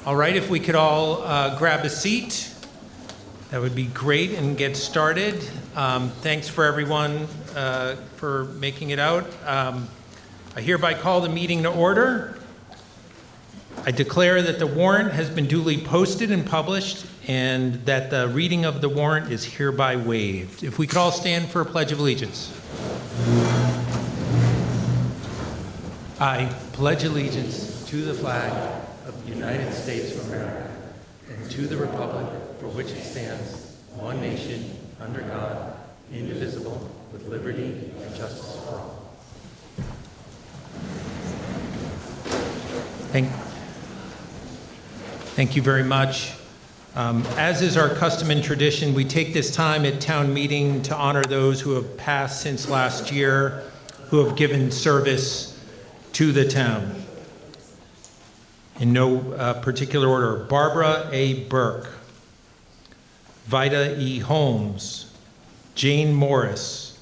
All right, if we could all grab a seat, that would be great, and get started. Thanks for everyone for making it out. I hereby call the meeting to order. I declare that the warrant has been duly posted and published, and that the reading of the warrant is hereby waived. If we could all stand for a pledge of allegiance. I pledge allegiance to the flag of the United States of America and to the republic for which it stands, one nation, under God, indivisible, with liberty and justice for all. Thank you very much. As is our custom and tradition, we take this time at town meeting to honor those who have passed since last year, who have given service to the town. In no particular order: Barbara A. Burke, Vida E. Holmes, Jane Morris,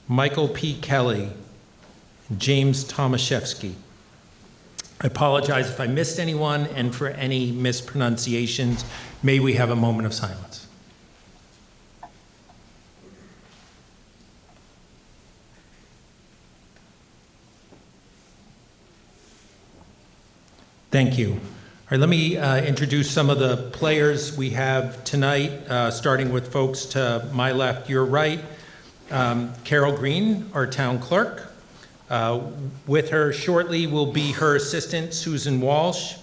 Michael P. Kelly, James Tomaszewski. I apologize if I missed anyone, and for any mispronunciations, may we have a moment of silence. Thank you. All right, let me introduce some of the players we have tonight, starting with folks to my left, your right. Carol Green, our town clerk. With her shortly will be her assistant, Susan Walsh.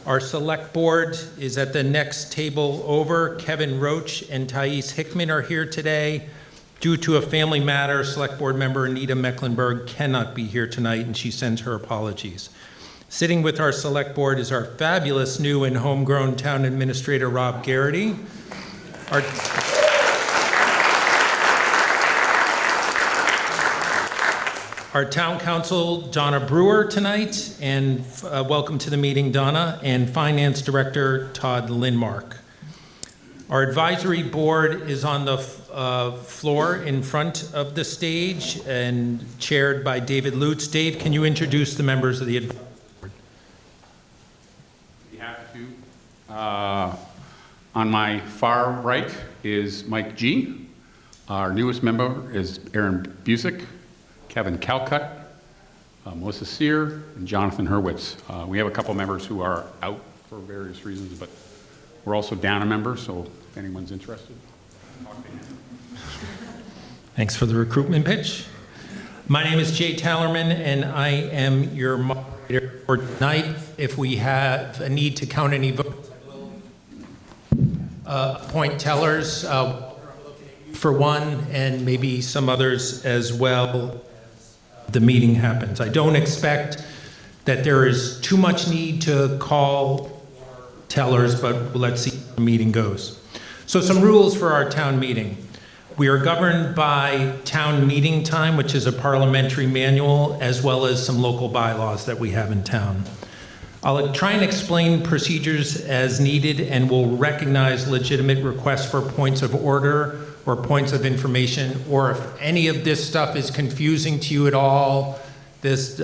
Our select board is at the next table over. Kevin Roach and Thais Hickman are here today. Due to a family matter, select board member Anita Mecklenburg cannot be here tonight, and she sends her apologies. Sitting with our select board is our fabulous new and homegrown town administrator, Rob Garrity. Our town council, Donna Brewer, tonight, and welcome to the meeting, Donna, and finance director, Todd Lindmark. Our advisory board is on the floor in front of the stage and chaired by David Lutz. Dave, can you introduce the members of the advisory board? We have to. On my far right is Mike G. Our newest member is Aaron Busick, Kevin Calcutt, Melissa Sear, and Jonathan Hurwitz. We have a couple members who are out for various reasons, but we're also down a member, so if anyone's interested, talk to him. Thanks for the recruitment pitch. My name is Jay Tallerman, and I am your moderator for tonight. If we have a need to count any votes, I will appoint tellers for one, and maybe some others as well. The meeting happens. I don't expect that there is too much need to call tellers, but let's see how the meeting goes. So some rules for our town meeting. We are governed by town meeting time, which is a parliamentary manual, as well as some local bylaws that we have in town. I'll try and explain procedures as needed, and will recognize legitimate requests for points of order or points of information, or if any of this stuff is confusing to you at all, this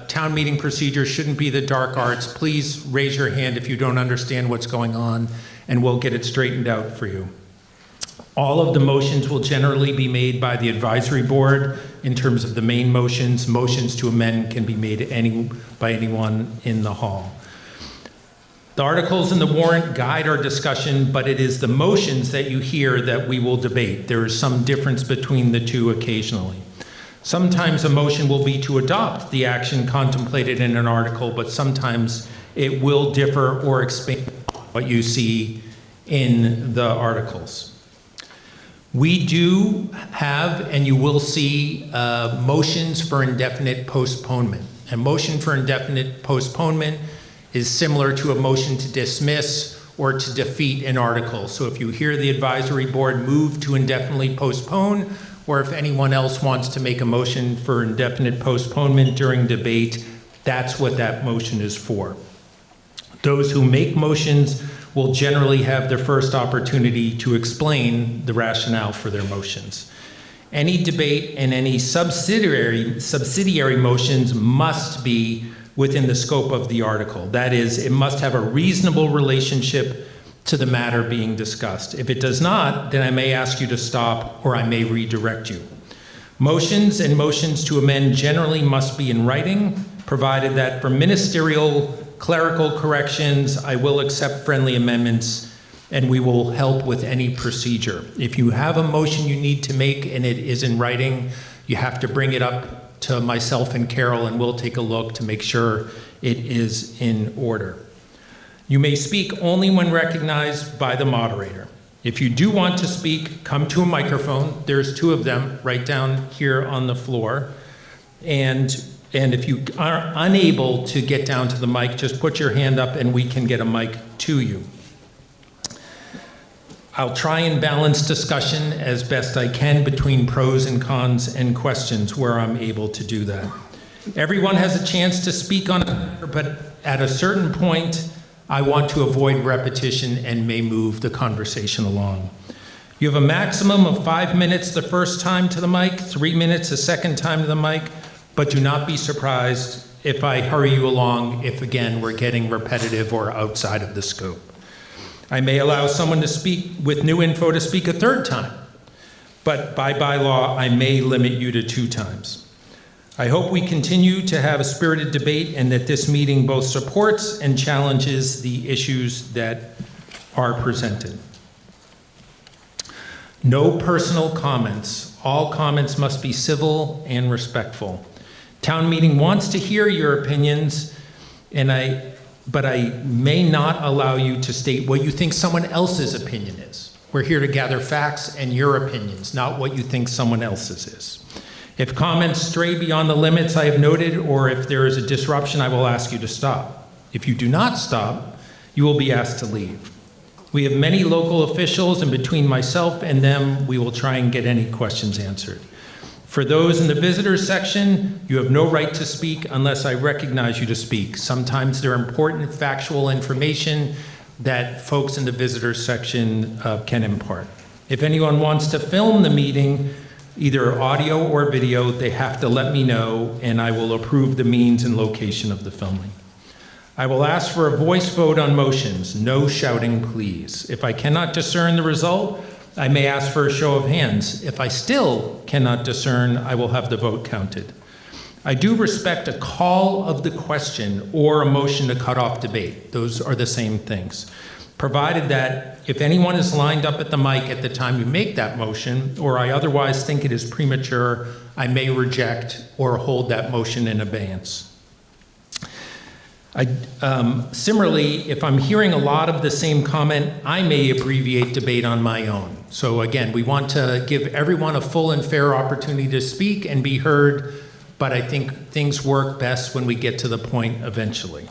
town meeting procedure shouldn't be the dark arts. Please raise your hand if you don't understand what's going on, and we'll get it straightened out for you. All of the motions will generally be made by the advisory board in terms of the main motions. Motions to amend can be made by anyone in the hall. The articles in the warrant guide our discussion, but it is the motions that you hear that we will debate. There is some difference between the two occasionally. Sometimes a motion will be to adopt the action contemplated in an article, but sometimes it will differ or expand what you see in the articles. We do have, and you will see, motions for indefinite postponement. A motion for indefinite postponement is similar to a motion to dismiss or to defeat an article. So if you hear the advisory board move to indefinitely postpone, or if anyone else wants to make a motion for indefinite postponement during debate, that's what that motion is for. Those who make motions will generally have their first opportunity to explain the rationale for their motions. Any debate and any subsidiary motions must be within the scope of the article. That is, it must have a reasonable relationship to the matter being discussed. If it does not, then I may ask you to stop or I may redirect you. Motions and motions to amend generally must be in writing, provided that for ministerial clerical corrections, I will accept friendly amendments and we will help with any procedure. If you have a motion you need to make and it is in writing, you have to bring it up to myself and Carol and we'll take a look to make sure it is in order. You may speak only when recognized by the moderator. If you do want to speak, come to a microphone. There's 2 of them right down here on the floor. And if you are unable to get down to the mic, just put your hand up and we can get a mic to you. I'll try and balance discussion as best I can between pros and cons and questions where I'm able to do that. Everyone has a chance to speak on it, but at a certain point, I want to avoid repetition and may move the conversation along. You have a maximum of 5 minutes the first time to the mic, 3 minutes the second time to the mic, but do not be surprised if I hurry you along if, again, we're getting repetitive or outside of the scope. I may allow someone to speak with new info to speak a 3rd time, but by bylaw, I may limit you to 2 times. I hope we continue to have a spirited debate and that this meeting both supports and challenges the issues that are presented. No personal comments. All comments must be civil and respectful. Town meeting wants to hear your opinions, but I may not allow you to state what you think someone else's opinion is. We're here to gather facts and your opinions, not what you think someone else's is. If comments stray beyond the limits I have noted, or if there is a disruption, I will ask you to stop. If you do not stop, you will be asked to leave. We have many local officials, and between myself and them, we will try and get any questions answered. For those in the visitors section, you have no right to speak unless I recognize you to speak. Sometimes there are important factual information that folks in the visitors section can impart. If anyone wants to film the meeting, either audio or video, they have to let me know and I will approve the means and location of the filming. I will ask for a voice vote on motions. No shouting, please. If I cannot discern the result, I may ask for a show of hands. If I still cannot discern, I will have the vote counted. I do respect a call of the question or a motion to cut off debate. Those are the same things. Provided that if anyone is lined up at the mic at the time you make that motion, or I otherwise think it is premature, I may reject or hold that motion in abeyance. Similarly, if I'm hearing a lot of the same comment, I may abbreviate debate on my own. So again, we want to give everyone a full and fair opportunity to speak and be heard, but I think things work best when we get to the point eventually.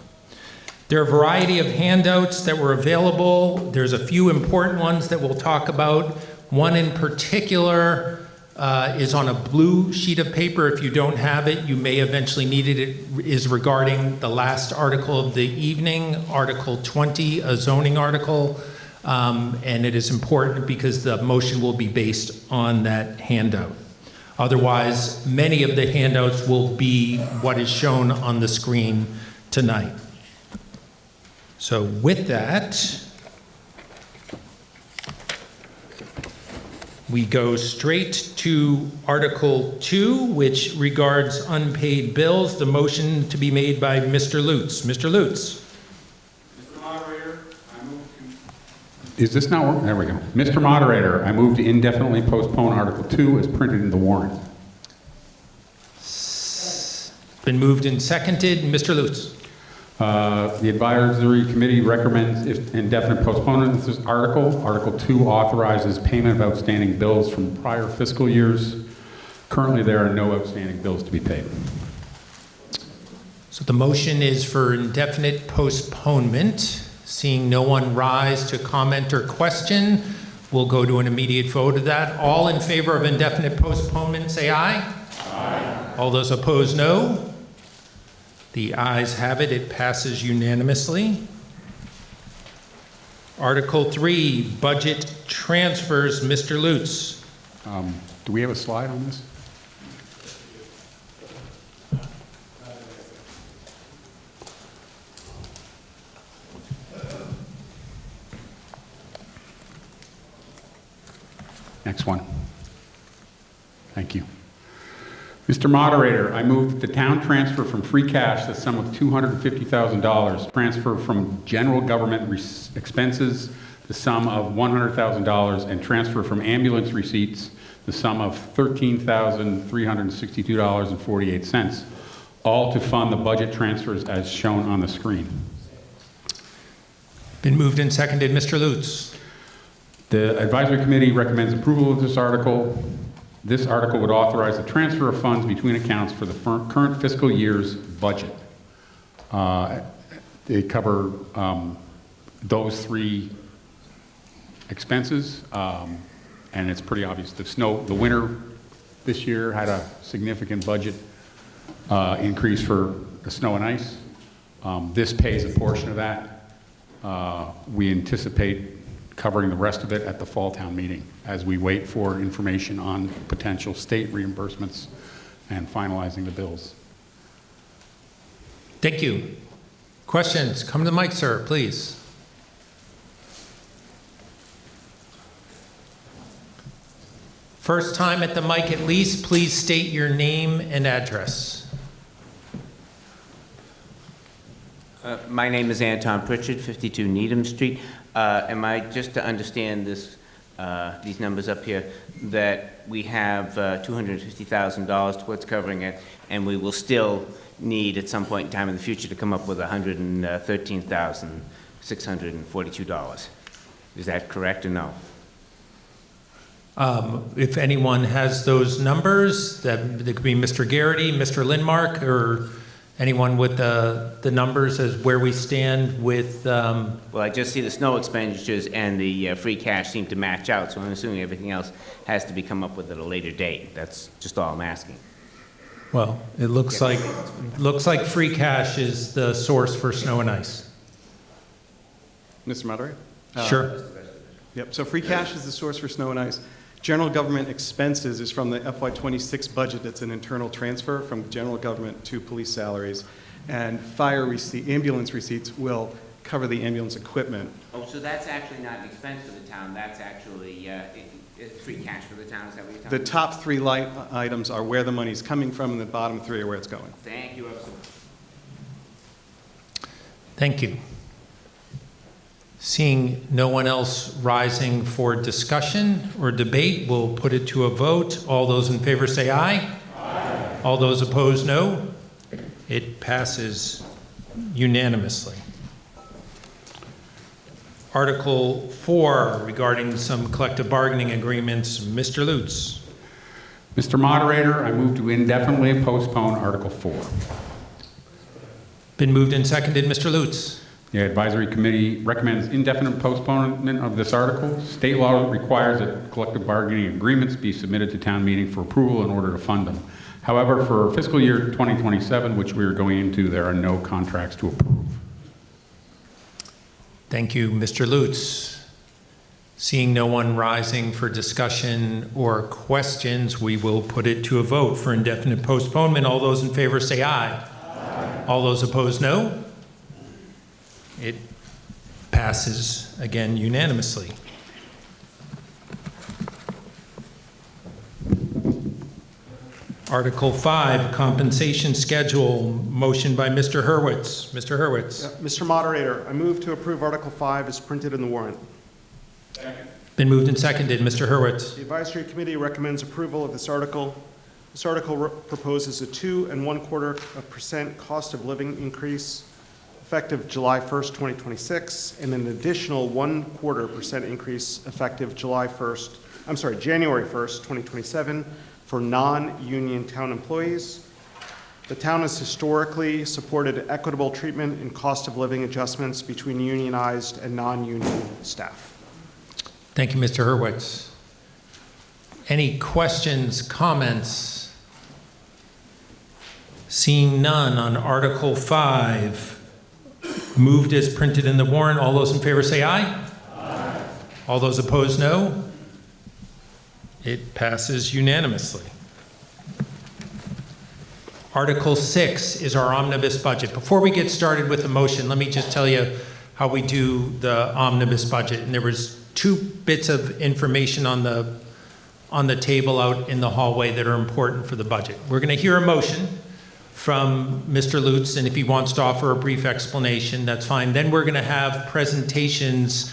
There are a variety of handouts that were available. There's a few important ones that we'll talk about. One in particular is on a blue sheet of paper. If you don't have it, you may eventually need it. It is regarding the last article of the evening, Article 20, a zoning article. And it is important because the motion will be based on that handout. Otherwise, many of the handouts will be what is shown on the screen tonight. So with that, we go straight to Article 2, which regards unpaid bills. The motion to be made by Mr. Lutz. Mr. Lutz. Mr. Moderator, I move to... Is this not working? There we go. Mr. Moderator, I move to indefinitely postpone Article 2 as printed in the warrant. Been moved and seconded. Mr. Lutz. The advisory committee recommends indefinite postponement of this article. Article 2 authorizes payment of outstanding bills from prior fiscal years. Currently, there are no outstanding bills to be paid. So the motion is for indefinite postponement. Seeing no one rise to comment or question, we'll go to an immediate vote of that. All in favor of indefinite postponement, say aye. Aye. All those opposed, no. The ayes have it. It passes unanimously. Article 3, budget transfers. Mr. Lutz. Do we have a slide on this? next one. Thank you. Mr. Moderator, I move the town transfer from free cash the sum of $250,000, transfer from general government expenses the sum of $100,000, and transfer from ambulance receipts the sum of $13,362.48, all to fund the budget transfers as shown on the screen. Been moved and seconded. Mr. Lutz. The advisory committee recommends approval of this article. This article would authorize the transfer of funds between accounts for the current fiscal year's budget. They cover those three expenses, and it's pretty obvious. The winter this year had a significant budget increase for the snow and ice. This pays a portion of that. We anticipate covering the rest of it at the fall town meeting as we wait for information on potential state reimbursements and finalizing the bills. Thank you. Questions? Come to the mic, sir, please. First time at the mic at least, please state your name and address. My name is Anton Pritchard, 52 Needham Street. Am I just to understand this, these numbers up here, that we have $250,000 towards covering it, and we will still need at some point in time in the future to come up with $113,642? Is that correct or no? If anyone has those numbers, that could be Mr. Garrity, Mr. Lindmark, or anyone with the numbers as where we stand with... Well, I just see the snow expenditures and the free cash seem to match out, so I'm assuming everything else has to be come up with at a later date. That's just all I'm asking. Well, it looks like free cash is the source for snow and ice. Mr. Moderator? Sure. Yep, so free cash is the source for snow and ice. General government expenses is from the FY26 budget. That's an internal transfer from general government to police salaries. And ambulance receipts will cover the ambulance equipment. Oh, so that's actually not an expense for the town, that's actually it's free cash for the town, is that what you're talking The top three light items are where the money's coming from, and the bottom three are where it's going. Thank you, Officer. Thank you. Seeing no one else rising for discussion or debate, we'll put it to a vote. All those in favor say aye. Aye. All those opposed, no. It passes unanimously. Article 4, regarding some collective bargaining agreements. Mr. Lutz. Mr. Moderator, I move to indefinitely postpone Article 4. Been moved and seconded. Mr. Lutz. The advisory committee recommends indefinite postponement of this article. State law requires that collective bargaining agreements be submitted to town meeting for approval in order to fund them. However, for fiscal year 2027, which we are going into, there are no contracts to approve. Thank you, Mr. Lutz. Seeing no one rising for discussion or questions, we will put it to a vote for indefinite postponement. All those in favor say aye. Aye. All those opposed, no. It passes again unanimously. Article 5, compensation schedule, motion by Mr. Hurwitz. Mr. Hurwitz. Mr. Moderator, I move to approve Article 5 as printed in the warrant. Second. Been moved and seconded. Mr. Hurwitz. The Advisory Committee recommends approval of this article. This article proposes a 2 1/4% cost of living increase effective July 1st, 2026, and an additional 1/4% increase effective January 1st, 2027 for non-union town employees. The town has historically supported equitable treatment and cost of living adjustments between unionized and non-union staff. Thank you, Mr. Hurwitz. Any questions, comments? Seeing none on Article 5, moved as printed in the warrant. All those in favor say aye. Aye. All those opposed, no. It passes unanimously. Article 6 is our omnibus budget. Before we get started with the motion, let me just tell you how we do the omnibus budget. And there was 2 bits of information on the on the table out in the hallway that are important for the budget. We're going to hear a motion from Mr. Lutz, and if he wants to offer a brief explanation, that's fine. Then we're going to have presentations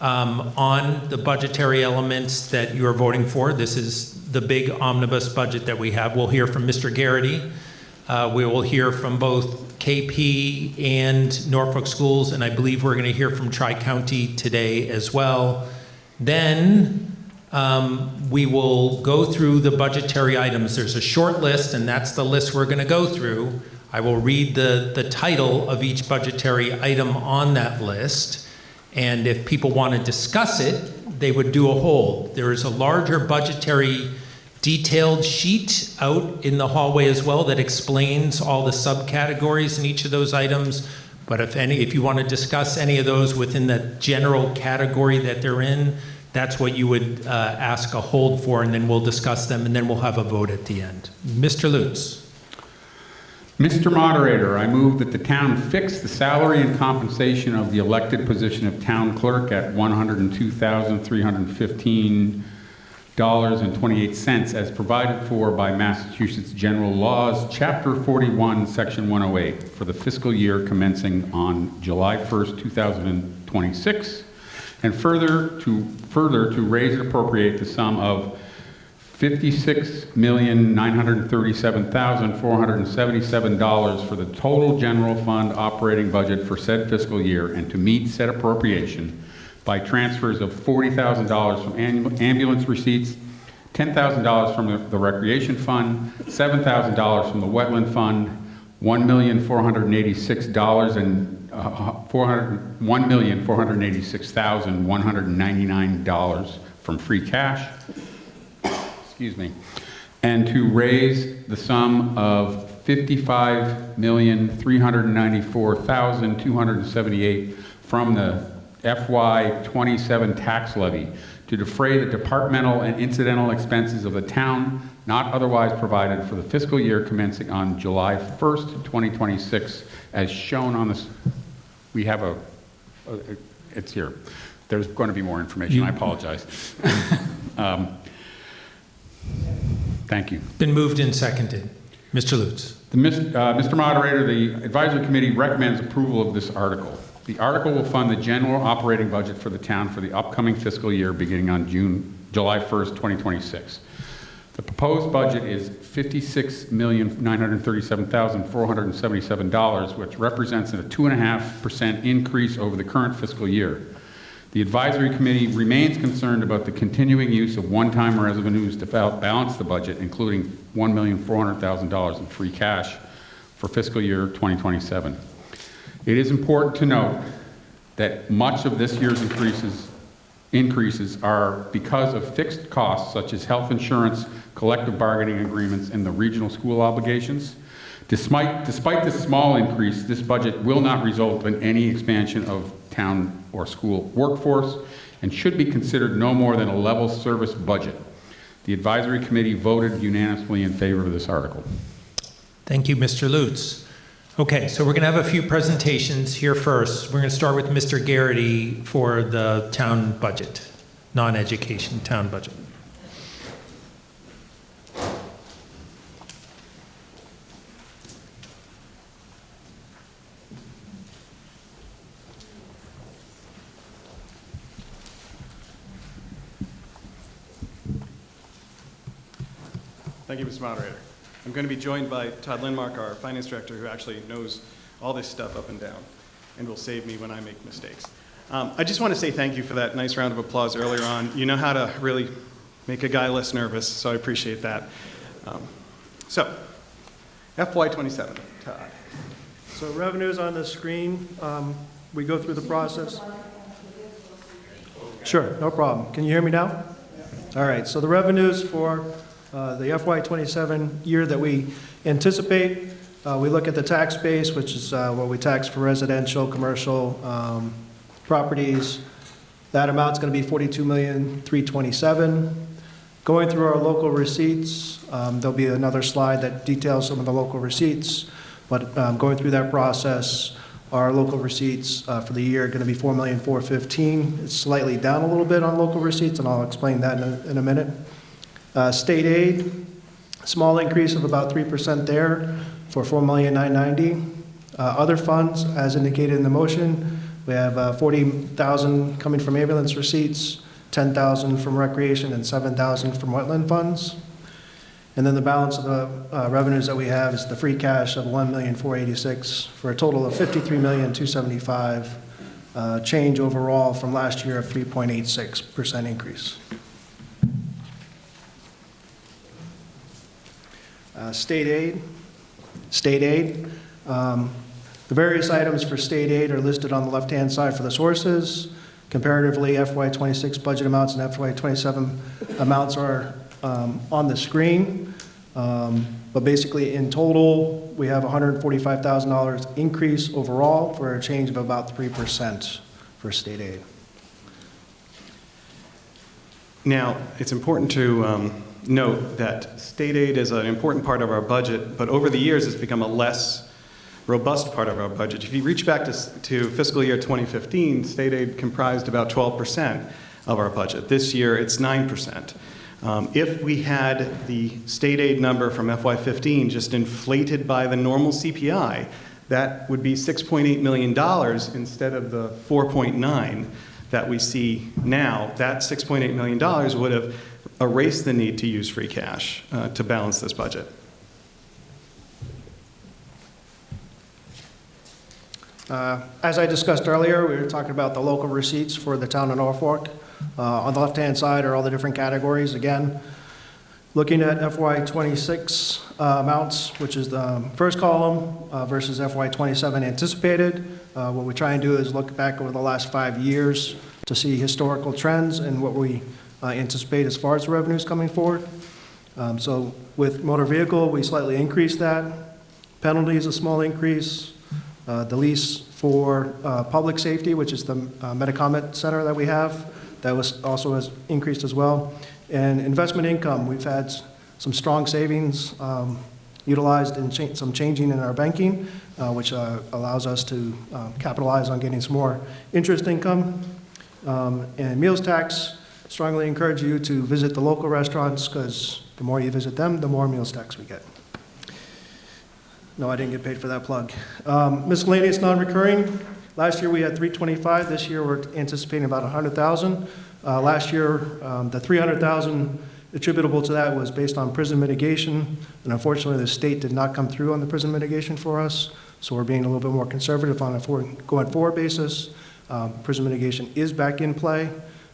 on the budgetary elements that you are voting for. This is the big omnibus budget that we have. We'll hear from Mr. Garrity. We will hear from both KP and Norfolk Schools, and I believe we're going to hear from Tri-County today as well. Then we will go through the budgetary items. There's a short list, and that's the list we're going to go through. I will read the title of each budgetary item on that list, and if people want to discuss it, they would do a hold. There is a larger budgetary detailed sheet out in the hallway as well that explains all the subcategories in each of those items. But if you want to discuss any of those within the general category that they're in, that's what you would ask a hold for, and then we'll discuss them, and then we'll have a vote at the end. Mr. Lutz. Mr. Moderator, I move that the town fix the salary and compensation of the elected position of town clerk at $102,315.28 as provided for by Massachusetts General Laws, Chapter 41, Section 108, for the fiscal year commencing on July 1st, 2026, and further to raise and appropriate the sum of $56,937,477 for the total general fund operating budget for said fiscal year, and to meet said appropriation by transfers of $40,000 from ambulance receipts, $10,000 from the recreation fund, $7,000 from the wetland fund, $1,486,199 from free cash, and to raise the sum of $55,394,278 from the FY27 tax levy to defray the departmental and incidental expenses of the town not otherwise provided for the fiscal year commencing on July 1st, 2026, as shown on this. We have it's here. There's going to be more information. I apologize. Thank you. Been moved and seconded. Mr. Lutz. Mr. Moderator, the advisory committee recommends approval of this article. The article will fund the general operating budget for the town for the upcoming fiscal year beginning on July 1st, 2026. The proposed budget is $56,937,477, which represents a 2.5% increase over the current fiscal year. The advisory committee remains concerned about the continuing use of one-time revenues to balance the budget, including $1,400,000 in free cash for fiscal year 2027. It is important to note that much of this year's increases are because of fixed costs such as health insurance, collective bargaining agreements, and the regional school obligations. Despite this small increase, this budget will not result in any expansion of town or school workforce and should be considered no more than a level service budget. The advisory committee voted unanimously in favor of this article. Thank you, Mr. Lutz. Okay, so we're going to have a few presentations here first. We're going to start with Mr. Garrity for the town budget, non-education town budget. Thank you, Mr. Moderator. I'm going to be joined by Todd Lindmark, our finance director, who actually knows all this stuff up and down and will save me when I make mistakes. I just want to say thank you for that nice round of applause earlier on. You know how to really make a guy less nervous, so I appreciate that. So, FY27, Todd. So revenues on the screen, we go through the process. Sure, no problem. Can you hear me now? All right, so the revenues for the FY27 year that we anticipate, we look at the tax base, which is what we tax for residential, commercial properties. That amount's going to be $42,327,000. Going through our local receipts, there'll be another slide that details some of the local receipts, but going through that process, our local receipts for the year are going to be $4,415,000. It's slightly down a little bit on local receipts, and I'll explain that in a minute. State aid, small increase of about 3% there for $4,990,000. Other funds, as indicated in the motion, we have $40,000 coming from ambulance receipts, $10,000 from recreation, and $7,000 from wetland funds. And then the balance of the revenues that we have is the free cash of $1,486,000 for a total of $53,275,000, change overall from last year of 3.86% increase. State aid. The various items for state aid are listed on the left-hand side for the sources. Comparatively, FY26 budget amounts and FY27 amounts are on the screen. But basically, in total, we have $145,000 increase overall for a change of about 3% for state aid. Now, it's important to note that state aid is an important part of our budget, but over the years, it's become a less robust part of our budget. If you reach back to fiscal year 2015, state aid comprised about 12% of our budget. This year, it's 9%. If we had the state aid number from FY15 just inflated by the normal CPI, that would be $6.8 million instead of the 4.9 that we see now. That $6.8 million would have erased the need to use free cash to balance this budget. As I discussed earlier, we were talking about the local receipts for the town of Norfolk. On the left-hand side are all the different categories. Again, looking at FY26 amounts, which is the first column, versus FY27 anticipated. What we try and do is look back over the last 5 years to see historical trends and what we anticipate as far as revenues coming forward. So with motor vehicle, we slightly increased that. Penalties, a small increase. The lease for public safety, which is the Medicament Center that we have, that was also has increased as well. And investment income, we've had some strong savings utilized in some changing in our banking, which allows us to capitalize on getting some more interest income. And meals tax, strongly encourage you to visit the local restaurants, because the more you visit them, the more meals tax we get. No, I didn't get paid for that plug. Miscellaneous non-recurring. Last year we had $325,000. This year we're anticipating about $100,000. Last year, the $300,000 attributable to that was based on prison mitigation, and unfortunately the state did not come through on the prison mitigation for us, so we're being a little bit more conservative on a going forward basis. Prison mitigation is back in play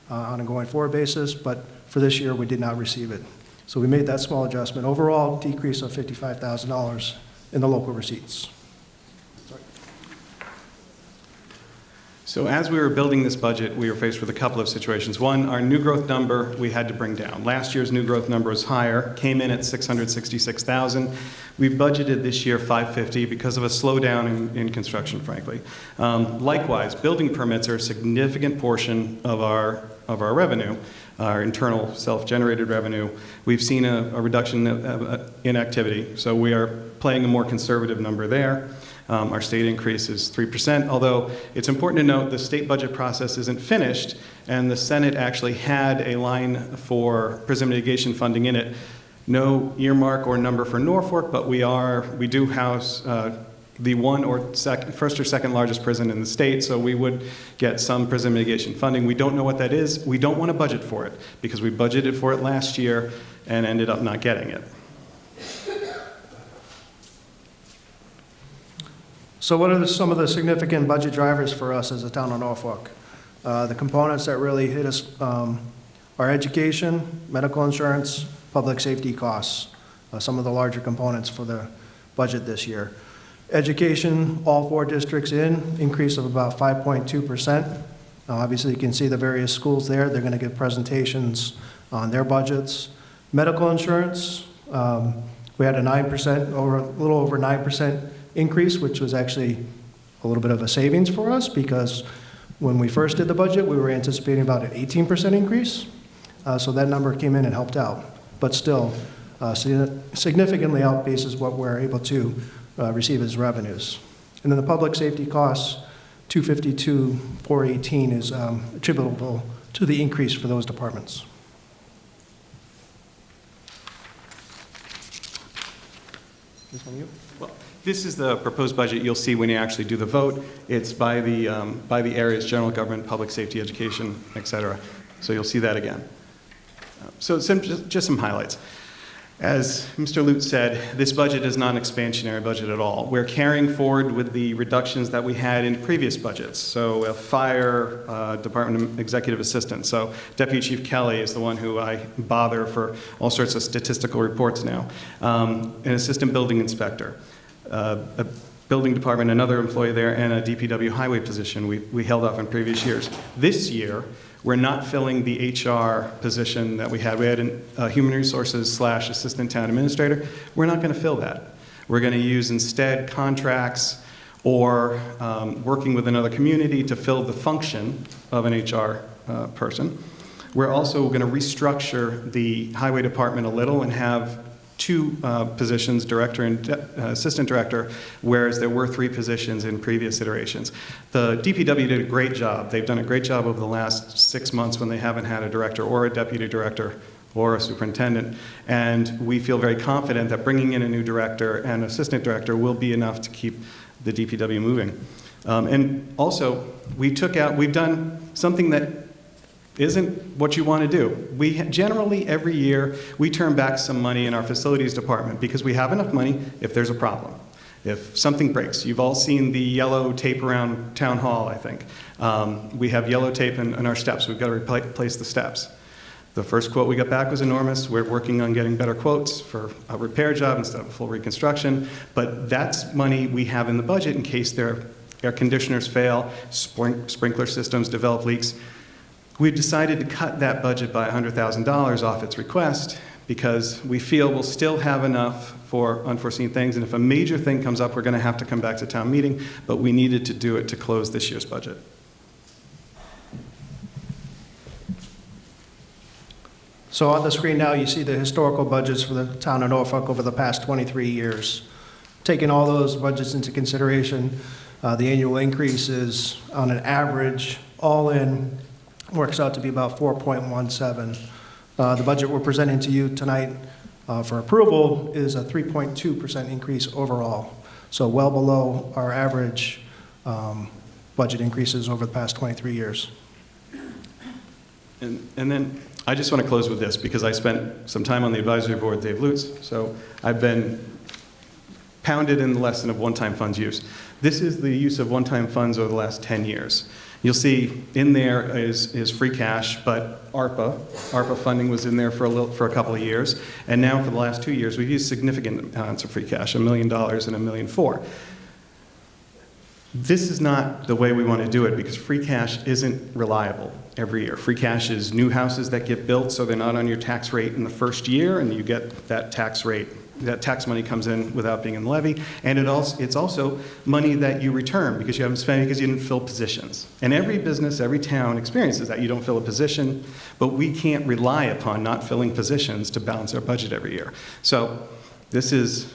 on a going forward basis, but for this year we did not receive it. So we made that small adjustment. Overall, decrease of $55,000 in the local receipts. So as we were building this budget, we were faced with a couple of situations. One, our new growth number we had to bring down. Last year's new growth number was higher, came in at $666,000. We budgeted this year $550,000 because of a slowdown in construction, frankly. Likewise, building permits are a significant portion of our revenue, our internal self-generated revenue. We've seen a reduction in activity, so we are playing a more conservative number there. Our state increase is 3%, although it's important to note the state budget process isn't finished, and the Senate actually had a line for prison mitigation funding in it. No earmark or number for Norfolk, but we do house the first or second largest prison in the state, so we would get some prison mitigation funding. We don't know what that is. We don't want to budget for it, because we budgeted for it last year and ended up not getting it. So what are some of the significant budget drivers for us as a town of Norfolk? The components that really hit us are education, medical insurance, public safety costs, some of the larger components for the budget this year. Education, all 4 districts increase of about 5.2%. Obviously, you can see the various schools there. They're going to give presentations on their budgets. Medical insurance, we had a 9%, a little over 9% increase, which was actually a little bit of a savings for us, because when we first did the budget, we were anticipating about an 18% increase. So that number came in and helped out, but still significantly outpaces what we're able to receive as revenues. And then the public safety costs, $252,418 is attributable to the increase for those departments. This one you? Well, this is the proposed budget you'll see when you actually do the vote. It's by the areas, general government, public safety, education, et cetera. So you'll see that again. So just some highlights. As Mr. Lute said, this budget is not an expansionary budget at all. We're carrying forward with the reductions that we had in previous budgets. So fire, Department of Executive Assistant. So Deputy Chief Kelly is the one who I bother for all sorts of statistical reports now. An assistant building inspector, a building department, another employee there, and a DPW highway position we held off in previous years. This year, we're not filling the HR position that we had. We had a human resources / assistant town administrator. We're not going to fill that. We're going to use instead contracts or working with another community to fill the function of an HR person. We're also going to restructure the highway department a little and have two positions, director and assistant director, whereas there were 3 positions in previous iterations. The DPW did a great job. They've done a great job over the last 6 months when they haven't had a director or a deputy director or a superintendent. And we feel very confident that bringing in a new director and assistant director will be enough to keep the DPW moving. And also, we've done something that isn't what you want to do. We generally, every year, we turn back some money in our facilities department because we have enough money if there's a problem. If something breaks, you've all seen the yellow tape around Town Hall, I think. We have yellow tape in our steps. We've got to replace the steps. The first quote we got back was enormous. We're working on getting better quotes for a repair job instead of a full reconstruction. But that's money we have in the budget in case their air conditioners fail, sprinkler systems develop leaks. We've decided to cut that budget by $100,000 off its request because we feel we'll still have enough for unforeseen things, and if a major thing comes up, we're going to have to come back to town meeting, but we needed to do it to close this year's budget. So on the screen now, you see the historical budgets for the town of Norfolk over the past 23 years. Taking all those budgets into consideration, the annual increase is on an average, all in, works out to be about 4.17. The budget we're presenting to you tonight for approval is a 3.2% increase overall. So well below our average budget increases over the past 23 years. And then I just want to close with this because I spent some time on the advisory board, Dave Lutz, so I've been pounded in the lesson of one-time funds use. This is the use of one-time funds over the last 10 years. You'll see in there is free cash, but ARPA funding was in there for a couple of years, and now for the last 2 years we've used significant amounts of free cash, $1 million and $1.4 million. This is not the way we want to do it because free cash isn't reliable every year. Free cash is new houses that get built so they're not on your tax rate in the first year, and you get that tax rate. That tax money comes in without being in the levy, and it's also money that you return because you haven't spent it because you didn't fill positions. And every business, every town experiences that. You don't fill a position, but we can't rely upon not filling positions to balance our budget every year. So this is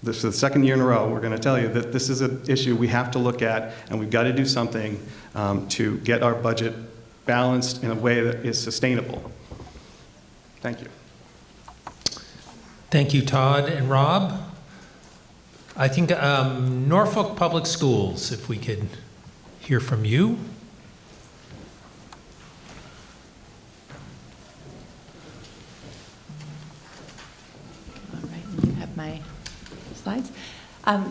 the second year in a row we're going to tell you that this is an issue we have to look at, and we've got to do something to get our budget balanced in a way that is sustainable. Thank you. Thank you, Todd and Rob. I think Norfolk Public Schools, if we could hear from you. All right, you have my slides.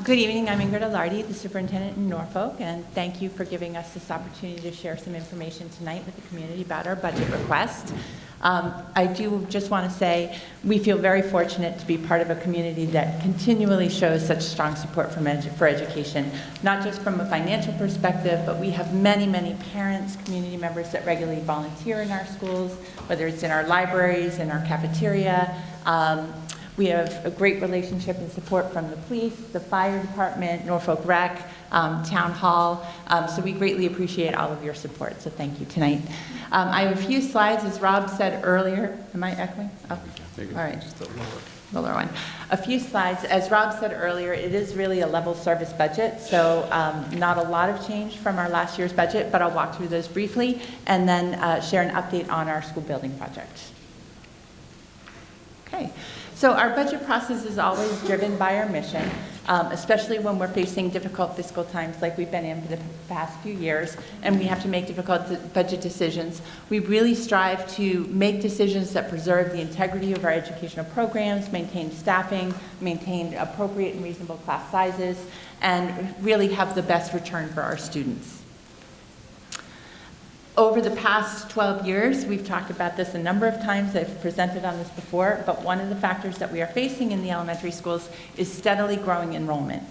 Good evening, I'm Ingrid Alardi, the superintendent in Norfolk, and thank you for giving us this opportunity to share some information tonight with the community about our budget request. I do just want to say we feel very fortunate to be part of a community that continually shows such strong support for education, not just from a financial perspective, but we have many, many parents, community members that regularly volunteer in our schools, whether it's in our libraries, in our cafeteria. We have a great relationship and support from the police, the fire department, Norfolk Rec, Town Hall. So we greatly appreciate all of your support. So thank you tonight. I have a few slides, as Rob said earlier. Am I echoing? Oh, all right. The lower one. A few slides. As Rob said earlier, it is really a level service budget. So not a lot of change from our last year's budget, but I'll walk through those briefly and then share an update on our school building project. Okay. So our budget process is always driven by our mission, especially when we're facing difficult fiscal times like we've been in for the past few years, and we have to make difficult budget decisions. We really strive to make decisions that preserve the integrity of our educational programs, maintain staffing, maintain appropriate and reasonable class sizes, and really have the best return for our students. Over the past 12 years, we've talked about this a number of times. I've presented on this before, but one of the factors that we are facing in the elementary schools is steadily growing enrollment.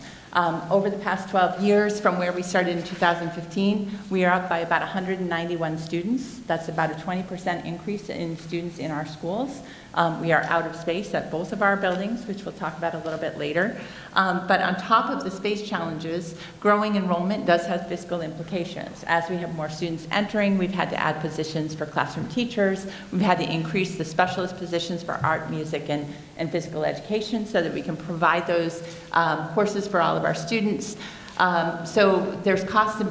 Over the past 12 years, from where we started in 2015, we are up by about 191 students. That's about a 20% increase in students in our schools. We are out of space at both of our buildings, which we'll talk about a little bit later. But on top of the space challenges, growing enrollment does have fiscal implications. As we have more students entering, we've had to add positions for classroom teachers. We've had to increase the specialist positions for art, music, and physical education so that we can provide those courses for all of our students. So there's costs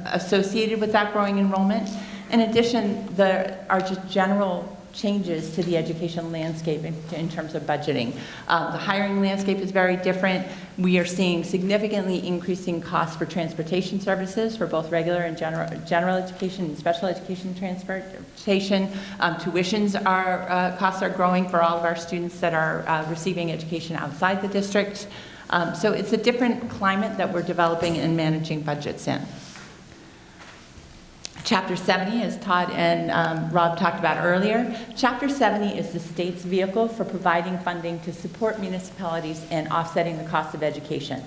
associated with that growing enrollment. In addition, there are just general changes to the education landscape in terms of budgeting. The hiring landscape is very different. We are seeing significantly increasing costs for transportation services for both regular and general education and special education transportation. Tuitions costs are growing for all of our students that are receiving education outside the district. So it's a different climate that we're developing and managing budgets in. Chapter 70, as Todd and Rob talked about earlier, Chapter 70 is the state's vehicle for providing funding to support municipalities and offsetting the cost of education.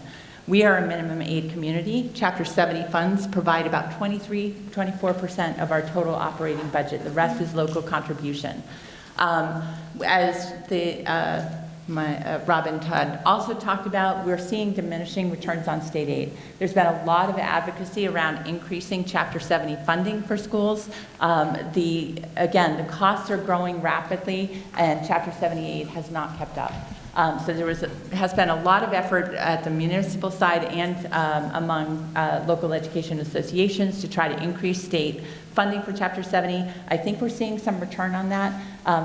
We are a minimum aid community. Chapter 70 funds provide about 24% of our total operating budget. The rest is local contribution. As Rob and Todd also talked about, we're seeing diminishing returns on state aid. There's been a lot of advocacy around increasing Chapter 70 funding for schools. Again, the costs are growing rapidly, and Chapter 70 aid has not kept up. So there has been a lot of effort at the municipal side and among local education associations to try to increase state funding for Chapter 70. I think we're seeing some return on that.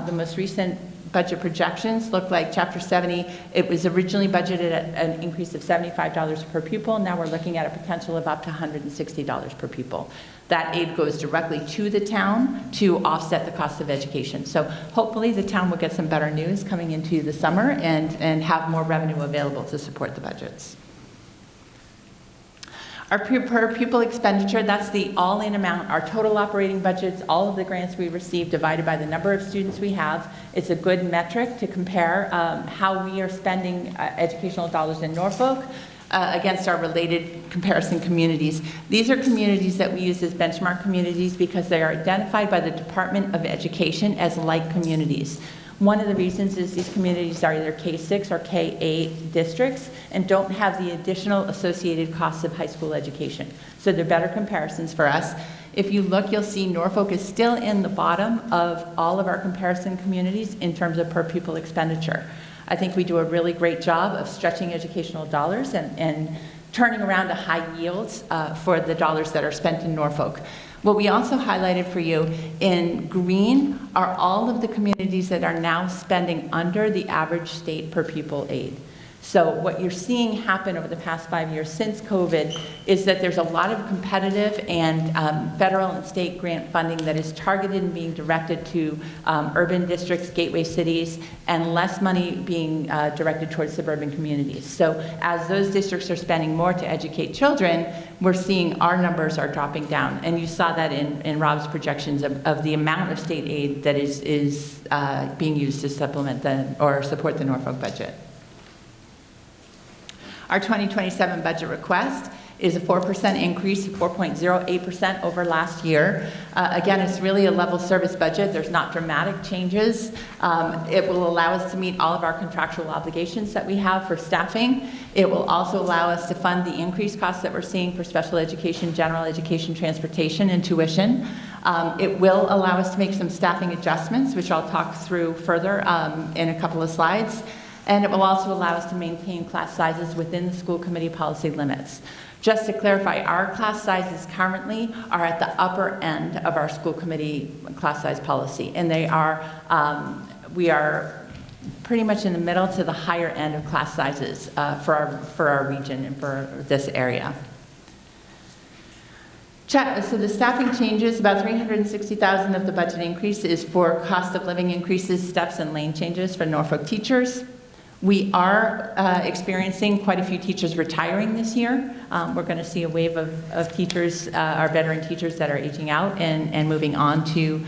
The most recent budget projections look like Chapter 70, it was originally budgeted at an increase of $75 per pupil. Now we're looking at a potential of up to $160 per pupil. That aid goes directly to the town to offset the cost of education. So hopefully the town will get some better news coming into the summer and have more revenue available to support the budgets. Our per pupil expenditure, that's the all-in amount, our total operating budgets, all of the grants we receive divided by the number of students we have. It's a good metric to compare how we are spending educational dollars in Norfolk against our related comparison communities. These are communities that we use as benchmark communities because they are identified by the Department of Education as like communities. One of the reasons is these communities are either K-6 or K-8 districts and don't have the additional associated costs of high school education. So they're better comparisons for us. If you look, you'll see Norfolk is still in the bottom of all of our comparison communities in terms of per pupil expenditure. I think we do a really great job of stretching educational dollars and turning around to high yields for the dollars that are spent in Norfolk. What we also highlighted for you in green are all of the communities that are now spending under the average state per pupil aid. So what you're seeing happen over the past 5 years since COVID is that there's a lot of competitive and federal and state grant funding that is targeted and being directed to urban districts, gateway cities, and less money being directed towards suburban communities. So as those districts are spending more to educate children, we're seeing our numbers are dropping down. And you saw that in Rob's projections of the amount of state aid that is being used to supplement or support the Norfolk budget. Our 2027 budget request is a 4% increase, 4.08% over last year. Again, it's really a level service budget. There's not dramatic changes. It will allow us to meet all of our contractual obligations that we have for staffing. It will also allow us to fund the increased costs that we're seeing for special education, general education, transportation, and tuition. It will allow us to make some staffing adjustments, which I'll talk through further in a couple of slides. And it will also allow us to maintain class sizes within the school committee policy limits. Just to clarify, our class sizes currently are at the upper end of our school committee class size policy, and they are, we are pretty much in the middle to the higher end of class sizes for our region and for this area. So the staffing changes, about $360,000 of the budget increase is for cost of living increases, steps, and lane changes for Norfolk teachers. We are experiencing quite a few teachers retiring this year. We're going to see a wave of teachers, our veteran teachers that are aging out and moving on to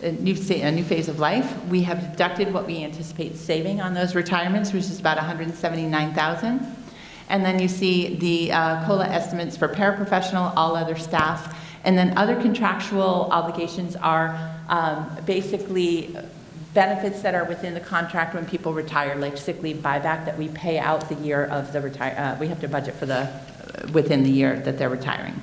a new phase of life. We have deducted what we anticipate saving on those retirements, which is about $179,000. And then you see the COLA estimates for paraprofessional, all other staff, and then other contractual obligations are basically benefits that are within the contract when people retire, like sick leave buyback that we pay out the year of the retire. We have to budget for within the year that they're retiring.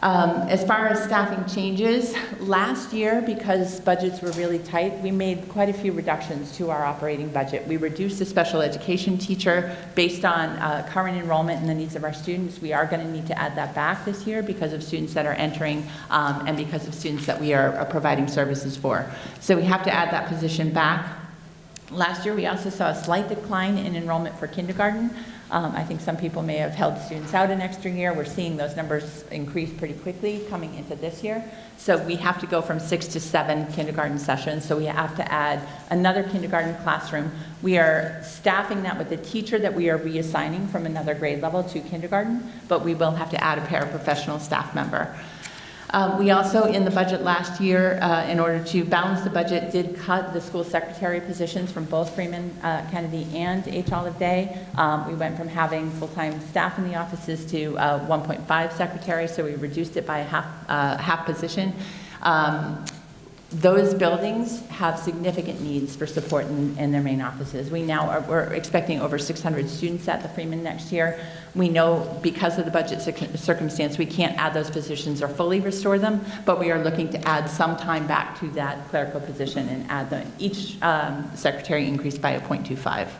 As far as staffing changes, last year, because budgets were really tight, we made quite a few reductions to our operating budget. We reduced the special education teacher based on current enrollment and the needs of our students. We are going to need to add that back this year because of students that are entering and because of students that we are providing services for. So we have to add that position back. Last year, we also saw a slight decline in enrollment for kindergarten. I think some people may have held students out an extra year. We're seeing those numbers increase pretty quickly coming into this year. So we have to go from 6 to 7 kindergarten sessions. So we have to add another kindergarten classroom. We are staffing that with a teacher that we are reassigning from another grade level to kindergarten, but we will have to add a paraprofessional staff member. We also, in the budget last year, in order to balance the budget, did cut the school secretary positions from both Freeman Kennedy and H. Olive Day. We went from having full-time staff in the offices to 1.5 secretaries, so we reduced it by a half position. Those buildings have significant needs for support in their main offices. We're expecting over 600 students at the Freeman next year. We know because of the budget circumstance, we can't add those positions or fully restore them, but we are looking to add some time back to that clerical position and add them. Each secretary increased by a 0.25.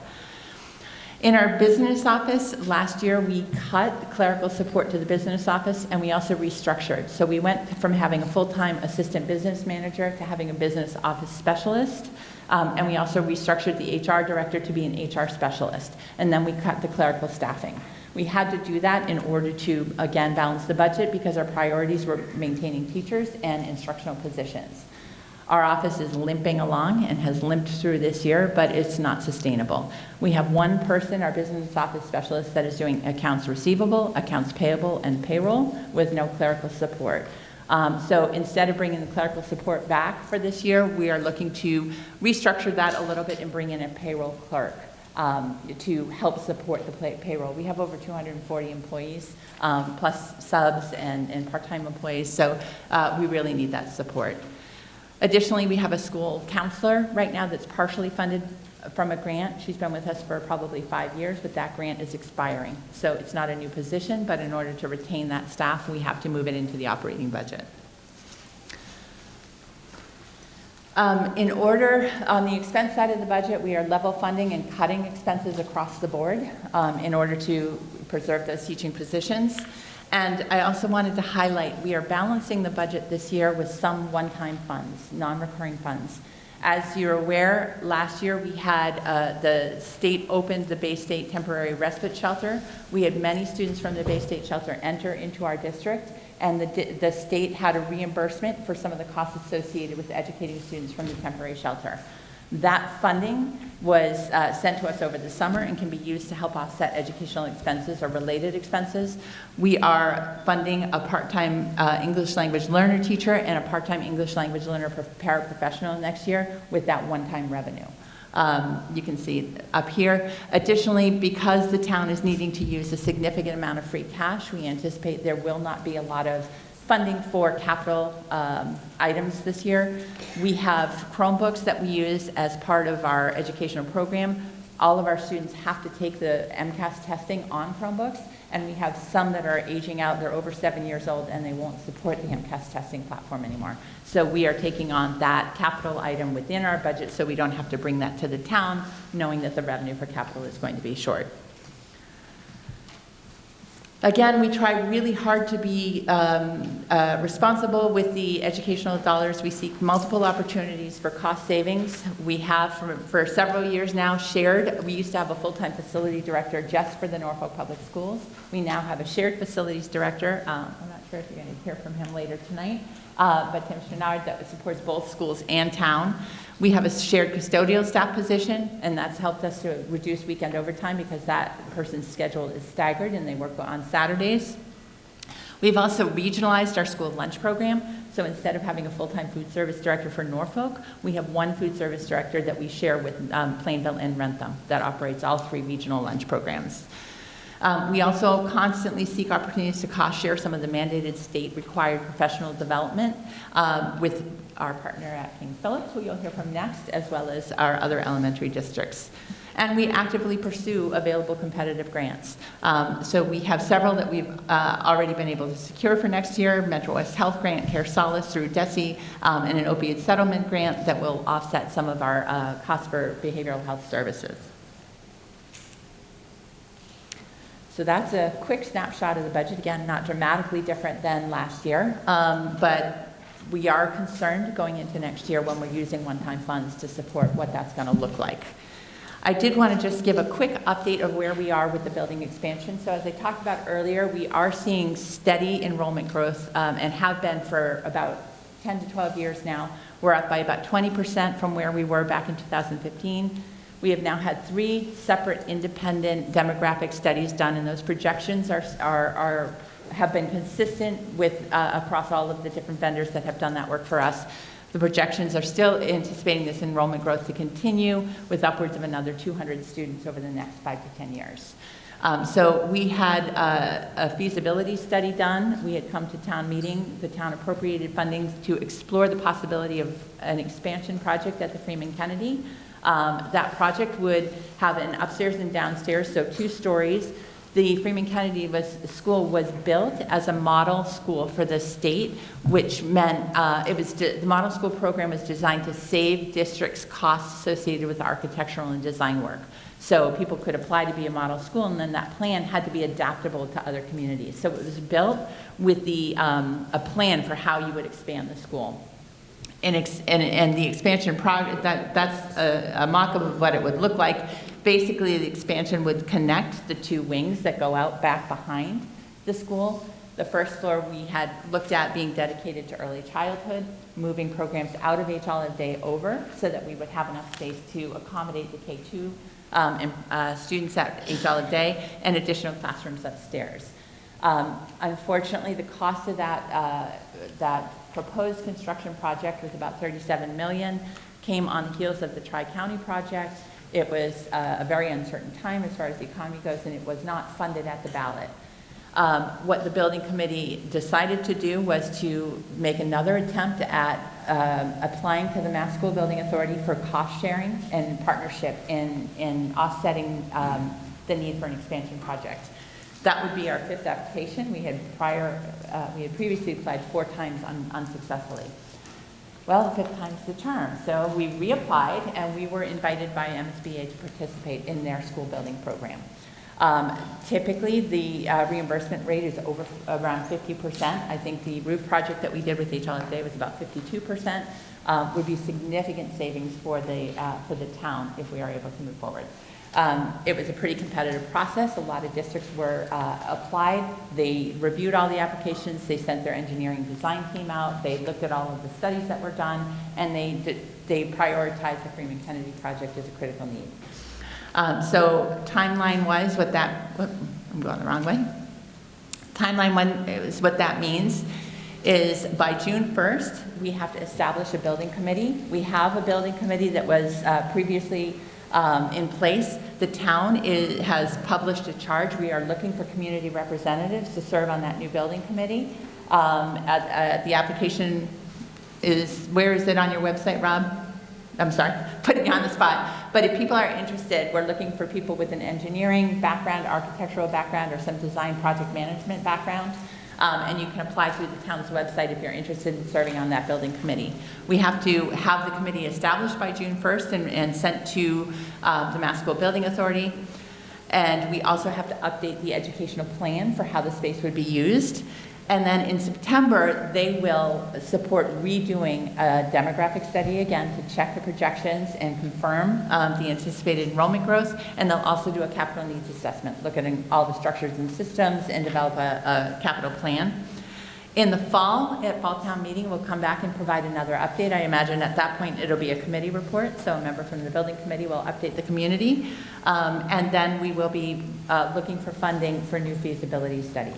In our business office, last year we cut clerical support to the business office and we also restructured. So we went from having a full-time assistant business manager to having a business office specialist. And we also restructured the HR director to be an HR specialist. And then we cut the clerical staffing. We had to do that in order to, again, balance the budget because our priorities were maintaining teachers and instructional positions. Our office is limping along and has limped through this year, but it's not sustainable. We have one person, our business office specialist, that is doing accounts receivable, accounts payable, and payroll with no clerical support. So instead of bringing the clerical support back for this year, we are looking to restructure that a little bit and bring in a payroll clerk to help support the payroll. We have over 240 employees, plus subs and part-time employees, so we really need that support. Additionally, we have a school counselor right now that's partially funded from a grant. She's been with us for probably 5 years, but that grant is expiring. So it's not a new position, but in order to retain that staff, we have to move it into the operating budget. In order, on the expense side of the budget, we are level funding and cutting expenses across the board in order to preserve those teaching positions. And I also wanted to highlight, we are balancing the budget this year with some one-time funds, non-recurring funds. As you're aware, last year we had the state opened the Bay State Temporary Respite Shelter. We had many students from the Bay State Shelter enter into our district, and the state had a reimbursement for some of the costs associated with educating students from the temporary shelter. That funding was sent to us over the summer and can be used to help offset educational expenses or related expenses. We are funding a part-time English language learner teacher and a part-time English language learner paraprofessional next year with that one-time revenue. You can see up here. Additionally, because the town is needing to use a significant amount of free cash, we anticipate there will not be a lot of funding for capital items this year. We have Chromebooks that we use as part of our educational program. All of our students have to take the MCAS testing on Chromebooks, and we have some that are aging out. They're over 7 years old, and they won't support the MCAS testing platform anymore. So we are taking on that capital item within our budget so we don't have to bring that to the town, knowing that the revenue for capital is going to be short. Again, we try really hard to be responsible with the educational dollars. We seek multiple opportunities for cost savings. We have, for several years now, shared. We used to have a full-time facility director just for the Norfolk Public Schools. We now have a shared facilities director. I'm not sure if you're going to hear from him later tonight, but Tim Chenard, that supports both schools and town. We have a shared custodial staff position, and that's helped us to reduce weekend overtime because that person's schedule is staggered and they work on Saturdays. We've also regionalized our school lunch program. So instead of having a full-time food service director for Norfolk, we have one food service director that we share with Plainville and Rentham that operates all 3 regional lunch programs. We also constantly seek opportunities to cost share some of the mandated state required professional development with our partner at King Phillips, who you'll hear from next, as well as our other elementary districts. And we actively pursue available competitive grants. So we have several that we've already been able to secure for next year: Metro West Health Grant, Care Solace through DESE, and an opioid settlement grant that will offset some of our costs for behavioral health services. So that's a quick snapshot of the budget. Again, not dramatically different than last year, but we are concerned going into next year when we're using one-time funds to support what that's going to look like. I did want to just give a quick update of where we are with the building expansion. So as I talked about earlier, we are seeing steady enrollment growth and have been for about 10 to 12 years now. We're up by about 20% from where we were back in 2015. We have now had 3 separate independent demographic studies done, and those projections have been consistent with across all of the different vendors that have done that work for us. The projections are still anticipating this enrollment growth to continue with upwards of another 200 students over the next 5 to 10 years. So we had a feasibility study done. We had come to town meeting. The town appropriated funding to explore the possibility of an expansion project at the Freeman Kennedy. That project would have an upstairs and downstairs, so 2 stories. The Freeman Kennedy school was built as a model school for the state, which meant the model school program was designed to save districts costs associated with architectural and design work. So people could apply to be a model school, and then that plan had to be adaptable to other communities. So it was built with a plan for how you would expand the school. And the expansion project, that's a mock-up of what it would look like. Basically, the expansion would connect the 2 wings that go out back behind the school. The first floor we had looked at being dedicated to early childhood, moving programs out of H. Olive Day over so that we would have enough space to accommodate the K-2 students at H. Olive Day and additional classrooms upstairs. Unfortunately, the cost of that proposed construction project was about $37 million, came on the heels of the Tri-County project. It was a very uncertain time as far as the economy goes, and it was not funded at the ballot. What the building committee decided to do was to make another attempt at applying to the Mass School Building Authority for cost sharing and partnership in offsetting the need for an expansion project. That would be our 5th application. We had previously applied 4 times unsuccessfully. Well, the 5th time's the charm. So we reapplied, and we were invited by MSBA to participate in their school building program. Typically, the reimbursement rate is around 50%. I think the roof project that we did with H. Olive Day was about 52%. Would be significant savings for the town if we are able to move forward. It was a pretty competitive process. A lot of districts were applied. They reviewed all the applications. They sent their engineering design team out. They looked at all of the studies that were done, and they prioritized the Freeman Kennedy project as a critical need. So timeline-wise, I'm going the wrong way. Timeline-wise, what that means is by June 1st, we have to establish a building committee. We have a building committee that was previously in place. The town has published a charge. We are looking for community representatives to serve on that new building committee. The application where is it on your website, Rob? I'm sorry, putting you on the spot. But if people are interested, we're looking for people with an engineering background, architectural background, or some design project management background. And you can apply through the town's website if you're interested in serving on that building committee. We have to have the committee established by June 1st and sent to the Mass School Building Authority. And we also have to update the educational plan for how the space would be used. And then in September, they will support redoing a demographic study again to check the projections and confirm the anticipated enrollment growth. And they'll also do a capital needs assessment, look at all the structures and systems and develop a capital plan. In the fall, at Fall Town Meeting, we'll come back and provide another update. I imagine at that point, it'll be a committee report, so a member from the building committee will update the community. And then we will be looking for funding for new feasibility study.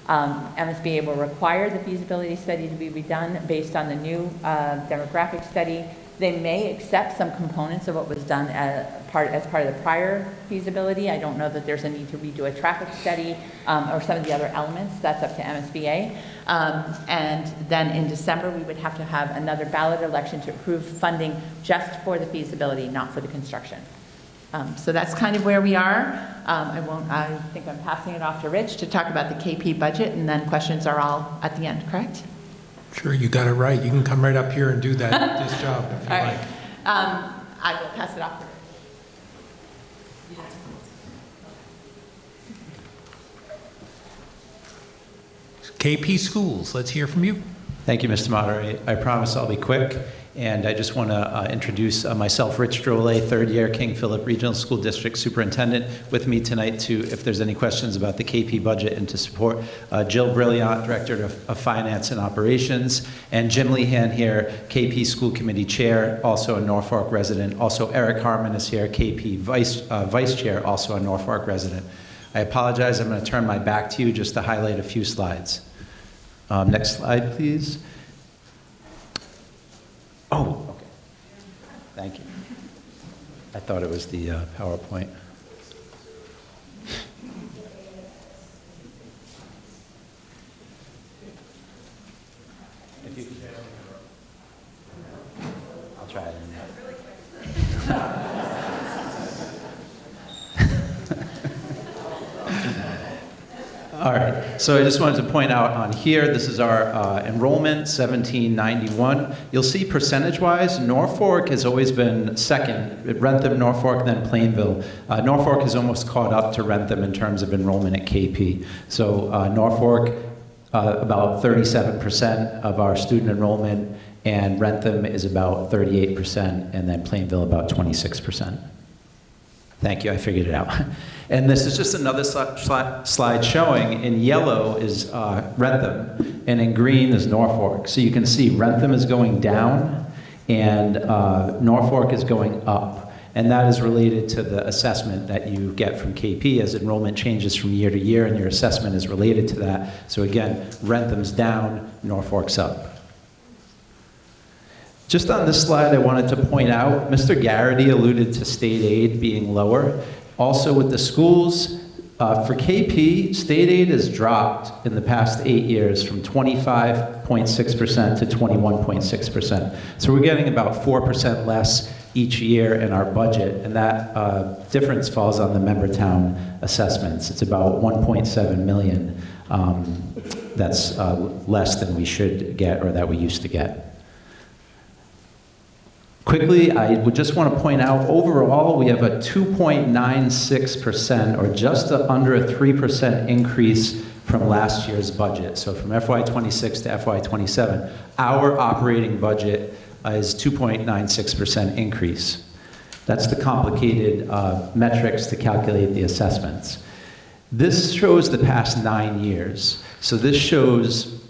MSBA will require the feasibility study to be redone based on the new demographic study. They may accept some components of what was done as part of the prior feasibility. I don't know that there's a need to redo a traffic study or some of the other elements. That's up to MSBA. And then in December, we would have to have another ballot election to approve funding just for the feasibility, not for the construction. So that's kind of where we are. I think I'm passing it off to Rich to talk about the KP budget, and then questions are all at the end, correct? Sure, you got it right. You can come right up here and do this job if you All like. right. I will pass it off to Rich. KP Schools, let's hear from you. Thank you, Mr. Moderator. I promise I'll be quick. And I just want to introduce myself, Rich Drolet, third year King Philip Regional School District Superintendent, with me tonight to, if there's any questions about the KP budget, and to support Jill Brilliant, Director of Finance and Operations, and Jim Lehan here, KP School Committee Chair, also a Norfolk resident. Also Eric Harmon is here, KP Vice Chair, also a Norfolk resident. I apologize, I'm going to turn my back to you just to highlight a few slides. Next slide, please. Oh, okay. Thank you. I thought it was the PowerPoint. If you could, I'll try it. All right, so I just wanted to point out on here, this is our enrollment, 1791. You'll see percentage-wise, Norfolk has always been second. Rentham, Norfolk, then Plainville. Norfolk has almost caught up to Rentham in terms of enrollment at KP. So Norfolk, about 37% of our student enrollment, and Rentham is about 38%, and then Plainville about 26%. Thank you, I figured it out. And this is just another slide showing in yellow is Rentham, and in green is Norfolk. So you can see Rentham is going down, and Norfolk is going up. And that is related to the assessment that you get from KP as enrollment changes from year to year, and your assessment is related to that. So again, Rentham's down, Norfolk's up. Just on this slide, I wanted to point out, Mr. Garrity alluded to state aid being lower. Also with the schools, for KP, state aid has dropped in the past 8 years from 25.6% to 21.6%. So we're getting about 4% less each year in our budget, and that difference falls on the member town assessments. It's about 1.7 million that's less than we should get or that we used to get. Quickly, I would just want to point out, overall, we have a 2.96%, or just under a 3% increase from last year's budget. So from FY26 to FY27, our operating budget is 2.96% increase. That's the complicated metrics to calculate the assessments. This shows the past 9 years. So this shows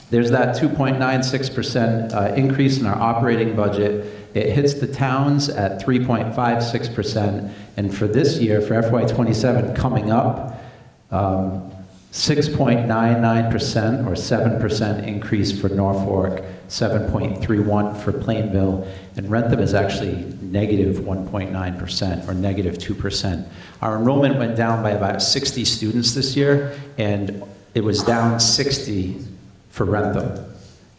there's that 2.96% increase in our operating budget. It hits the towns at 3.56%, and for this year, for FY27 coming up, 6.99% or 7% increase for Norfolk, 7.31% for Plainville, and Rentham is actually negative 1.9% or negative 2%. Our enrollment went down by about 60 students this year, and it was down 60 for Rentham.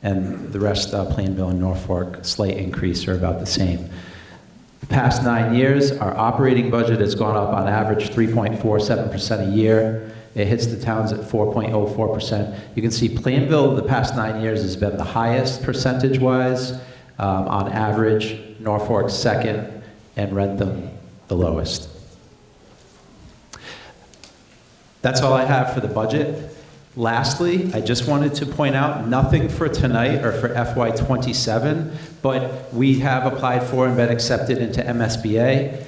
And the rest, Plainville and Norfolk, slight increase or about the same. The past 9 years, our operating budget has gone up on average 3.47% a year. It hits the towns at 4.04%. You can see Plainville the past 9 years has been the highest percentage-wise on average, Norfolk second, and Rentham the lowest. That's all I have for the budget. Lastly, I just wanted to point out, nothing for tonight or for FY27, but we have applied for and been accepted into MSBA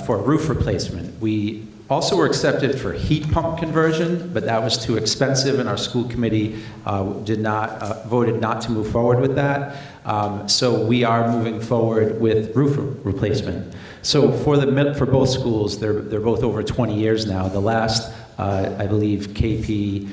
for roof replacement. We also were accepted for heat pump conversion, but that was too expensive, and our school committee voted not to move forward with that. So we are moving forward with roof replacement. So for both schools, they're both over 20 years now. The last, I believe, KP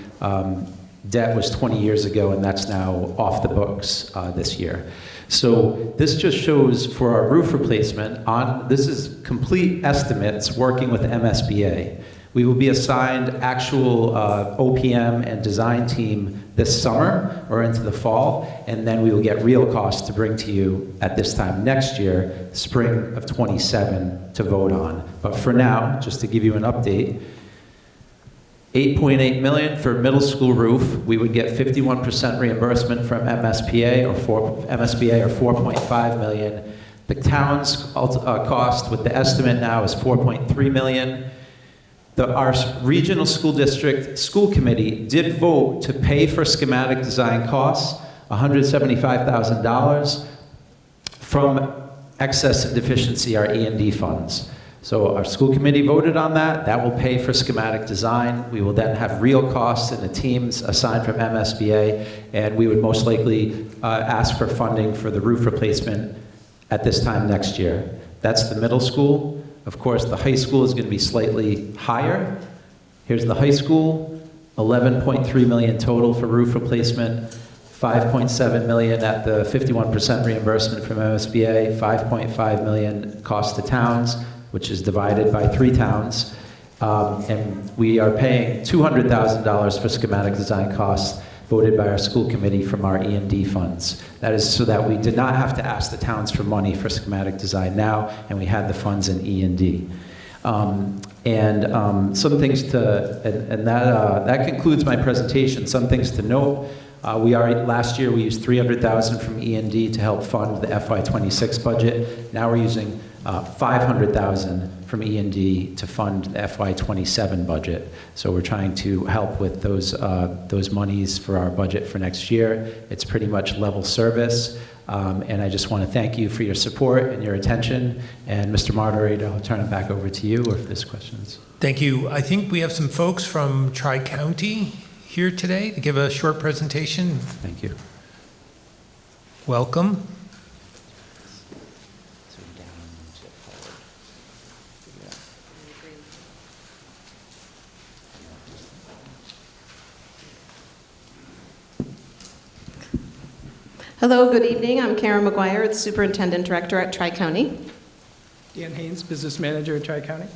debt was 20 years ago, and that's now off the books this year. So this just shows for our roof replacement, this is complete estimates working with MSBA. We will be assigned actual OPM and design team this summer or into the fall, and then we will get real costs to bring to you at this time next year, spring of 27, to vote on. But for now, just to give you an update, $8.8 million for middle school roof. We would get 51% reimbursement from MSBA or $4.5 million. The town's cost with the estimate now is $4.3 million. Our regional school district school committee did vote to pay for schematic design costs, $175,000 from excess and deficiency, our E&D funds. So our school committee voted on that. That will pay for schematic design. We will then have real costs in the teams assigned from MSBA, and we would most likely ask for funding for the roof replacement at this time next year. That's the middle school. Of course, the high school is going to be slightly higher. Here's the high school, $11.3 million total for roof replacement, $5.7 million at the 51% reimbursement from MSBA, $5.5 million cost to towns, which is divided by 3 towns. And we are paying $200,000 for schematic design costs voted by our school committee from our E&D funds. That is so that we did not have to ask the towns for money for schematic design now, and we had the funds in E&D. Some things that concludes my presentation. Some things to note. Last year we used $300,000 from E&D to help fund the FY26 budget. Now we're using $500,000 from E&D to fund the FY27 budget. So we're trying to help with those monies for our budget for next year. It's pretty much level service. And I just want to thank you for your support and your attention. And Mr. Moderator, I'll turn it back over to you or if there's questions. Thank you. I think we have some folks from Tri-County here today to give a short presentation. Thank you. Welcome. Hello, good evening. I'm Karen McGuire, the Superintendent Director at Tri-County. Dan Haynes, Business Manager at Tri-County.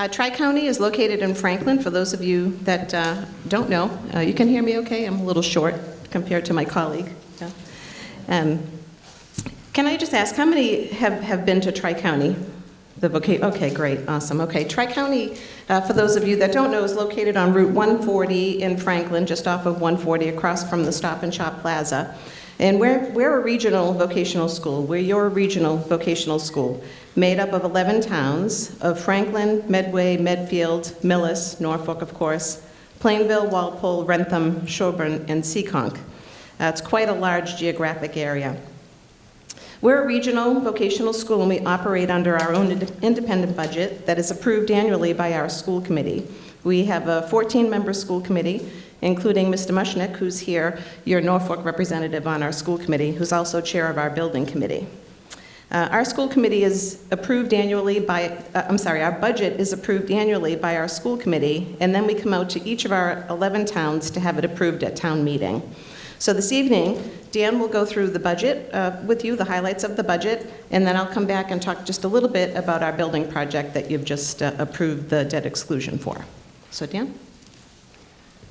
Tri-County is located in Franklin. For those of you that don't know, you can hear me okay? I'm a little short compared to my colleague. Yeah. Can I just ask, how many have been to Tri-County? Okay, great, awesome. Okay, Tri-County, for those of you that don't know, is located on Route 140 in Franklin, just off of 140, across from the Stop and Shop Plaza. And we're a regional vocational school. We're your regional vocational school, made up of 11 towns of Franklin, Medway, Medfield, Millis, Norfolk, of course, Plainville, Walpole, Rentham, Sherburne, and Seekonk. It's quite a large geographic area. We're a regional vocational school, and we operate under our own independent budget that is approved annually by our school committee. We have a 14-member school committee, including Mr. Mushnick, who's here, your Norfolk representative on our school committee, who's also chair of our building committee. Our school committee is approved annually by, our budget is approved annually by our school committee, and then we come out to each of our 11 towns to have it approved at town meeting. So this evening, Dan will go through the budget with you, the highlights of the budget, and then I'll come back and talk just a little bit about our building project that you've just approved the debt exclusion for. So Dan?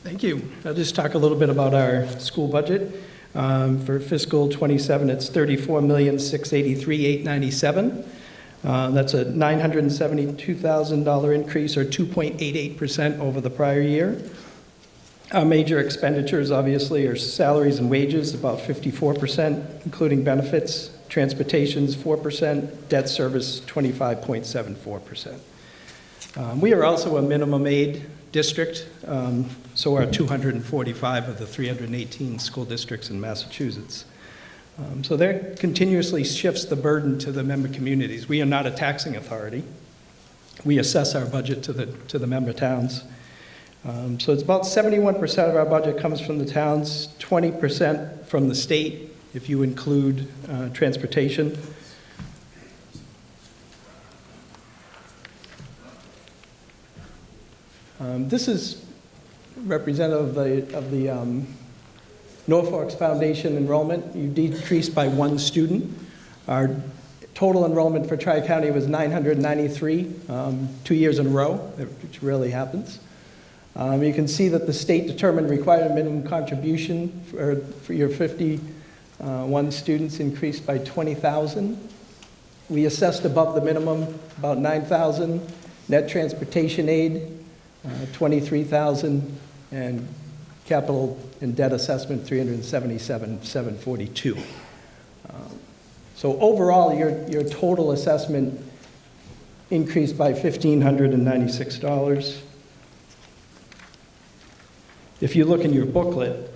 Thank you. I'll just talk a little bit about our school budget. For fiscal 27, it's $34,683,897. That's a $972,000 increase, or 2.88% over the prior year. Our major expenditures, obviously, are salaries and wages, about 54%, including benefits, transportation's 4%, debt service 25.74%. We are also a minimum aid district, so are 245 of the 318 school districts in Massachusetts. So that continuously shifts the burden to the member communities. We are not a taxing authority. We assess our budget to the member towns. So it's about 71% of our budget comes from the towns, 20% from the state, if you include transportation. This is representative of the Norfolk's Foundation enrollment. You decreased by 1 student. Our total enrollment for Tri-County was 993, 2 years in a row, which rarely happens. You can see that the state determined required minimum contribution for your 51 students increased by 20,000. We assessed above the minimum about 9,000. Net transportation aid, 23,000, and capital and debt assessment, 377,742. So overall, your total assessment increased by $1,596. If you look in your booklet,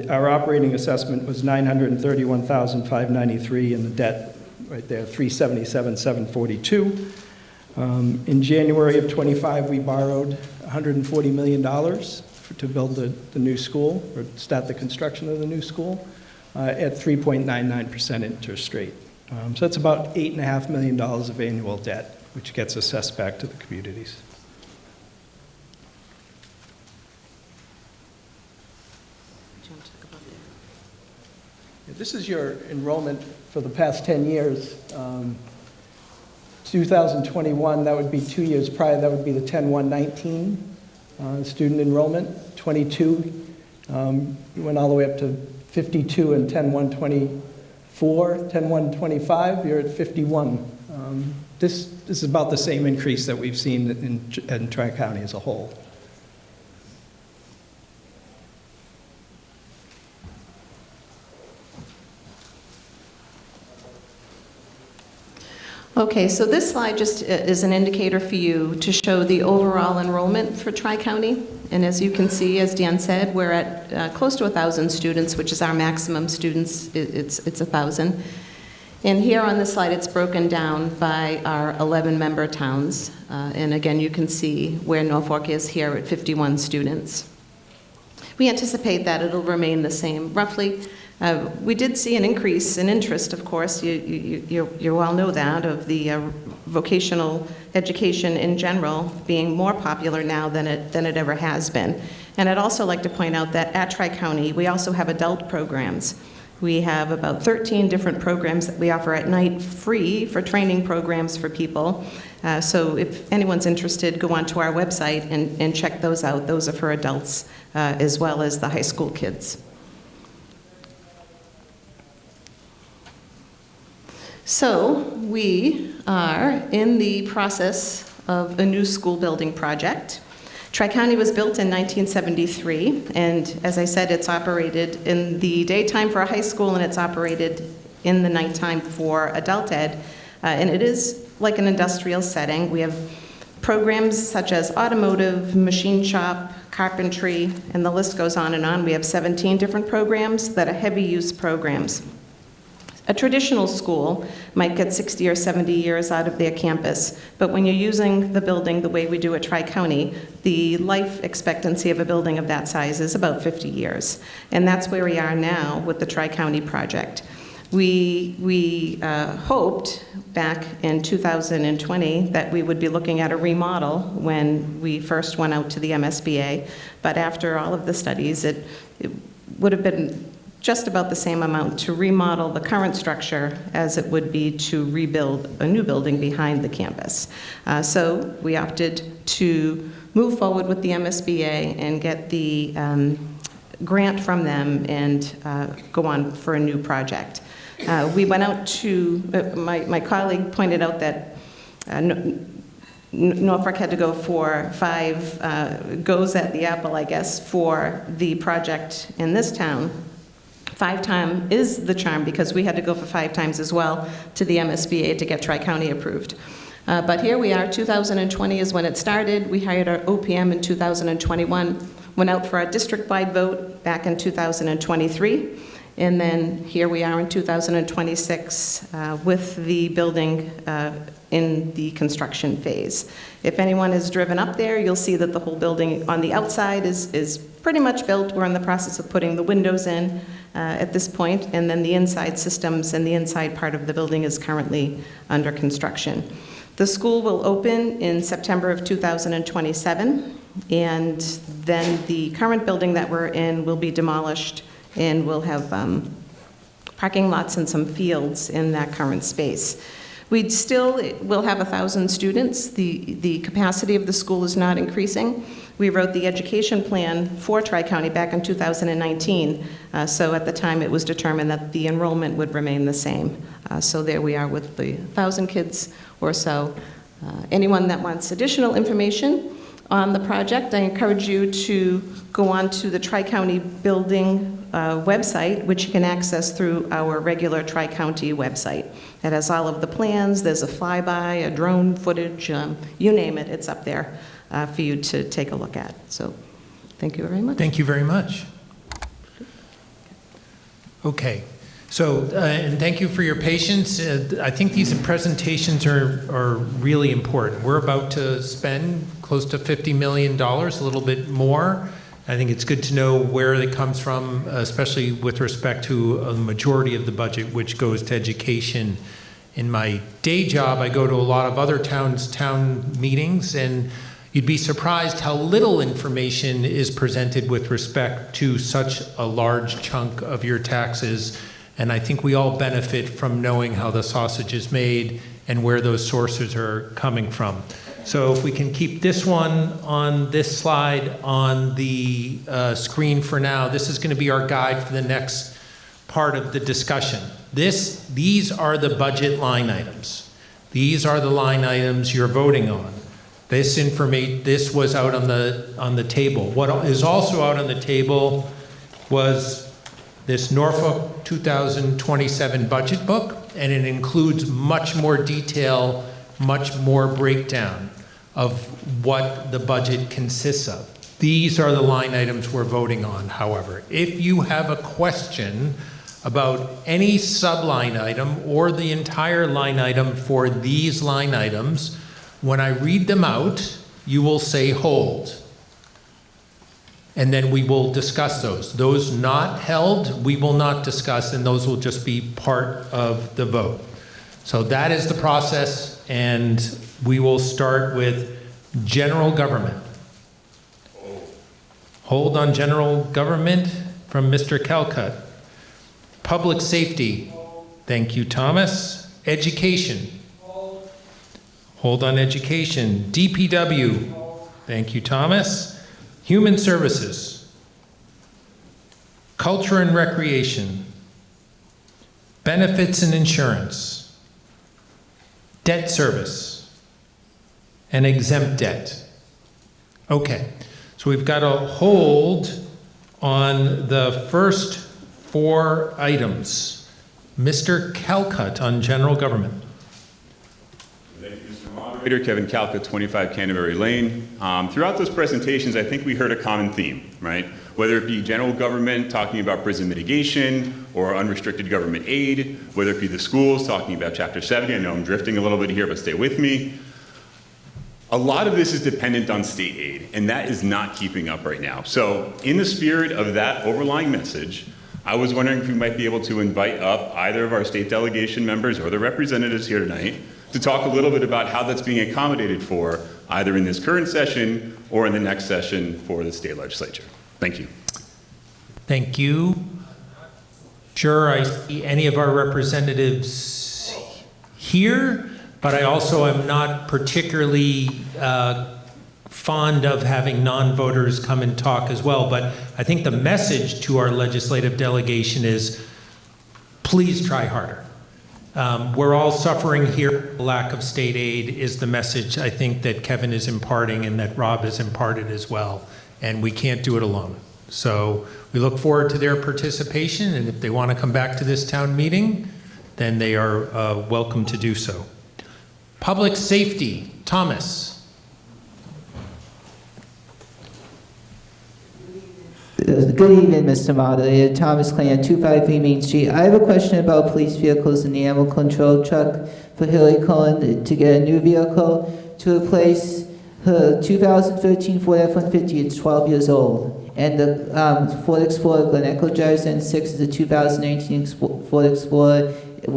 our operating assessment was $931,593, and the debt right there, $377,742. In January of '25, we borrowed $140 million to build the new school, or start the construction of the new school, at 3.99% interest rate. So that's about $8.5 million of annual debt, which gets assessed back to the communities. This is your enrollment for the past 10 years. 2021, that would be 2 years prior, that would be the 10-1-19 student enrollment. 22, you went all the way up to 52 and 10-1-24. 10-1-25, you're at 51. This is about the same increase that we've seen in Tri-County as a whole. Okay, so this slide just is an indicator for you to show the overall enrollment for Tri-County. And as you can see, as Dan said, we're at close to 1,000 students, which is our maximum students. It's 1,000. And here on this slide, it's broken down by our 11 member towns. And again, you can see where Norfolk is here at 51 students. We anticipate that it'll remain the same, roughly. We did see an increase in interest, of course, you all know that, of the vocational education in general being more popular now than it ever has been. And I'd also like to point out that at Tri-County, we also have adult programs. We have about 13 different programs that we offer at night free for training programs for people. So if anyone's interested, go onto our website and check those out. Those are for adults as well as the high school kids. So we are in the process of a new school building project. Tri-County was built in 1973, and as I said, it's operated in the daytime for a high school, and it's operated in the nighttime for adult ed. And it is like an industrial setting. We have programs such as automotive, machine shop, carpentry, and the list goes on and on. We have 17 different programs that are heavy use programs. A traditional school might get 60 or 70 years out of their campus, but when you're using the building the way we do at Tri-County, the life expectancy of a building of that size is about 50 years. And that's where we are now with the Tri-County project. We hoped back in 2020 that we would be looking at a remodel when we first went out to the MSBA, but after all of the studies, it would have been just about the same amount to remodel the current structure as it would be to rebuild a new building behind the campus. So we opted to move forward with the MSBA and get the grant from them and go on for a new project. We went out to, my colleague pointed out that Norfolk had to go for 5 goes at the apple, I guess, for the project in this town. 5 times is the charm because we had to go for 5 times as well to the MSBA to get Tri-County approved. But here we are, 2020 is when it started. We hired our OPM in 2021, went out for our district-wide vote back in 2023, and then here we are in 2026 with the building in the construction phase. If anyone has driven up there, you'll see that the whole building on the outside is pretty much built. We're in the process of putting the windows in at this point, and then the inside systems and the inside part of the building is currently under construction. The school will open in September of 2027, and then the current building that we're in will be demolished, and we'll have parking lots and some fields in that current space. We still will have 1,000 students. The capacity of the school is not increasing. We wrote the education plan for Tri-County back in 2019, so at the time it was determined that the enrollment would remain the same. So there we are with the 1,000 kids or so. Anyone that wants additional information on the project, I encourage you to go on to the Tri-County building website, which you can access through our regular Tri-County website. It has all of the plans. There's a flyby, a drone footage, you name it, it's up there for you to take a look at. So thank you very much. Thank you very much. Okay. So, and thank you for your patience. I think these presentations are really important. We're about to spend close to $50 million, a little bit more. I think it's good to know where it comes from, especially with respect to a majority of the budget, which goes to education. In my day job, I go to a lot of other town meetings, and you'd be surprised how little information is presented with respect to such a large chunk of your taxes. And I think we all benefit from knowing how the sausage is made and where those sources are coming from. So if we can keep this one on this slide on the screen for now, this is going to be our guide for the next part of the discussion. These are the budget line items. These are the line items you're voting on. This was out on the table. What is also out on the table was this Norfolk 2027 budget book, and it includes much more detail, much more breakdown of what the budget consists of. These are the line items we're voting on, however. If you have a question about any subline item or the entire line item for these line items, when I read them out, you will say hold. And then we will discuss those. Those not held, we will not discuss, and those will just be part of the vote. So that is the process, and we will start with general government. Hold on general government from Mr. Calcutt. Public safety. Thank you, Thomas. Education. Hold on education. DPW. Thank you, Thomas. Human Services, Culture and Recreation, Benefits and Insurance, Debt Service, and Exempt Debt. Okay, so we've got a hold on the first four items. Mr. Calcutt on General Government. Kevin Calcutt, 25 Canterbury Lane. Throughout those presentations, I think we heard a common theme, right? Whether it be general government talking about prison mitigation or unrestricted government aid, whether it be the schools talking about Chapter 70. I know I'm drifting a little bit here, but stay with me. A lot of this is dependent on state aid, and that is not keeping up right now. So in the spirit of that overlying message, I was wondering if we might be able to invite up either of our state delegation members or the representatives here tonight to talk a little bit about how that's being accommodated for either in this current session or in the next session for the state legislature. Thank you. Thank you. Sure, I see any of our representatives here, but I also am not particularly fond of having non-voters come and talk as well. But I think the message to our legislative delegation is, please try harder. We're all suffering here. Lack of state aid is the message I think that Kevin is imparting and that Rob has imparted as well. And we can't do it alone. So we look forward to their participation, and if they want to come back to this town meeting, then they are welcome to do so. Public Safety, Thomas. Good evening, Mr. Moderator. Thomas Clan, 253 Main Street. I have a question about police vehicles and the animal control truck for Hillary Cullen to get a new vehicle to replace her 2013 Ford F-150. It's 12 years old. And the Ford Explorer Glen Echo drives N6 is a 2019 Ford Explorer. I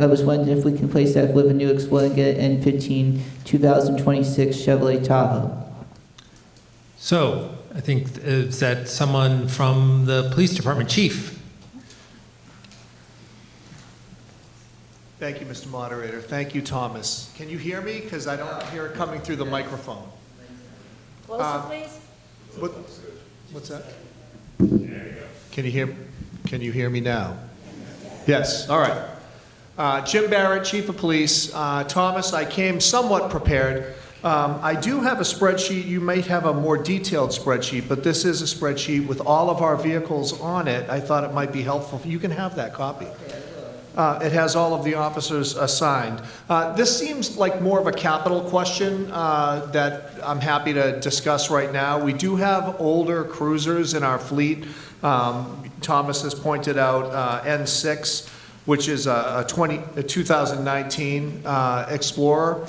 was wondering if we can replace that with a new Explorer and get an N15 2026 Chevrolet Tahoe. So, I think, is that someone from the police department? Chief? Thank you, Mr. Moderator. Thank you, Thomas. Can you hear me? Because I don't hear it coming through the microphone. Closer, please. What's that? Can you hear me now? Yes, all right. Jim Barrett, Chief of Police. Thomas, I came somewhat prepared. I do have a spreadsheet. You might have a more detailed spreadsheet, but this is a spreadsheet with all of our vehicles on it. I thought it might be helpful. You can have that copy. It has all of the officers assigned. This seems like more of a capital question that I'm happy to discuss right now. We do have older cruisers in our fleet. Thomas has pointed out N6, which is a 2019 Explorer.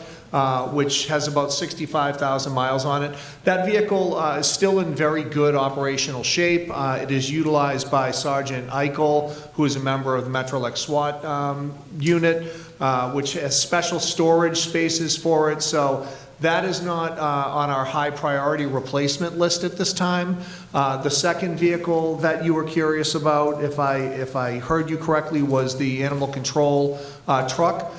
Which has about 65,000 miles on it. That vehicle is still in very good operational shape. It is utilized by Sergeant Eichel, who is a member of the Metrolec SWAT unit, which has special storage spaces for it. So that is not on our high priority replacement list at this time. The second vehicle that you were curious about, if I heard you correctly, was the animal control truck.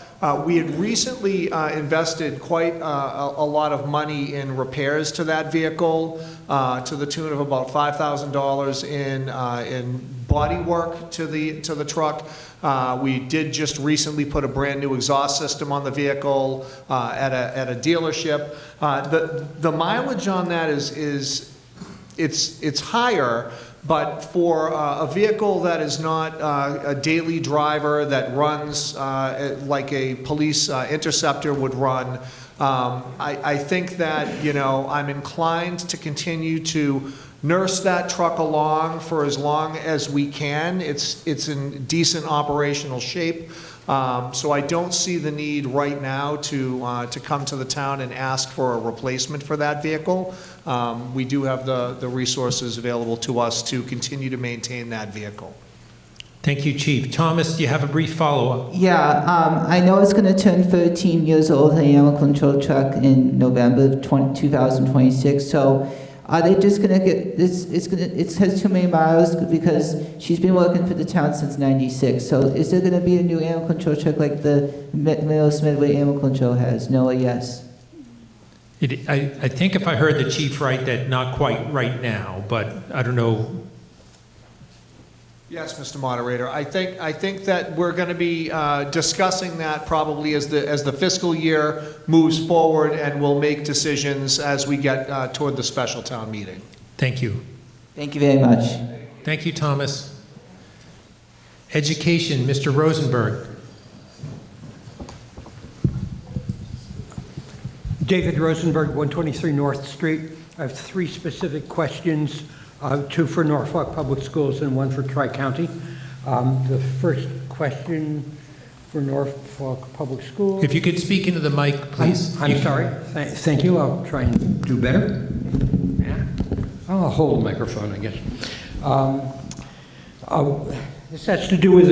We had recently invested quite a lot of money in repairs to that vehicle, to the tune of about $5,000 in body work to the truck. We did just recently put a brand new exhaust system on the vehicle at a dealership. The mileage on that is it's higher. But for a vehicle that is not a daily driver that runs like a police interceptor would run, I think that, you know, I'm inclined to continue to nurse that truck along for as long as we can. It's in decent operational shape. So I don't see the need right now to come to the town and ask for a replacement for that vehicle. We do have the resources available to us to continue to maintain that vehicle. Thank you, Chief. Thomas, do you have a brief follow-up? Yeah, I know it's going to turn 13 years old, the animal control truck, in November of 2026. So are they just going to get this? It has too many miles because she's been working for the town since '96. So is there going to be a new animal control truck like the Millis Midway Animal Control has? No or yes? I think if I heard the chief right, that not quite right now, but I don't know. Yes, Mr. Moderator. I think that we're going to be discussing that probably as the fiscal year moves forward, and we'll make decisions as we get toward the special town meeting. Thank you. Thank you very much. Thank you, Thomas. Education, Mr. Rosenberg. David Rosenberg, 123 North Street. I have three specific questions, two for Norfolk Public Schools and one for Tri-County. The first question for Norfolk Public Schools. If you could speak into the mic, please. I'm sorry. Thank you. I'll try and do better. Yeah. I'll hold the microphone, I guess. This has to do with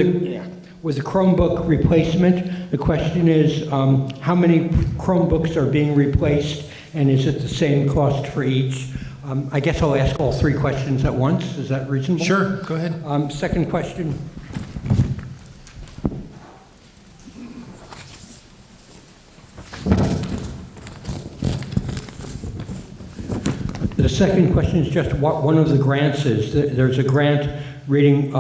the Chromebook replacement. The question is, how many Chromebooks are being replaced, and is it the same cost for each? I guess I'll ask all three questions at once. Is that reasonable? Sure, go ahead. Second question. The second question is just what one of the grants is. There's a grant reading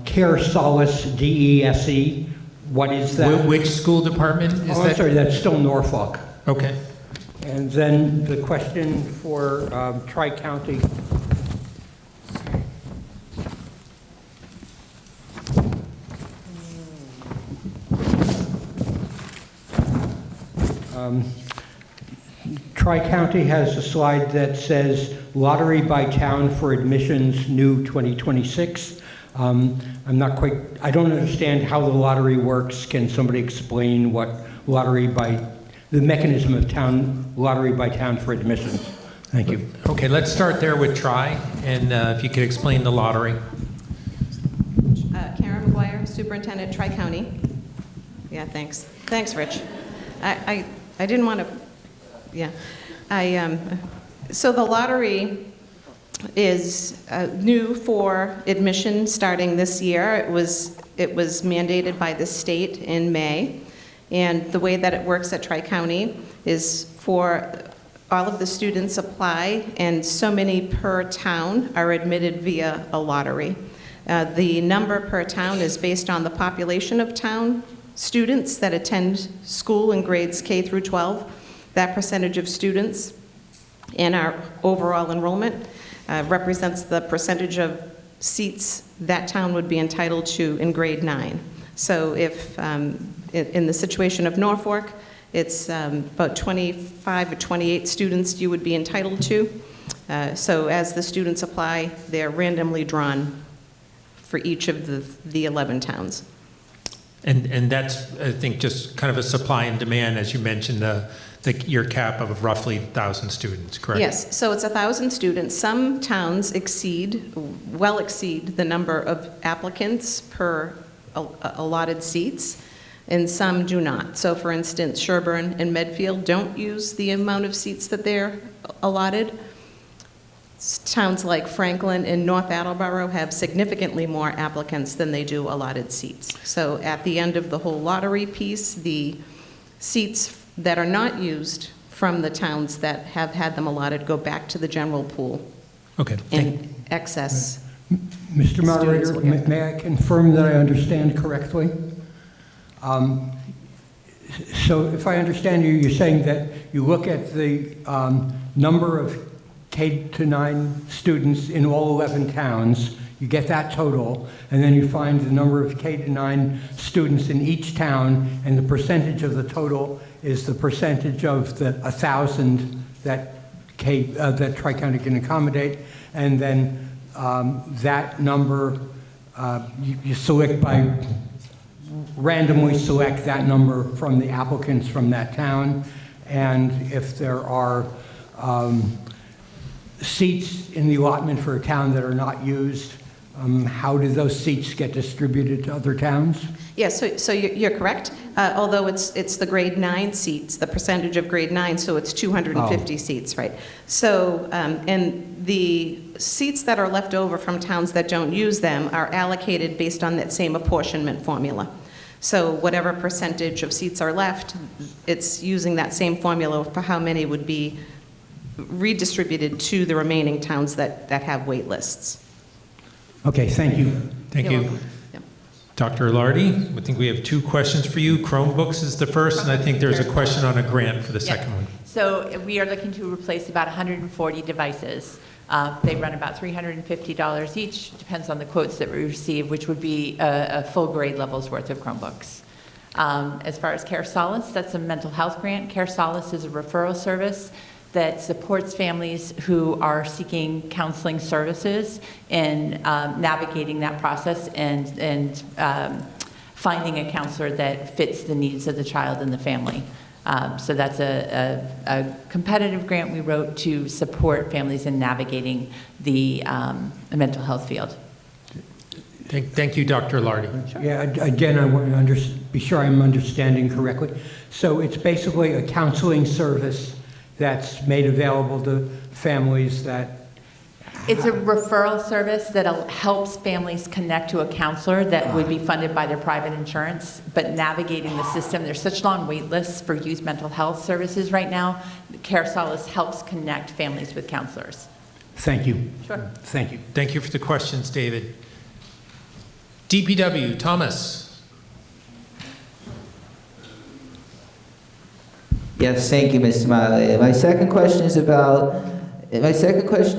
Care Solace DESE. What is that? Which school department is that? I'm sorry, that's still Norfolk. Okay. And then the question for Tri-County. Tri-County has a slide that says lottery by town for admissions new 2026. I'm not quite, I don't understand how the lottery works. Can somebody explain what the mechanism of lottery by town for admissions? Thank you. Okay, let's start there with Tri, and if you could explain the lottery. Karen McGuire, Superintendent, Tri-County. Yeah, thanks. Thanks, Rich. I didn't want to, yeah. So the lottery is new for admission starting this year. It was mandated by the state in May. And the way that it works at Tri-County is for all of the students apply, and so many per town are admitted via a lottery. The number per town is based on the population of town students that attend school in grades K through 12. That percentage of students in our overall enrollment represents the percentage of seats that town would be entitled to in grade 9. So if, in the situation of Norfolk, it's about 25 or 28 students you would be entitled to. So as the students apply, they're randomly drawn for each of the 11 towns. And that's, I think, just kind of a supply and demand, as you mentioned, your cap of roughly 1,000 students, correct? Yes, so it's 1,000 students. Some towns well exceed the number of applicants per allotted seats, and some do not. So for instance, Sherburne and Medfield don't use the amount of seats that they're allotted. Towns like Franklin and North Attleboro have significantly more applicants than they do allotted seats. So at the end of the whole lottery piece, the seats that are not used from the towns that have had them allotted go back to the general pool. Okay. In excess. Mr. Moderator, may I confirm that I understand correctly? So if I understand you, you're saying that you look at the number of K-9 students in all 11 towns, you get that total, and then you find the number of K-9 students in each town, and the percentage of the total is the percentage of the 1,000 that Tri-County can accommodate, and then that number, you select randomly select that number from the applicants from that town, and if there are seats in the allotment for a town that are not used, how do those seats get distributed to other towns? Yes, so you're correct. Although it's the grade 9 seats, the percentage of grade 9, so it's 250 seats, right? So, and the seats that are left over from towns that don't use them are allocated based on that same apportionment formula. So whatever percentage of seats are left, it's using that same formula for how many would be redistributed to the remaining towns that have wait lists. Okay, thank you. Thank You're you. welcome. Yep. Dr. Lardy, I think we have 2 questions for you. Chromebooks is the first, and I think there's a question on a grant for the second one. So we are looking to replace about 140 devices. They run about $350 each, depends on the quotes that we receive, which would be a full grade level's worth of Chromebooks. As far as Care Solace, that's a mental health grant. Care Solace is a referral service that supports families who are seeking counseling services in navigating that process and finding a counselor that fits the needs of the child and the family. So that's a competitive grant we wrote to support families in navigating the mental health field. Thank you, Dr. Lardy. Yeah, again, I want to be sure I'm understanding correctly. So it's basically a counseling service that's made available to families that... It's a referral service that helps families connect to a counselor that would be funded by their private insurance, but navigating the system, there's such long wait lists for youth mental health services right now. Care Solace helps connect families with counselors. Thank you. Sure. Thank you. Thank you for the questions, David. DPW, Thomas. Yes, thank you, Mr. Moderator. My second question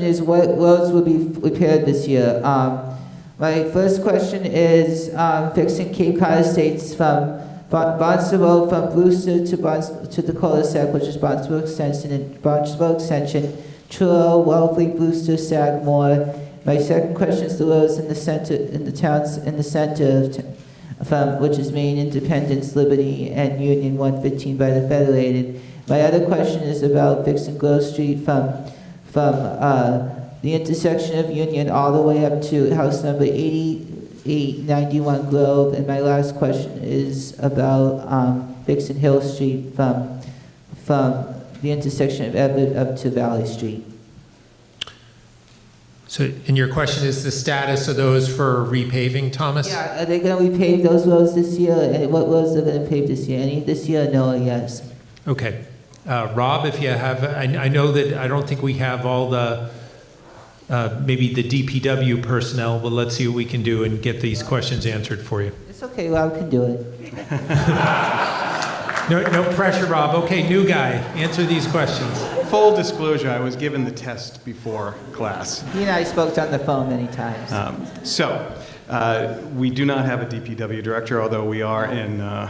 is what roads will be repaired this year? My first question is fixing Cape Cod Estates from Barnstable from Brewster to the cul-de-sac, which is Barnstable Extension, and Barnstable Extension, Truro, Wellesley, Brewster, Sagamore. My second question is the roads in the center, in the towns in the center from which is Maine, Independence, Liberty, and Union 115 by the Federated. My other question is about Vixen Grove Street from the intersection of Union all the way up to house number 8891 Grove. And my last question is about Vixen Hill Street from the intersection of Everett up to Valley Street. So, and your question is the status of those for repaving, Thomas? Yeah, are they going to repave those roads this year? And what roads are going to pave this year? Any this year? No or yes? Okay. Rob, if you have, I know that I don't think we have all the, maybe the DPW personnel, but let's see what we can do and get these questions answered for you. It's okay, Rob can do it. No pressure, Rob. Okay, new guy, answer these questions. Full disclosure, I was given the test before class. He and I spoke on the phone many times. We do not have a DPW director, although we are in the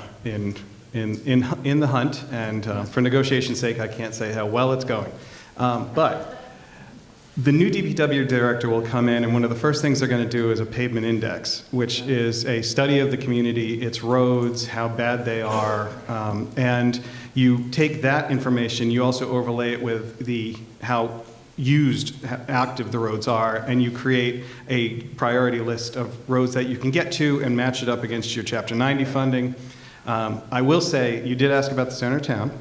hunt, and for negotiation's sake, I can't say how well it's going. But the new DPW director will come in, and one of the first things they're going to do is a pavement index, which is a study of the community, its roads, how bad they are, and you take that information, you also overlay it with how active the roads are, and you create a priority list of roads that you can get to and match it up against your Chapter 90 funding. I will say, you did ask about the center of town,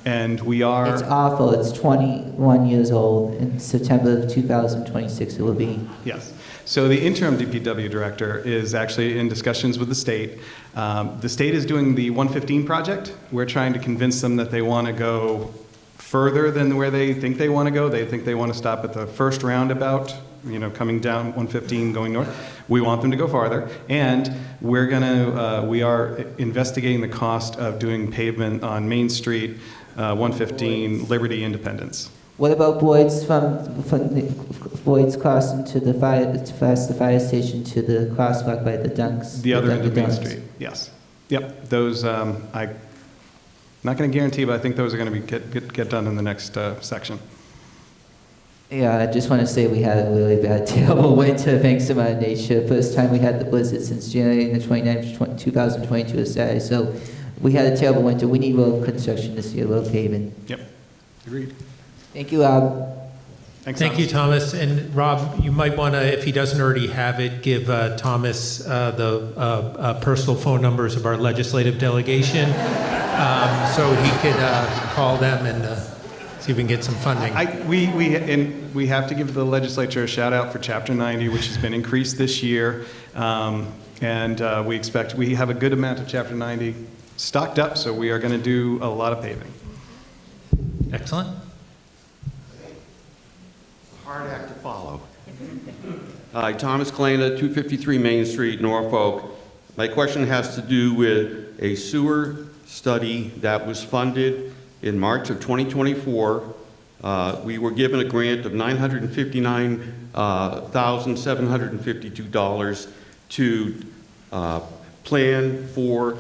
and we are... It's awful. It's 21 years old. In September of 2026 it will be. Yes. So the interim DPW director is actually in discussions with the state. The state is doing the 115 project. We're trying to convince them that they want to go further than where they think they want to go. They think they want to stop at the first roundabout, coming down 115 going north. We want them to go farther, and we are investigating the cost of doing pavement on Main Street, 115, Liberty, Independence. What about Boyd's Boyd's crossing to the past the fire station to the crosswalk by the Dunks? The other end of Main Street, yes. Yep, those, I'm not going to guarantee, but I think those are going to be get done in the next section. Yeah, I just want to say we had a really bad, terrible winter thanks to Mother Nature. First time we had the blizzard since January the 29th, 2022 is Saturday. So we had a terrible winter. We need road construction this year, road paving. Yep, agreed. Thank you, Rob. Thank you, Thomas. And Rob, you might want to, if he doesn't already have it, give Thomas the personal phone numbers of our legislative delegation so he could call them and see if we can get some funding. We have to give the legislature a shout out for Chapter 90, which has been increased this year. And we have a good amount of Chapter 90 stocked up, so we are going to do a lot of paving. Excellent. Hard act to follow. Hi, Thomas Kalana, 253 Main Street, Norfolk. My question has to do with a sewer study that was funded in March of 2024. We were given a grant of $959,752 to plan for,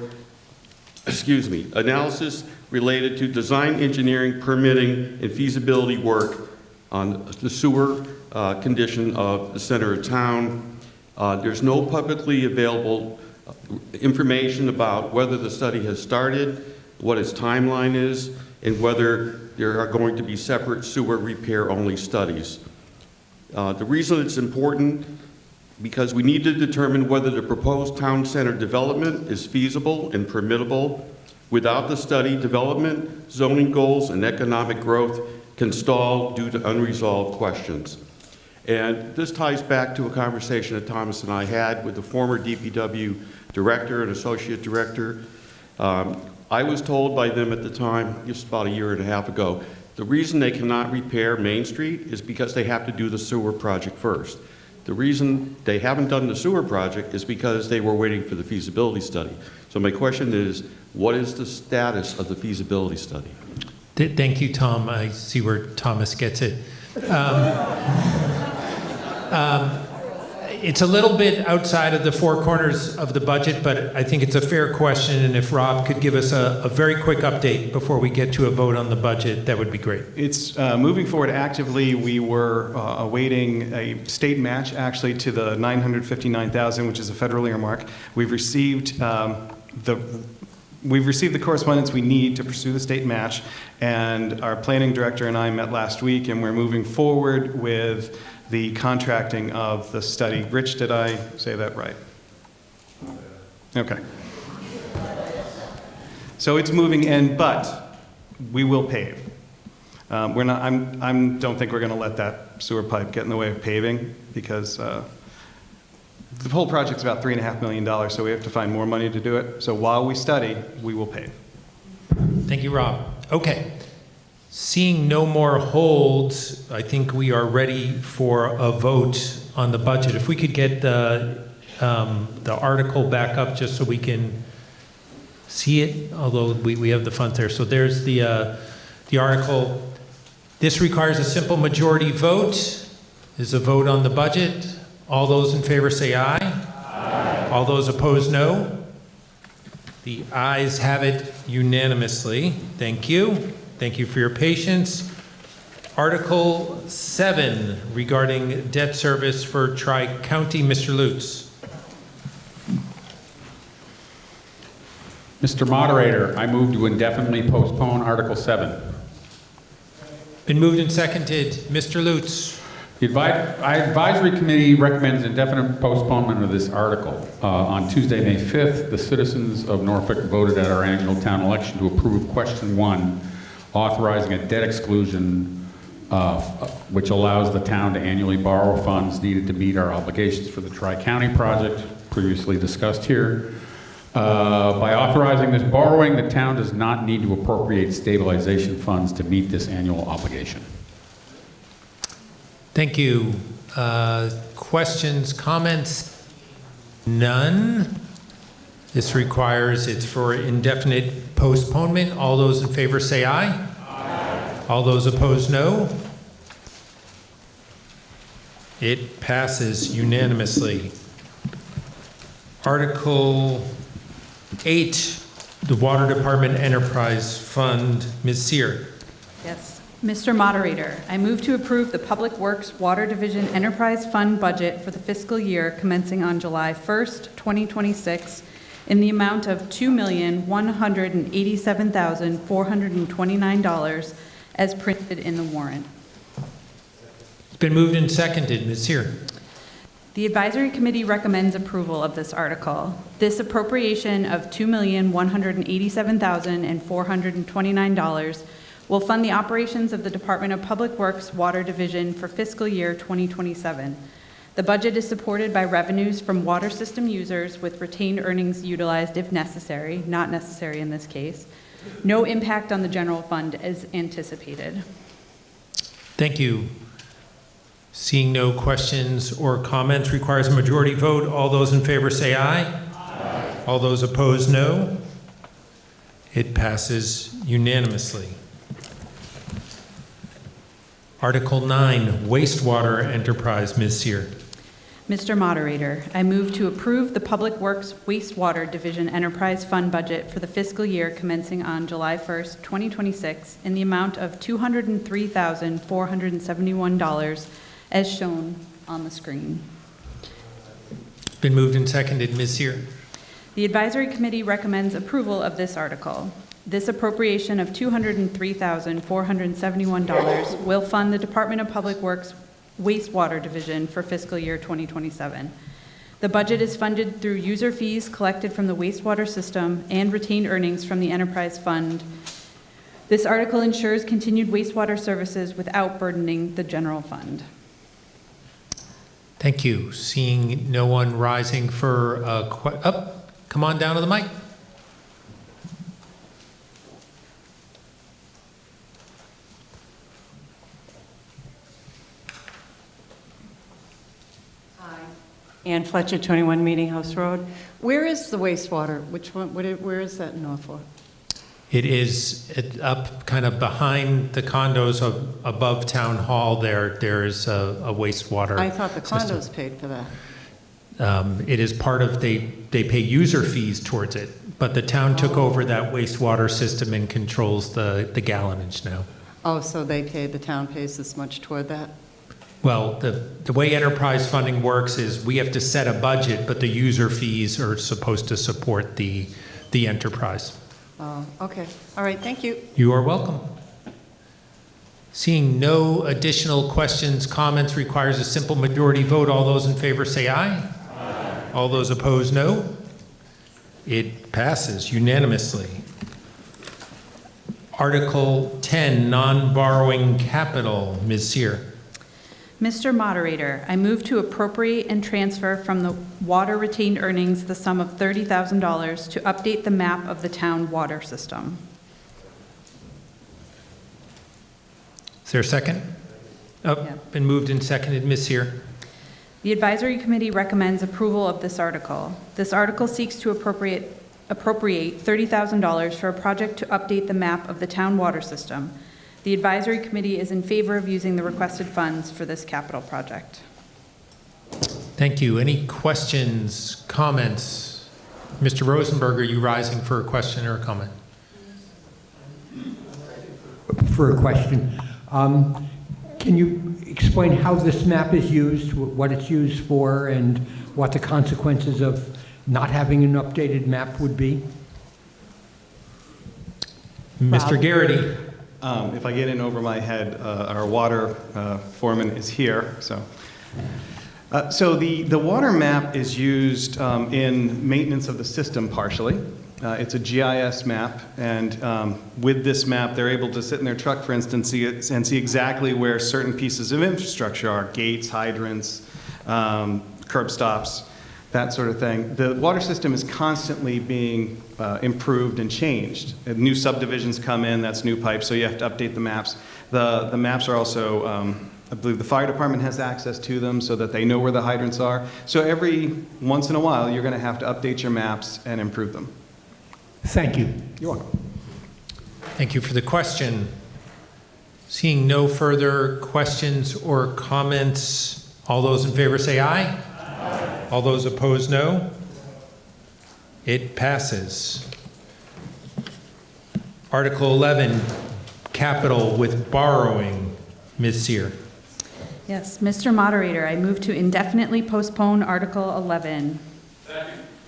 analysis related to design, engineering, permitting, and feasibility work on the sewer condition of the center of town. There's no publicly available information about whether the study has started, what its timeline is, and whether there are going to be separate sewer repair-only studies. The reason it's important, because we need to determine whether the proposed town center development is feasible and permittable. Without the study, development, zoning goals, and economic growth can stall due to unresolved questions. And this ties back to a conversation that Thomas and I had with the former DPW director and associate director. I was told by them at the time, just about a year and a half ago, the reason they cannot repair Main Street is because they have to do the sewer project first. The reason they haven't done the sewer project is because they were waiting for the feasibility study. So my question is, what is the status of the feasibility study? Thank you, Tom. I see where Thomas gets it. It's a little bit outside of the four corners of the budget, but I think it's a fair question, and if Rob could give us a very quick update before we get to a vote on the budget, that would be great. It's moving forward actively. We were awaiting a state match, actually, to the $959,000, which is a federal earmark. We've received the correspondence we need to pursue the state match, and our planning director and I met last week, and we're moving forward with the contracting of the study. Rich, did I say that right? Okay. So it's moving in, but we will pave. We're not. Don't think we're going to let that sewer pipe get in the way of paving, because the whole project's about $3.5 million, so we have to find more money to do it. So while we study, we will pave. Thank you, Rob. Okay. Seeing no more holds, I think we are ready for a vote on the budget. If we could get the article back up just so we can see it, although we have the font there. So there's the article. This requires a simple majority vote. Is a vote on the budget. All those in favor say aye. Aye. All those opposed, no. The ayes have it unanimously. Thank you. Thank you for your patience. Article 7 regarding debt service for Tri-County. Mr. Lutz. Mr. Moderator, I move to indefinitely postpone Article 7. Been moved and seconded. Mr. Lutz. The advisory committee recommends indefinite postponement of this article. On Tuesday, May 5th, the citizens of Norfolk voted at our annual town election to approve question 1, authorizing a debt exclusion which allows the town to annually borrow funds needed to meet our obligations for the Tri-County project, previously discussed here. By authorizing this borrowing, the town does not need to appropriate stabilization funds to meet this annual obligation. Thank you. Questions, comments? None. This requires, it's for indefinite postponement. All those in favor say aye. Aye. All those opposed, no. It passes unanimously. Article 8, the Water Department Enterprise Fund. Ms. Sear. Yes. Mr. Moderator, I move to approve the Public Works Water Division Enterprise Fund budget for the fiscal year commencing on July 1st, 2026, in the amount of $2,187,429 as printed in the warrant. It's been moved and seconded. Ms. Sear. The Advisory Committee recommends approval of this article. This appropriation of $2,187,429 will fund the operations of the Department of Public Works Water Division for fiscal year 2027. The budget is supported by revenues from water system users with retained earnings utilized if necessary, not necessary in this case. No impact on the general fund as anticipated. Thank you. Seeing no questions or comments, requires a majority vote. All those in favor say aye. Aye. All those opposed, no. It passes unanimously. Article 9, wastewater enterprise. Ms. Sear. Mr. Moderator, I move to approve the Public Works Wastewater Division Enterprise Fund budget for the fiscal year commencing on July 1st, 2026, in the amount of $203,471 as shown on the screen. Been moved and seconded. Ms. Sear. The Advisory Committee recommends approval of this article. This appropriation of $203,471 will fund the Department of Public Works Wastewater Division for fiscal year 2027. The budget is funded through user fees collected from the wastewater system and retained earnings from the enterprise fund. This article ensures continued wastewater services without burdening the general fund. Thank you. Seeing no one rising for come on down to the mic. Ann Fletcher, 21 Meeting House Road. Where is the wastewater? Which one? Where is that in Norfolk? It is up kind of behind the condos above Town Hall there. There is a wastewater I thought the condos system. paid for that. It is part of, they pay user fees towards it, but the town took over that wastewater system and controls the gallonage now. Oh, so the town pays this much toward that? Well, the way enterprise funding works is we have to set a budget, but the user fees are supposed to support the enterprise. Oh, okay. All right, thank you. You are welcome. Seeing no additional questions, comments, requires a simple majority vote. All those in favor say aye. Aye. All those opposed, no. It passes unanimously. Article 10, non-borrowing capital. Ms. Sear. Mr. Moderator, I move to appropriate and transfer from the water retained earnings the sum of $30,000 to update the map of the town water system. Is there a second? Oh, Yeah. been moved and seconded. Ms. Sear. The Advisory Committee recommends approval of this article. This article seeks to appropriate $30,000 for a project to update the map of the town water system. The Advisory Committee is in favor of using the requested funds for this capital project. Thank you. Any questions, comments? Mr. Rosenberg, are you rising for a question or a comment? For a question. Can you explain how this map is used, what it's used for, and what the consequences of not having an updated map would be? Mr. Garrity. If I get in over my head, our water foreman is here. So the water map is used in maintenance of the system partially. It's a GIS map, and with this map, they're able to sit in their truck, for instance, and see exactly where certain pieces of infrastructure are: gates, hydrants, curb stops, that sort of thing. The water system is constantly being improved and changed. New subdivisions come in, that's new pipes, so you have to update the maps. The maps are also, I believe the fire department has access to them so that they know where the hydrants are. So every once in a while, you're going to have to update your maps and improve them. Thank you. You're welcome. Thank you for the question. Seeing no further questions or comments, all those in favor say aye. Aye. All those opposed, no. It passes. Article 11, capital with borrowing. Ms. Sear. Yes, Mr. Moderator, I move to indefinitely postpone Article 11.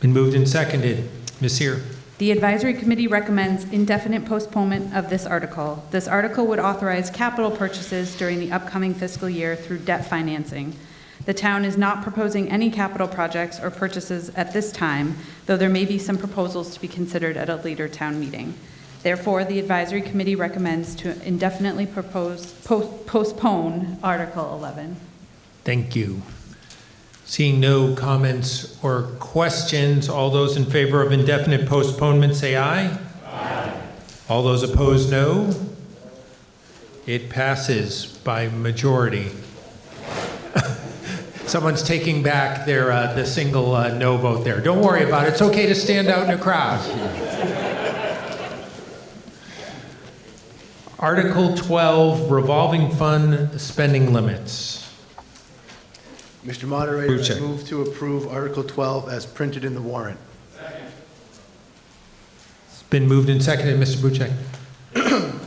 Been moved and seconded. Ms. Sear. The Advisory Committee recommends indefinite postponement of this article. This article would authorize capital purchases during the upcoming fiscal year through debt financing. The town is not proposing any capital projects or purchases at this time, though there may be some proposals to be considered at a later town meeting. Therefore, the Advisory Committee recommends to indefinitely postpone Article 11. Thank you. Seeing no comments or questions, all those in favor of indefinite postponement say aye. Aye. All those opposed, no. It passes by majority. Someone's taking back their the single no vote there. Don't worry about it. It's okay to stand out in a crowd. Article 12, revolving fund spending limits. Mr. Moderator, Buchek. I move to approve Article 12 as printed in the warrant. It's been moved and seconded. Mr. Buchek.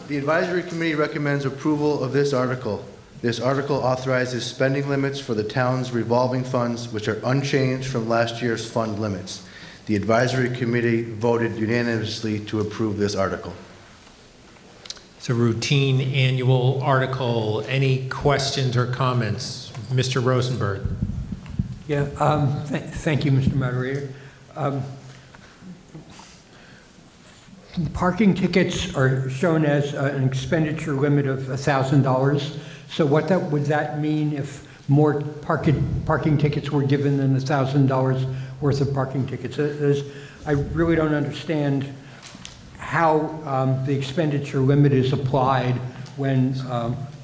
The Advisory Committee recommends approval of this article. This article authorizes spending limits for the town's revolving funds, which are unchanged from last year's fund limits. The Advisory Committee voted unanimously to approve this article. It's a routine annual article. Any questions or comments? Mr. Rosenberg. Yeah, thank you, Mr. Moderator. Parking tickets are shown as an expenditure limit of $1,000. So would that mean if more parking tickets were given than $1,000 worth of parking tickets? I really don't understand how the expenditure limit is applied when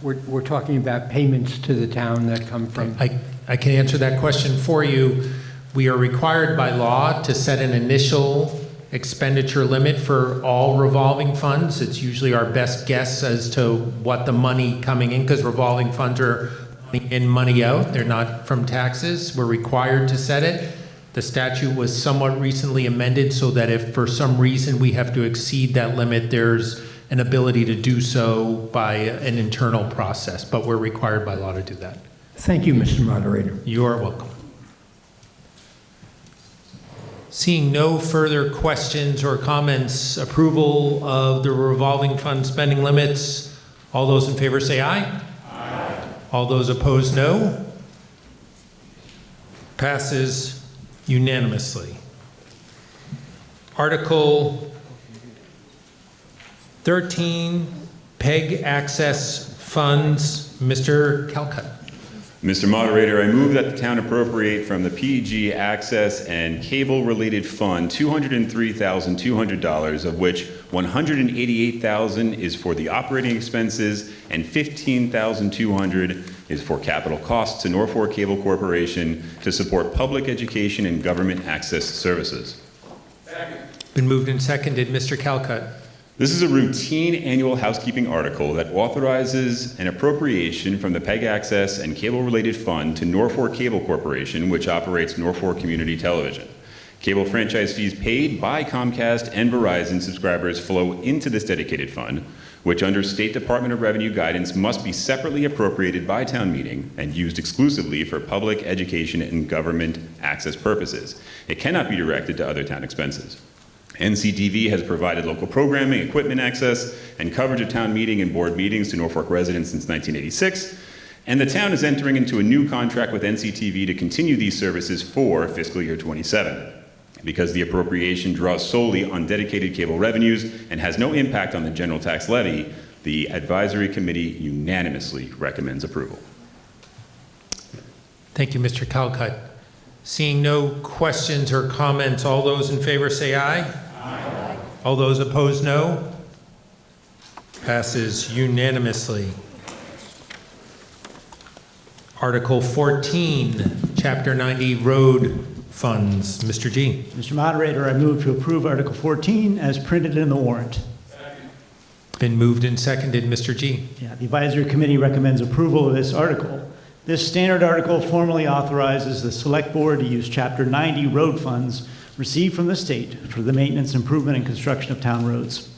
we're talking about payments to the town that come from. I can answer that question for you. We are required by law to set an initial expenditure limit for all revolving funds. It's usually our best guess as to what the money coming in, because revolving funds are money in, money out. They're not from taxes. We're required to set it. The statute was somewhat recently amended so that if for some reason we have to exceed that limit, there's an ability to do so by an internal process, but we're required by law to do that. Thank you, Mr. Moderator. You are welcome. Seeing no further questions or comments, approval of the revolving fund spending limits, all those in favor say aye. Aye. All those opposed, no. Passes unanimously. Article 13, PEG access funds. Mr. Calcutt. Mr. Moderator, I move that the town appropriate from the PEG Access and Cable-related Fund $203,200, of which $188,000 is for the operating expenses and $15,200 is for capital costs to Norfolk Cable Corporation to support public education and government access services. Been moved and seconded. Mr. Calcutt. This is a routine annual housekeeping article that authorizes an appropriation from the PEG Access and Cable-related Fund to Norfolk Cable Corporation, which operates Norfolk Community Television. Cable franchise fees paid by Comcast and Verizon subscribers flow into this dedicated fund, which under State Department of Revenue guidance must be separately appropriated by town meeting and used exclusively for public education and government access purposes. It cannot be directed to other town expenses. NCTV has provided local programming, equipment access, and coverage of town meeting and board meetings to Norfolk residents since 1986, and the town is entering into a new contract with NCTV to continue these services for fiscal year 27. Because the appropriation draws solely on dedicated cable revenues and has no impact on the general tax levy, the advisory committee unanimously recommends approval. Thank you, Mr. Calcutt. Seeing no questions or comments, all those in favor say aye. Aye. All those opposed, no. Passes unanimously. Article 14, Chapter 90 Road Funds. Mr. G. Mr. Moderator, I move to approve Article 14 as printed in the warrant. Been moved and seconded. Mr. G. Yeah, the advisory committee recommends approval of this article. This standard article formally authorizes the Select Board to use Chapter 90 road funds received from the state for the maintenance, improvement, and construction of town roads.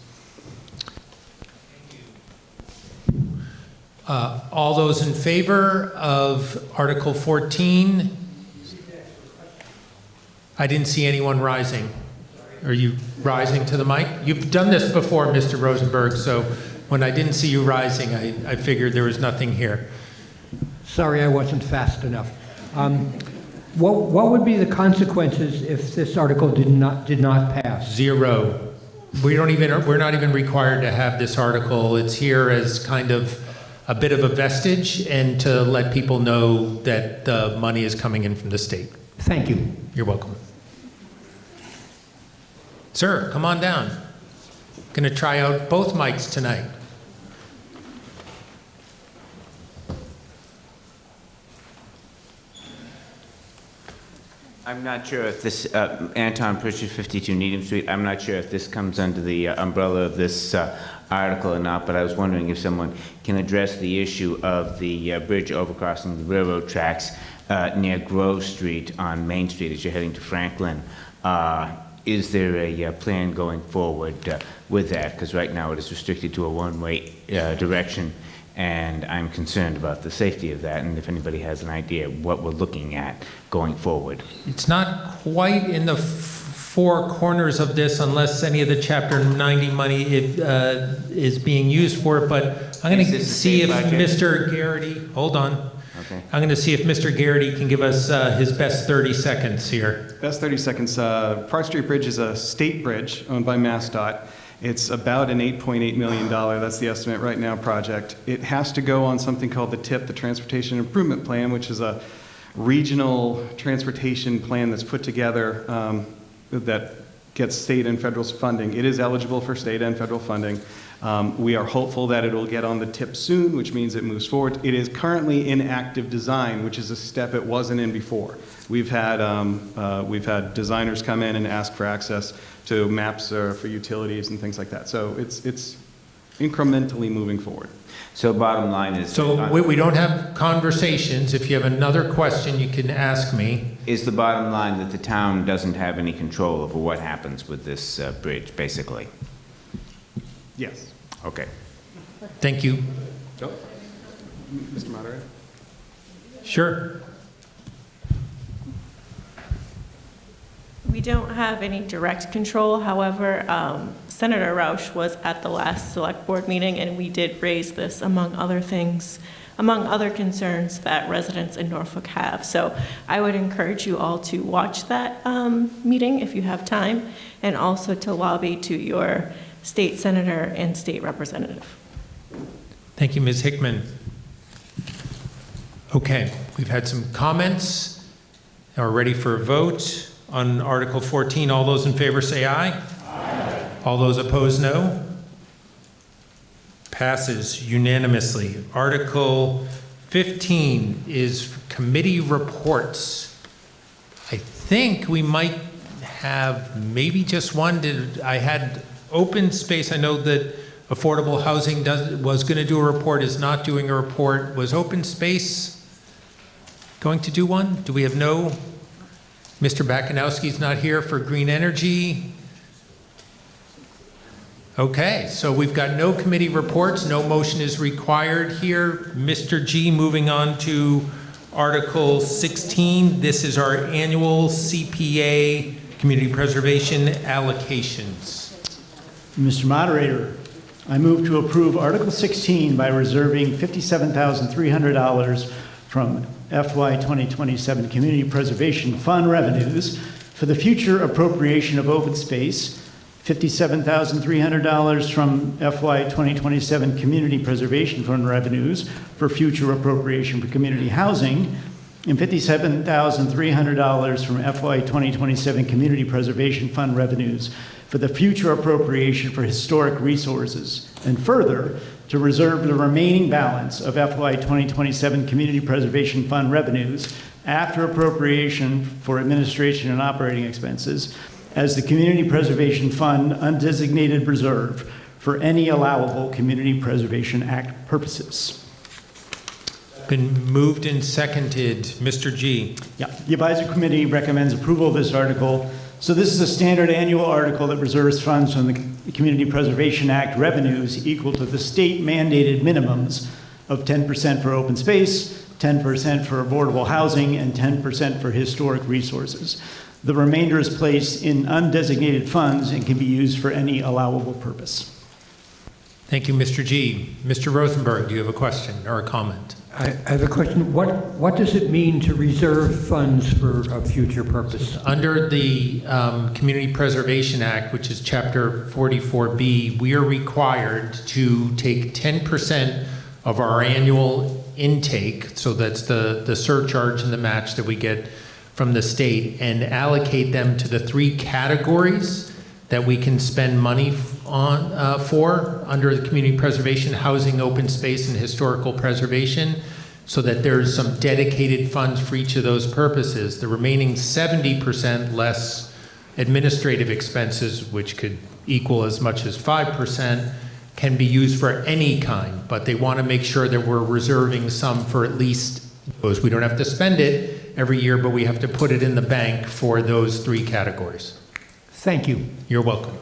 All those in favor of Article 14? I didn't see anyone rising. Are you rising to the mic? You've done this before, Mr. Rosenberg, so when I didn't see you rising, I figured there was nothing here. Sorry, I wasn't fast enough. What would be the consequences if this article did not pass? Zero. We're not even required to have this article. It's here as kind of a bit of a vestige and to let people know that the money is coming in from the state. Thank you. You're welcome. Sir, come on down. Going to try out both mics tonight. I'm not sure if this, Anton Pritchard, 52 Needham Street, I'm not sure if this comes under the umbrella of this article or not, but I was wondering if someone can address the issue of the bridge overcrossing the railroad tracks near Grove Street on Main Street as you're heading to Franklin. Is there a plan going forward with that? Because right now it is restricted to a one-way direction, and I'm concerned about the safety of that, and if anybody has an idea what we're looking at going forward. It's not quite in the four corners of this unless any of the Chapter 90 money is being used for it, but I'm going to see if Mr. Garrity, hold on. Okay. I'm going to see if Mr. Garrity can give us his best 30 seconds here. Best 30 seconds. Park Street Bridge is a state bridge owned by MassDOT. It's about an $8.8 million, that's the estimate right now, project. It has to go on something called the TIP, the Transportation Improvement Plan, which is a regional transportation plan that's put together that gets state and federal funding. It is eligible for state and federal funding. We are hopeful that it will get on the TIP soon, which means it moves forward. It is currently in active design, which is a step it wasn't in before. We've had designers come in and ask for access to maps for utilities and things like that. So it's incrementally moving forward. So bottom line is... So we don't have conversations. If you have another question, you can ask me. Is the bottom line that the town doesn't have any control over what happens with this bridge, basically? Yes. Okay. Thank you. Mr. Moderator? Sure. We don't have any direct control. However, Senator Roush was at the last select board meeting, and we did raise this among other things, among other concerns that residents in Norfolk have. So I would encourage you all to watch that meeting if you have time, and also to lobby to your state senator and state representative. Thank you, Ms. Hickman. Okay, we've had some comments. Now we're ready for a vote on Article 14. All those in favor say aye. Aye. All those opposed, no. Passes unanimously. Article 15 is committee reports. I think we might have maybe just one. I had open space. I know that affordable housing was going to do a report, is not doing a report. Was open space going to do one? Do we have no? Mr. Bakanowski's not here for green energy. Okay, so we've got no committee reports. No motion is required here. Mr. G, moving on to Article 16. This is our annual CPA, Community Preservation Allocations. Mr. Moderator, I move to approve Article 16 by reserving $57,300 from FY 2027 Community Preservation Fund revenues for the future appropriation of open space, $57,300 from FY 2027 Community Preservation Fund revenues for future appropriation for community housing, and $57,300 from FY 2027 Community Preservation Fund revenues for the future appropriation for historic resources, and further, to reserve the remaining balance of FY 2027 Community Preservation Fund revenues after appropriation for administration and operating expenses as the Community Preservation Fund undesignated reserve for any allowable Community Preservation Act purposes. Been moved and seconded. Mr. G. Yeah, the advisory committee recommends approval of this article. So this is a standard annual article that reserves funds from the Community Preservation Act revenues equal to the state mandated minimums of 10% for open space, 10% for affordable housing, and 10% for historic resources. The remainder is placed in undesignated funds and can be used for any allowable purpose. Thank you, Mr. G. Mr. Rosenberg, do you have a question or a comment? I have a question. What does it mean to reserve funds for a future purpose? Under the Community Preservation Act, which is Chapter 44B, we are required to take 10% of our annual intake, so that's the surcharge and the match that we get from the state, and allocate them to the three categories that we can spend money on for under the community preservation, housing, open space, and historical preservation, so that there's some dedicated funds for each of those purposes. The remaining 70% less administrative expenses, which could equal as much as 5%, can be used for any kind, but they want to make sure that we're reserving some for at least those. We don't have to spend it every year, but we have to put it in the bank for those three categories. Thank you. You're welcome.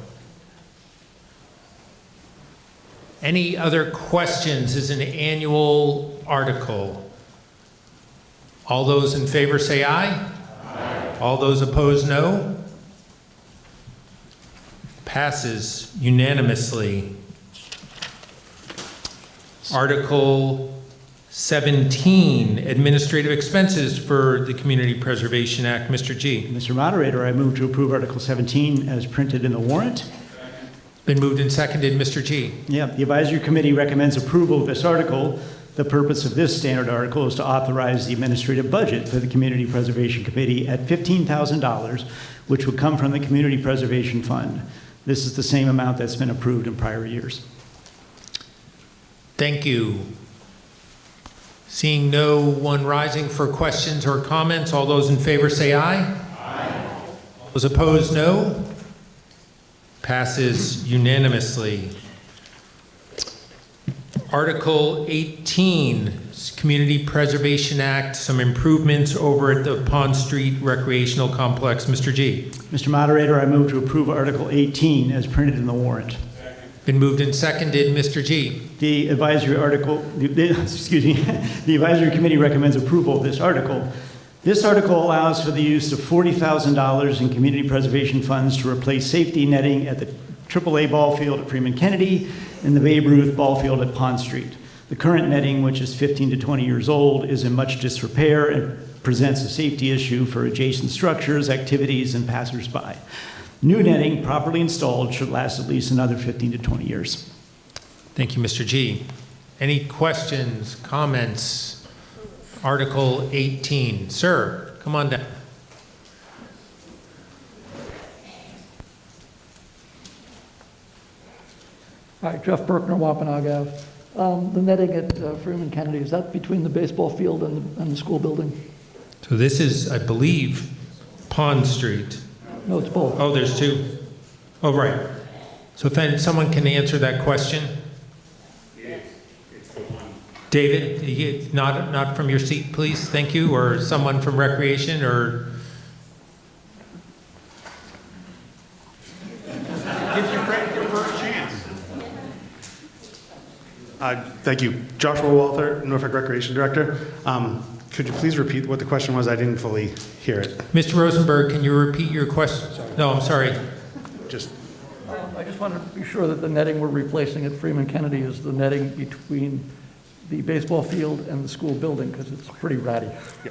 Any other questions? Is an annual article. All those in favor say aye. Aye. All those opposed, no. Passes unanimously. Article 17, administrative expenses for the Community Preservation Act. Mr. G. Mr. Moderator, I move to approve Article 17 as printed in the warrant. Been moved and seconded. Mr. G. Yeah, the advisory committee recommends approval of this article. The purpose of this standard article is to authorize the administrative budget for the Community Preservation Committee at $15,000, which would come from the Community Preservation Fund. This is the same amount that's been approved in prior years. Thank you. Seeing no one rising for questions or comments, all those in favor say aye. Aye. Those opposed, no. Passes unanimously. Article 18, Community Preservation Act, some improvements over at the Pond Street Recreational Complex. Mr. G. Mr. Moderator, I move to approve Article 18 as printed in the warrant. Been moved and seconded. Mr. G. The advisory committee recommends approval of this article. This article allows for the use of $40,000 in community preservation funds to replace safety netting at the AAA ball field at Freeman Kennedy and the Babe Ruth ball field at Pond Street. The current netting, which is 15 to 20 years old, is in much disrepair and presents a safety issue for adjacent structures, activities, and passersby. New netting, properly installed, should last at least another 15 to 20 years. Thank you, Mr. G. Any questions, comments? Article 18. Sir, come on down. Hi, Jeff Berkner, Wampanoag Ave. The netting at Freeman Kennedy, is that between the baseball field and the school building? So this is, I believe, Pond Street. No, it's both. Oh, there's two. Oh, right. So if someone can answer that question. David, not from your seat, please. Thank you. Or someone from Recreation, or... Gives your friend your first chance. Thank you. Joshua Walther, Norfolk Recreation Director. Could you please repeat what the question was? I didn't fully hear it. Mr. Rosenberg, can you repeat your question? No, I'm sorry. I just wanted to be sure that the netting we're replacing at Freeman Kennedy is the netting between the baseball field and the school building, because it's pretty ratty. Yeah.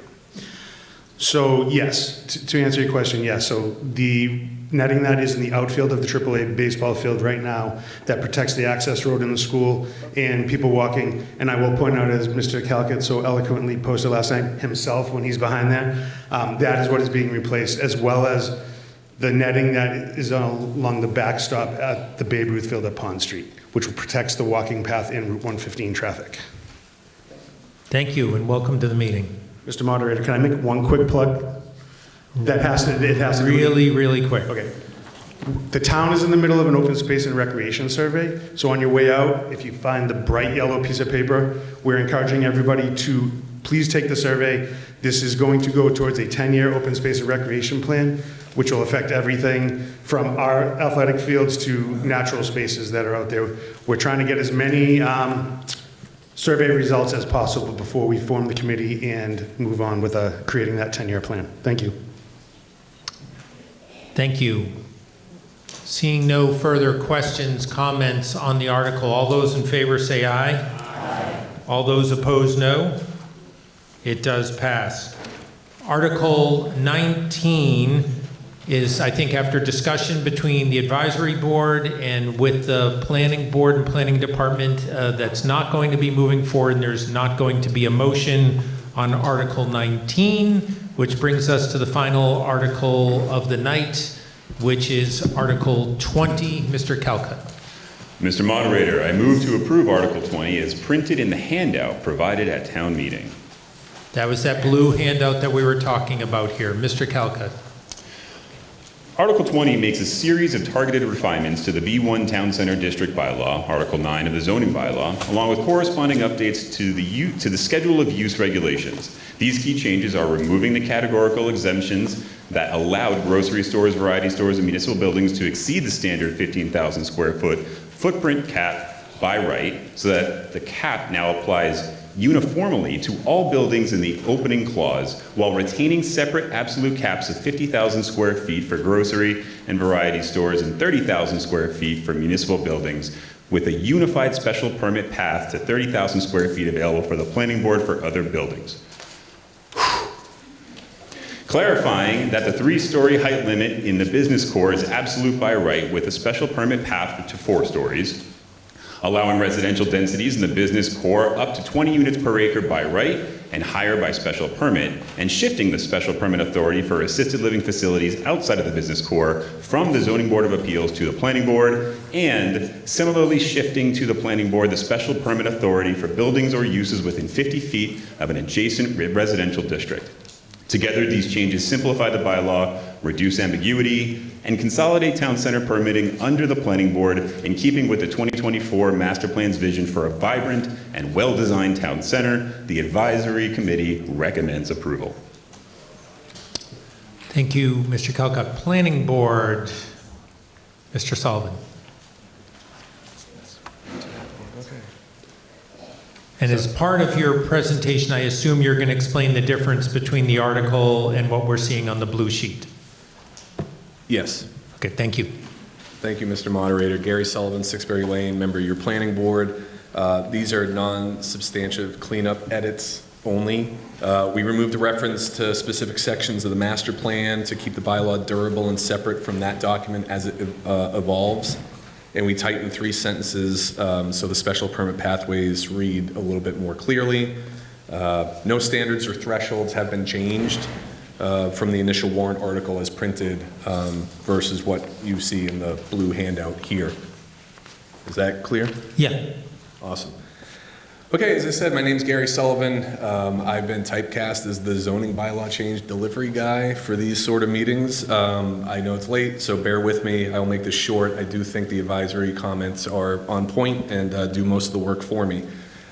So yes, to answer your question, yes. So the netting that is in the outfield of the AAA baseball field right now that protects the access road in the school and people walking. And I will point out, as Mr. Calcutt so eloquently posted last night himself when he's behind there, that is what is being replaced, as well as the netting that is along the backstop at the Babe Ruth field at Pond Street, which protects the walking path in Route 115 traffic. Thank you, and welcome to the meeting. Mr. Moderator, can I make one quick plug? It has to really quick. Okay. The town is in the middle of an open space and recreation survey. So on your way out, if you find the bright yellow piece of paper, we're encouraging everybody to please take the survey. This is going to go towards a 10-year open space and recreation plan, which will affect everything from our athletic fields to natural spaces that are out there. We're trying to get as many survey results as possible before we form the committee and move on with creating that 10-year plan. Thank you. Thank you. Seeing no further questions, comments on the article, all those in favor say aye. Aye. All those opposed, no. It does pass. Article 19 is, I think, after discussion between the advisory board and with the planning board and planning department, that's not going to be moving forward, and there's not going to be a motion on Article 19, which brings us to the final article of the night, which is Article 20. Mr. Calcutt. Mr. Moderator, I move to approve Article 20 as printed in the handout provided at town meeting. That was that blue handout that we were talking about here. Mr. Calcutt. Article 20 makes a series of targeted refinements to the B1 Town Center District Bylaw, Article 9 of the zoning bylaw, along with corresponding updates to the schedule of use regulations. These key changes are removing the categorical exemptions that allowed grocery stores, variety stores, and municipal buildings to exceed the standard 15,000 square foot footprint cap by right, so that the cap now applies uniformly to all buildings in the opening clause, while retaining separate absolute caps of 50,000 square feet for grocery and variety stores and 30,000 square feet for municipal buildings, with a unified special permit path to 30,000 square feet available for the planning board for other buildings. Clarifying that the 3-story height limit in the business core is absolute by right, with a special permit path to 4 stories. Allowing residential densities in the business core up to 20 units per acre by right and higher by special permit, and shifting the special permit authority for assisted living facilities outside of the business core from the Zoning Board of Appeals to the Planning Board, and similarly shifting to the Planning Board the special permit authority for buildings or uses within 50 feet of an adjacent residential district. Together, these changes simplify the bylaw, reduce ambiguity, and consolidate town center permitting under the planning board in keeping with the 2024 master plan's vision for a vibrant and well-designed town center. The advisory committee recommends approval. Thank you, Mr. Calcutt. Planning Board, Mr. Sullivan. And as part of your presentation, I assume you're going to explain the difference between the article and what we're seeing on the blue sheet. Yes. Okay, thank you. Thank you, Mr. Moderator. Gary Sullivan, 6 Lane, member of your planning board. These are non-substantive cleanup edits only. We removed a reference to specific sections of the master plan to keep the bylaw durable and separate from that document as it evolves. And we tightened 3 sentences so the special permit pathways read a little bit more clearly. No standards or thresholds have been changed from the initial warrant article as printed versus what you see in the blue handout here. Is that clear? Yeah. Awesome. Okay, as I said, my name's Gary Sullivan. I've been typecast as the zoning bylaw change delivery guy for these sort of meetings. I know it's late, so bear with me. I'll make this short. I do think the advisory comments are on point and do most of the work for me.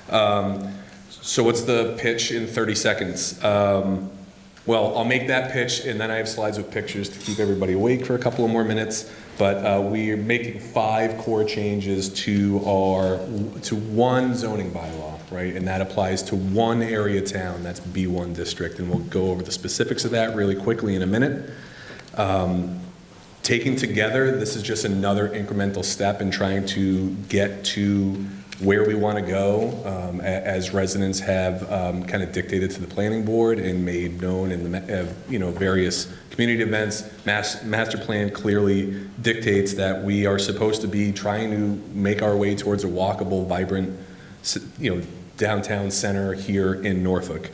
So what's the pitch in 30 seconds? Well, I'll make that pitch, and then I have slides with pictures to keep everybody awake for a couple of more minutes. But we are making 5 core changes to one zoning bylaw, right? And that applies to one area town, that's B1 district. And we'll go over the specifics of that really quickly in a minute. Taken together, this is just another incremental step in trying to get to where we want to go as residents have kind of dictated to the planning board and made known in the various community events. Master plan clearly dictates that we are supposed to be trying to make our way towards a walkable, vibrant, downtown center here in Norfolk.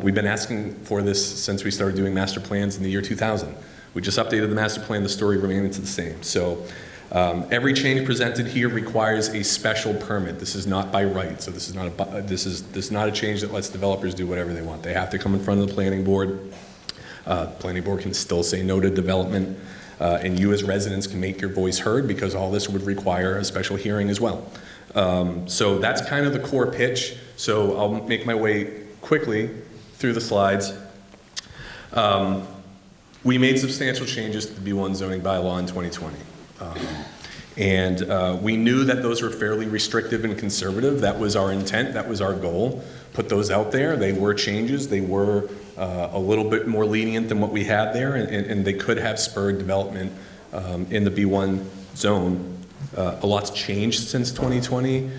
We've been asking for this since we started doing master plans in the year 2000. We just updated the master plan, the story remains the same. So every change presented here requires a special permit. This is not by right, so this is not a change that lets developers do whatever they want. They have to come in front of the planning board. Planning board can still say no to development, and you as residents can make your voice heard because all this would require a special hearing as well. So that's kind of the core pitch. So I'll make my way quickly through the slides. We made substantial changes to the B1 zoning bylaw in 2020. We knew that those were fairly restrictive and conservative. That was our intent, that was our goal. Put those out there. They were changes. They were a little bit more lenient than what we had there, and they could have spurred development in the B1 zone. A lot's changed since 2020.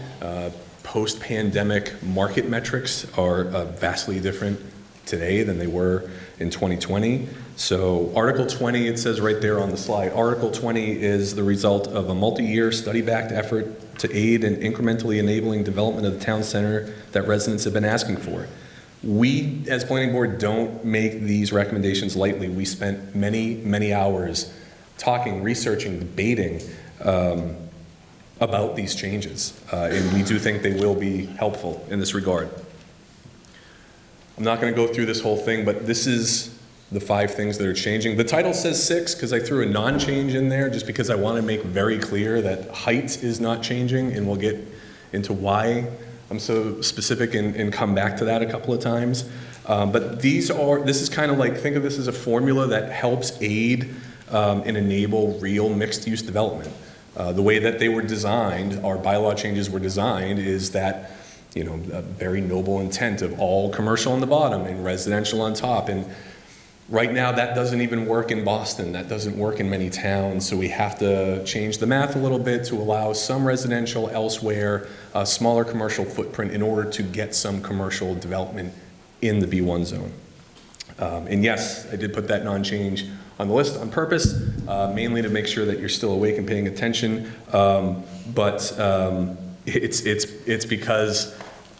Post-pandemic market metrics are vastly different today than they were in 2020. So Article 20, it says right there on the slide, Article 20 is the result of a multi-year study-backed effort to aid in incrementally enabling development of the town center that residents have been asking for. We, as planning board, don't make these recommendations lightly. We spent many, many hours talking, researching, debating about these changes. And we do think they will be helpful in this regard. I'm not going to go through this whole thing, but this is the 5 things that are changing. The title says 6 because I threw a non-change in there just because I want to make very clear that height is not changing, and we'll get into why I'm so specific and come back to that a couple of times. But this is kind of like, think of this as a formula that helps aid and enable real mixed-use development. The way that they were designed, our bylaw changes were designed, is that a very noble intent of all commercial on the bottom and residential on top. And right now, that doesn't even work in Boston. That doesn't work in many towns. So we have to change the math a little bit to allow some residential elsewhere, a smaller commercial footprint in order to get some commercial development in the B1 zone. And yes, I did put that non-change on the list on purpose, mainly to make sure that you're still awake and paying attention. But it's because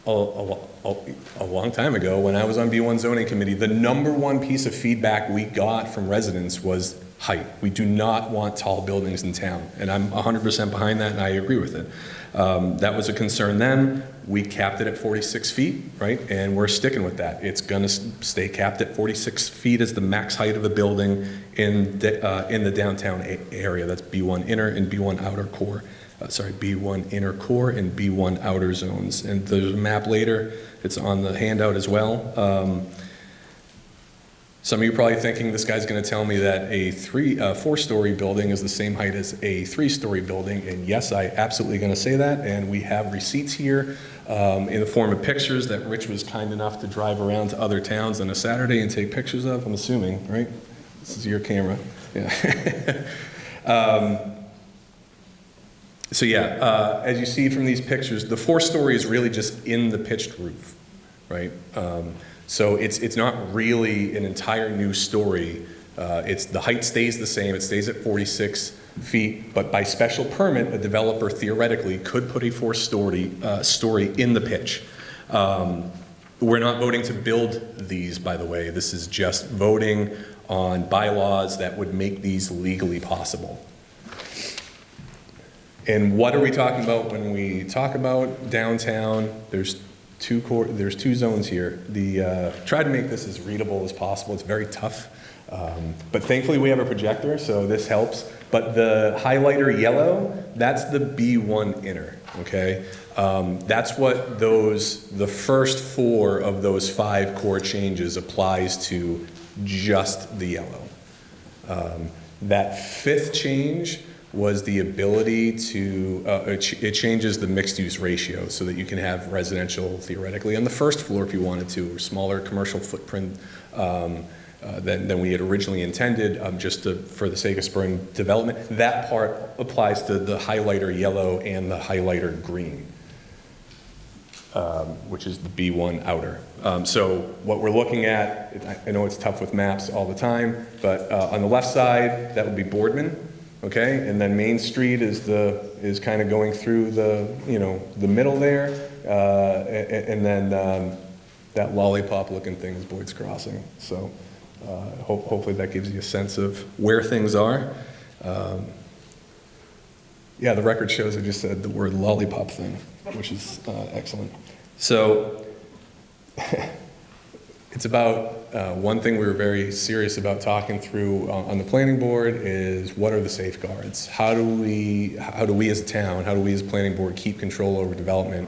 a long time ago when I was on B1 zoning committee, the #1 piece of feedback we got from residents was height. We do not want tall buildings in town, and I'm 100% behind that, and I agree with it. That was a concern then. We capped it at 46 feet, right? And we're sticking with that. It's going to stay capped at 46 feet as the max height of a building in the downtown area. That's B1 inner and B1 outer core. B1 inner core and B1 outer zones. And there's a map later. It's on the handout as well. Some of you are probably thinking this guy's going to tell me that a 4-story building is the same height as a 3-story building, and yes, I absolutely going to say that, and we have receipts here in the form of pictures that Rich was kind enough to drive around to other towns on a Saturday and take pictures of, I'm assuming, right? This is your camera. Yeah. So yeah, as you see from these pictures, the 4-story is really just in the pitched roof, right? So it's not really an entire new story. The height stays the same. It stays at 46 feet, but by special permit, a developer theoretically could put a 4-story in the pitch. We're not voting to build these, by the way. This is just voting on bylaws that would make these legally possible. And what are we talking about when we talk about downtown? There's two zones here. Try to make this as readable as possible. It's very tough, but thankfully we have a projector, so this helps. But the highlighter yellow, that's the B1 inner, okay? That's what the first 4 of those 5 core changes applies to, just the yellow. That 5th change was the ability to, it changes the mixed-use ratio so that you can have residential theoretically on the first floor if you wanted to, or smaller commercial footprint than we had originally intended, for the sake of spurring development. That part applies to the highlighter yellow and the highlighter green, which is the B1 outer. So what we're looking at, I know it's tough with maps all the time, but on the left side, that would be Boardman. Okay, and then Main Street is kind of going through the middle there, and then that lollipop-looking thing is Boyd's Crossing. So hopefully that gives you a sense of where things are. Yeah, the record shows I just said the word lollipop thing, which is excellent. So it's about one thing we were very serious about talking through on the planning board is what are the safeguards? How do we as a town, how do we as a planning board keep control over development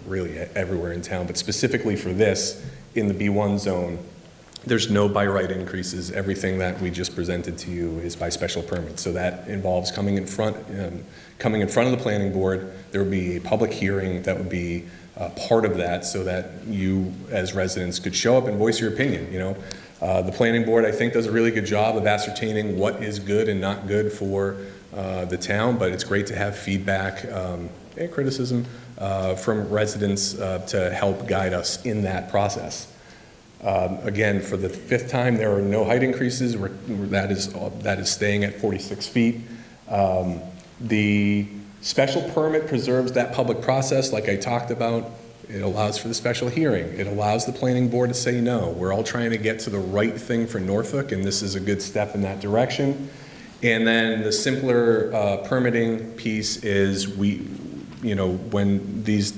really everywhere in town, but specifically for this, in the B1 zone, there's no by right increases. Everything that we just presented to you is by special permit. So that involves coming in front of the planning board. There would be a public hearing that would be part of that, so that you as residents could show up and voice your opinion. The planning board, I think, does a really good job of ascertaining what is good and not good for the town, but it's great to have feedback and criticism from residents to help guide us in that process. Again, for the 5th time, there are no height increases. That is staying at 46 feet. The special permit preserves that public process like I talked about. It allows for the special hearing. It allows the planning board to say no. We're all trying to get to the right thing for Norfolk, and this is a good step in that direction. And then the simpler permitting piece is when these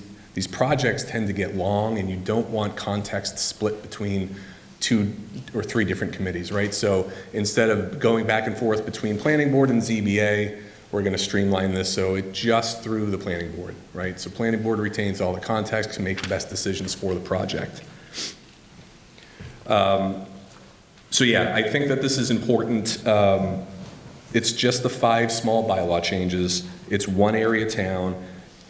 projects tend to get long and you don't want context split between 2 or 3 different committees, right? So instead of going back and forth between planning board and ZBA, we're going to streamline this so it just through the planning board, right? So planning board retains all the context to make the best decisions for the project. So yeah, I think that this is important. It's just the 5 small bylaw changes. It's one area town.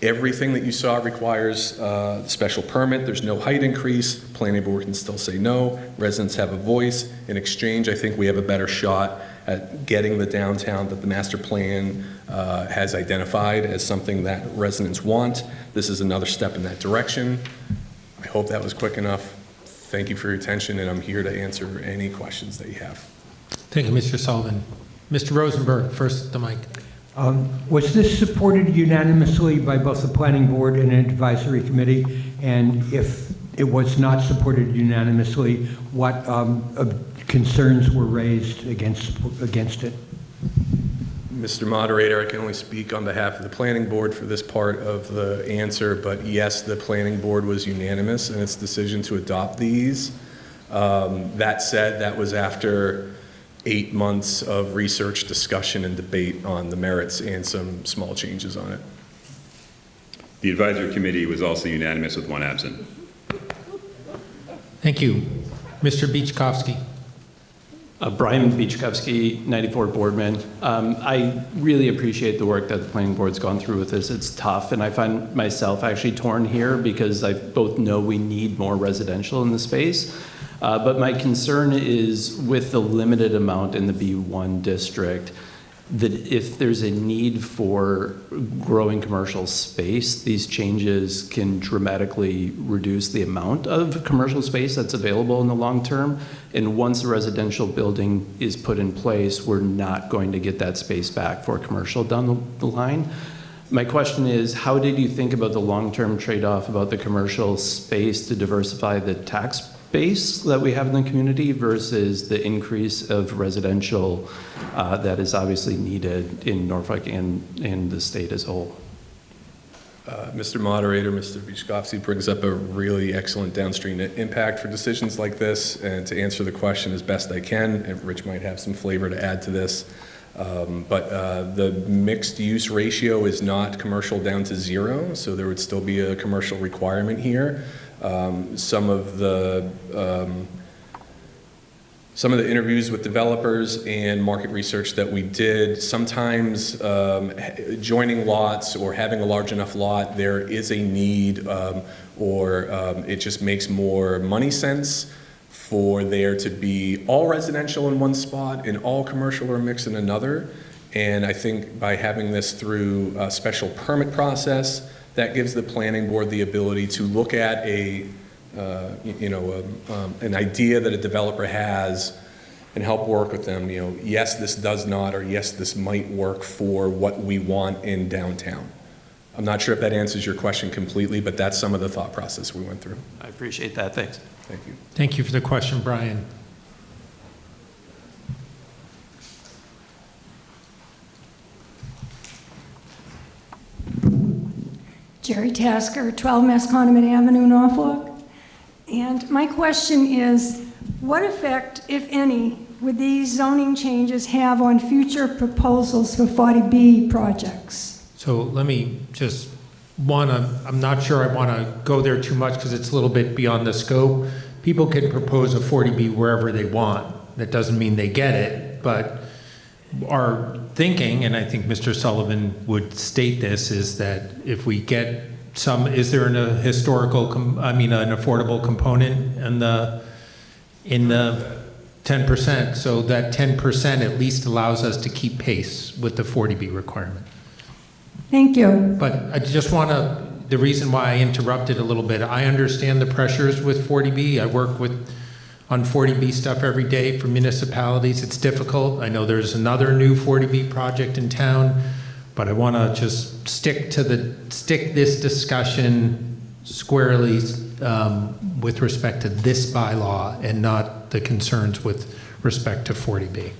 Everything that you saw requires special permit. There's no height increase. Planning board can still say no. Residents have a voice. In exchange, I think we have a better shot at getting the downtown that the master plan has identified as something that residents want. This is another step in that direction. I hope that was quick enough. Thank you for your attention, and I'm here to answer any questions that you have. Thank you, Mr. Sullivan. Mr. Rosenberg, first at the mic. Was this supported unanimously by both the planning board and an advisory committee? And if it was not supported unanimously. What concerns were raised against it? Mr. Moderator, I can only speak on behalf of the planning board for this part of the answer, but yes, the planning board was unanimous in its decision to adopt these. That said, that was after 8 months of research, discussion, and debate on the merits and some small changes on it. The advisory committee was also unanimous with one absent. Thank you. Mr. Beachkovsky. Brian Beachkovsky, 94 Boardman. I really appreciate the work that the planning board's gone through with this. It's tough, and I find myself actually torn here because I both know we need more residential in the space, but my concern is with the limited amount in the B1 district, that if there's a need for growing commercial space, these changes can dramatically reduce the amount of commercial space that's available in the long term. And once a residential building is put in place, we're not going to get that space back for commercial down the line. My question is, how did you think about the long-term trade-off about the commercial space to diversify the tax base that we have in the community versus the increase of residential that is obviously needed in Norfolk and the state as a whole? Mr. Moderator, Mr. Beachkovsky brings up a really excellent downstream impact for decisions like this, and to answer the question as best I can, and Rich might have some flavor to add to this, but the mixed use ratio is not commercial down to 0, so there would still be a commercial requirement here. Some of the interviews with developers and market research that we did, sometimes joining lots or having a large enough lot, there is a need or it just makes more money sense for there to be all residential in one spot and all commercial or mixed in another. And I think by having this through a special permit process, that gives the planning board the ability to look at an idea that a developer has and help work with them. Yes, this does not, or yes, this might work for what we want in downtown. I'm not sure if that answers your question completely, but that's some of the thought process we went through. I appreciate that. Thanks. Thank you. Thank you for the question, Brian. Jerry Tasker, 12 Masconomet Avenue, Norfolk. And my question is, what effect, if any, would these zoning changes have on future proposals for 40B projects? So let me just I'm not sure I want to go there too much because it's a little bit beyond the scope. People can propose a 40B wherever they want. That doesn't mean they get it, but our thinking, and I think Mr. Sullivan would state this, is that if we get is there an affordable component in the 10%? So that 10% at least allows us to keep pace with the 40B requirement. Thank you. But I just the reason why I interrupted a little bit, I understand the pressures with 40B. I work on 40B stuff every day for municipalities. It's difficult. I know there's another new 40B project in town, but I want to just stick this discussion squarely with respect to this bylaw and not the concerns with respect to 40B. Okay.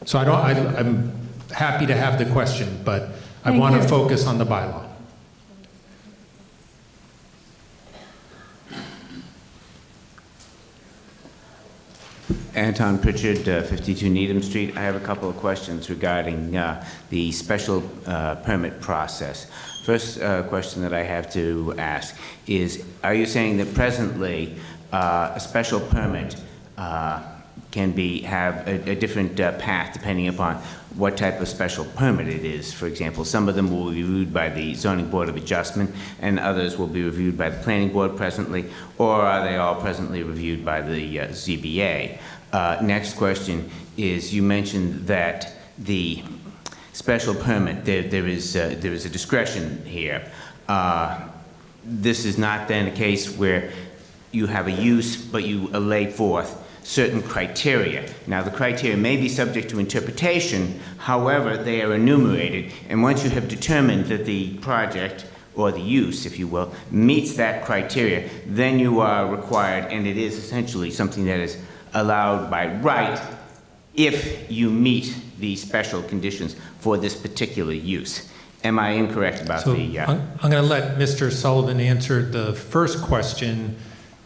So I'm happy to have the question, but I want to focus on the bylaw. Anton Pritchard, 52 Needham Street. I have a couple of questions regarding the special permit process. First question that I have to ask is, are you saying that presently a special permit can have a different path depending upon what type of special permit it is? For example, some of them will be reviewed by the Zoning Board of Adjustment and others will be reviewed by the Planning Board presently, or are they all presently reviewed by the ZBA? Next question is, you mentioned that the special permit, there is a discretion here. This is not then a case where you have a use, but you lay forth certain criteria. Now, the criteria may be subject to interpretation, however, they are enumerated, and once you have determined that the project or the use, if you will, meets that criteria, then you are required, and it is essentially something that is allowed by right if you meet the special conditions for this particular use. Am I incorrect about So the... I'm going to let Mr. Sullivan answer the first question.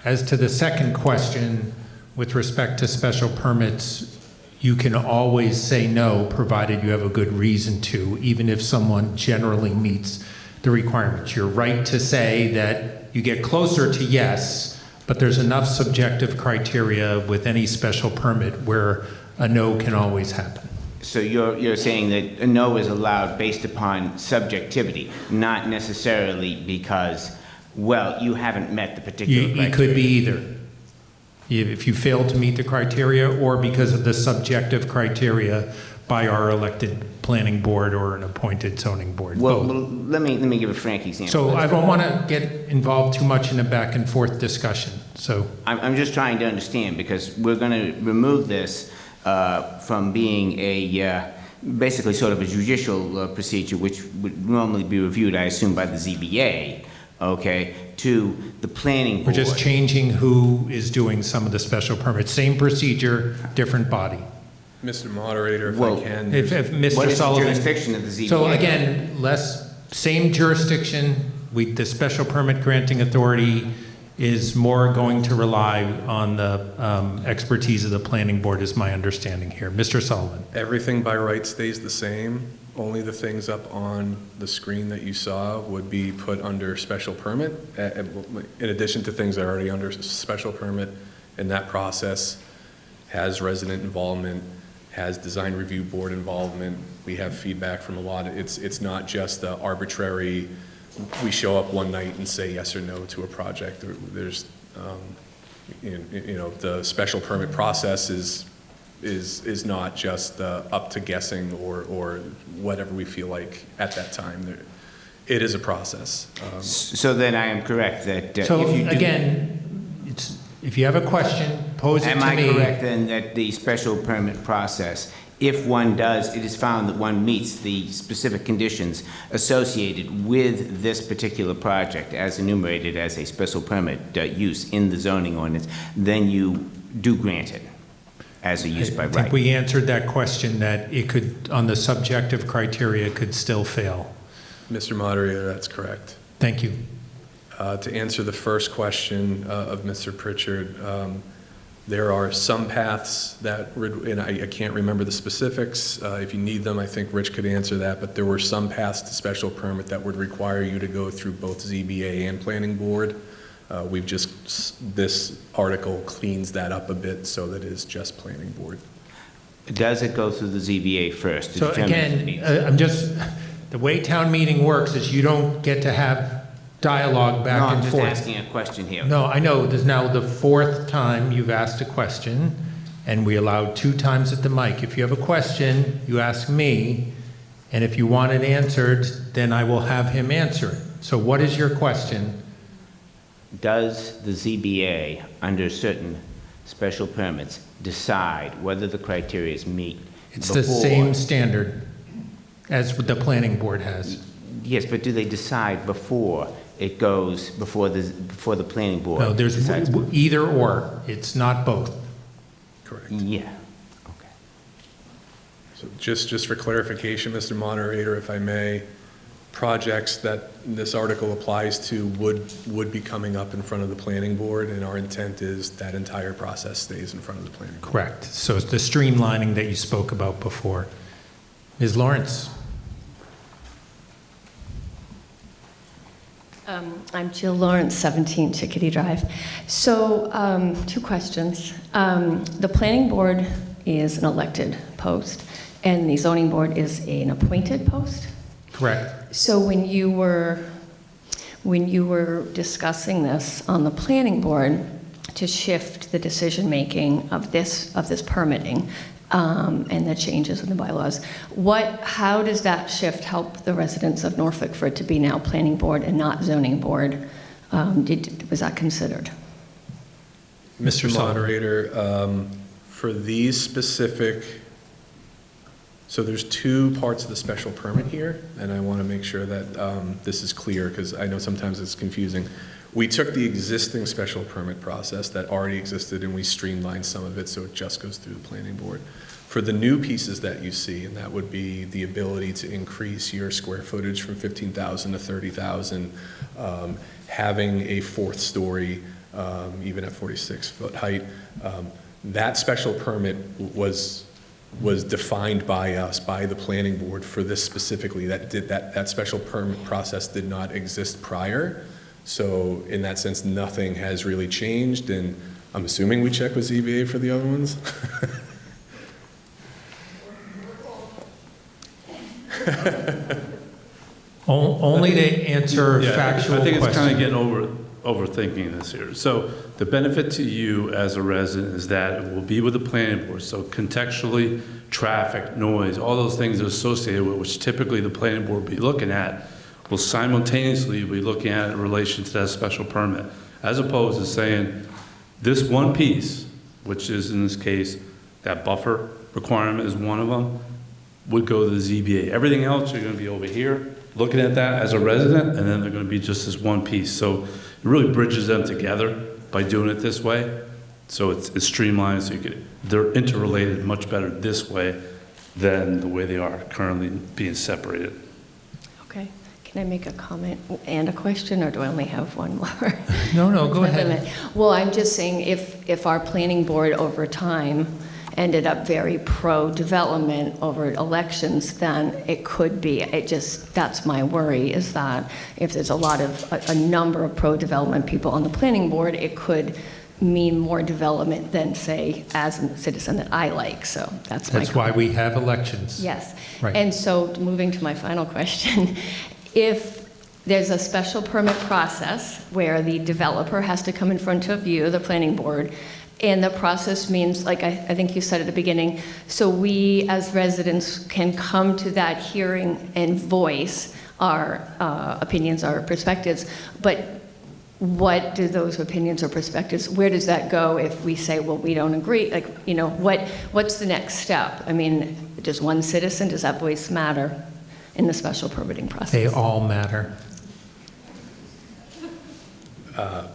As to the second question, with respect to special permits, you can always say no, provided you have a good reason to, even if someone generally meets the requirements. You're right to say that you get closer to yes, but there's enough subjective criteria with any special permit where a no can always happen. So you're saying that a no is allowed based upon subjectivity, not necessarily because, well, you haven't met the particular criteria. It could be either. If you fail to meet the criteria, or because of the subjective criteria by our elected planning board or an appointed zoning board. Well, let me give a frank example. So I don't want to get involved too much in a back and forth discussion. So I'm just trying to understand, because we're going to remove this from being a basically sort of a judicial procedure, which would normally be reviewed, I assume, by the ZBA, okay, to the planning board. we're just changing who is doing some of the special permits. Same procedure, different body. Mr. Moderator, if Well, I can. If Mr. What is the Sullivan, jurisdiction of the ZBA? So again, same jurisdiction. The special permit granting authority is more going to rely on the expertise of the planning board, is my understanding here. Mr. Sullivan. Everything by right stays the same. Only the things up on the screen that you saw would be put under special permit, in addition to things that are already under special permit. And that process has resident involvement, has design review board involvement. We have feedback from a lot. It's not just the arbitrary, we show up one night and say yes or no to a project. There's, the special permit process is not just up to guessing or whatever we feel like at that time. It is a process. So then I am correct that So if you do... again, if you have a question, pose it to me. Am I correct then that the special permit process, if one does, it is found that one meets the specific conditions associated with this particular project as enumerated as a special permit use in the zoning ordinance, then you do grant it as a use by I right? think we answered that question, that it could, on the subjective criteria, could still fail. Mr. Moderator, that's correct. Thank you. To answer the first question of Mr. Pritchard, there are some paths that, and I can't remember the specifics. If you need them, I think Rich could answer that, but there were some paths to special permit that would require you to go through both ZBA and planning board. This article cleans that up a bit so that it is just planning board. Does it go through the ZBA first? to So determine if it again, meets? the way town meeting works is you don't get to have dialogue back and forth. No, I'm just asking a question here. No, I know. This is now the fourth time you've asked a question, and we allowed 2 times at the mic. If you have a question, you ask me, and if you want it answered, then I will have him answer it. So what is your question? Does the ZBA, under certain special permits, decide whether the criteria is meet It's before? the same standard as the planning board has. Yes, but do they decide before it goes before the planning board? No, there's decides? either or. It's not both. Correct. Yeah. So just for clarification, Mr. Moderator, if I may, projects that this article applies to would be coming up in front of the planning board, and our intent is that entire process stays in front of the planning board. Correct. So it's the streamlining that you spoke about before. Ms. Lawrence? I'm Jill Lawrence, 17 Chickadee Drive. So, 2 questions. The planning board is an elected post, and the zoning board is an appointed post? Correct. So when you were discussing this on the planning board to shift the decision-making of this permitting and the changes in the bylaws, how does that shift help the residents of Norfolk for it to be now planning board and not zoning board? Was that considered? Mr. Moderator, for these specific So there's two parts of the special permit here, and I want to make sure that this is clear, because I know sometimes it's confusing. We took the existing special permit process that already existed and we streamlined some of it so it just goes through the planning board. For the new pieces that you see, and that would be the ability to increase your square footage from 15,000 to 30,000, having a fourth story, even at 46-foot height, that special permit was defined by us, by the planning board for this specifically. That special permit process did not exist prior. So in that sense, nothing has really changed, and I'm assuming we check with ZBA for the other ones. Only to answer factual questions. I think it's kind of getting overthinking this here. So the benefit to you as a resident is that it will be with the planning board. So contextually, traffic, noise, all those things are associated with which typically the planning board will be looking at, will simultaneously be looking at in relation to that special permit, as opposed to saying this one piece, which is in this case, that buffer requirement is one of them, would go to the ZBA. Everything else, you're going to be over here looking at that as a resident, and then they're going to be just this one piece. So it really bridges them together by doing it this way. So it's streamlined, so they're interrelated much better this way than the way they are currently being separated. Okay. Can I make a comment and a question, or do I only have one more? No, go ahead. Well, I'm just saying if our planning board over time ended up very pro-development over elections, then it could be, that's my worry, is that if there's a number of pro-development people on the planning board, it could mean more development than, say, as a citizen that I like. So that's why we have elections. Yes. Right. And so moving to my final question, if there's a special permit process where the developer has to come in front of you, the planning board, and the process means, like I think you said at the beginning, so we as residents can come to that hearing and voice our opinions, our perspectives, but what do those opinions or perspectives, where does that go if we say, well, we don't agree? Like, what's the next step? I mean, does one citizen, does that voice matter in the special permitting process? They all matter.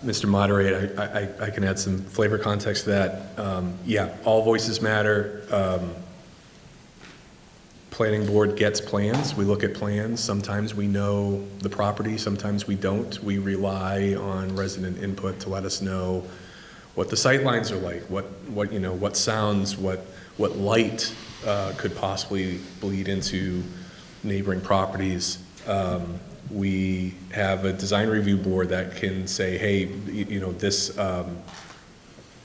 Mr. Moderator, I can add some flavor context to that. Yeah, all voices matter. Planning board gets plans. We look at plans. Sometimes we know the property, sometimes we don't. We rely on resident input to let us know what the sight lines are like, what sounds, what light could possibly bleed into neighboring properties. We have a design review board that can say, hey, this,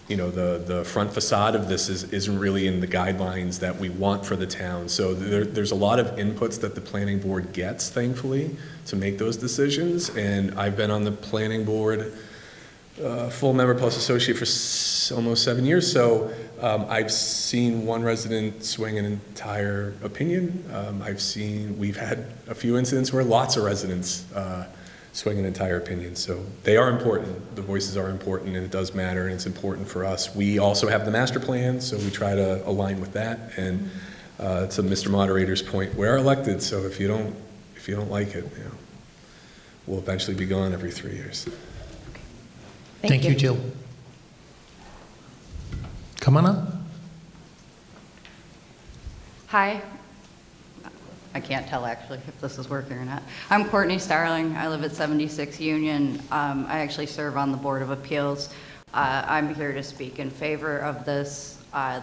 the front facade of this isn't really in the guidelines that we want for the town. So there's a lot of inputs that the planning board gets, thankfully, to make those decisions. And I've been on the planning board, full member plus associate for almost 7 years. So I've seen one resident swing an entire opinion. We've had a few incidents where lots of residents swing an entire opinion. So they are important. The voices are important, and it does matter, and it's important for us. We also have the master plan, so we try to align with that. And to Mr. Moderator's point, we're elected, so if you don't like it, we'll eventually be gone every 3 years. Thank you, Jill. Come on up. Hi. I can't tell actually if this is working or not. I'm Courtney Starling. I live at 76 Union. I actually serve on the Board of Appeals. I'm here to speak in favor of this.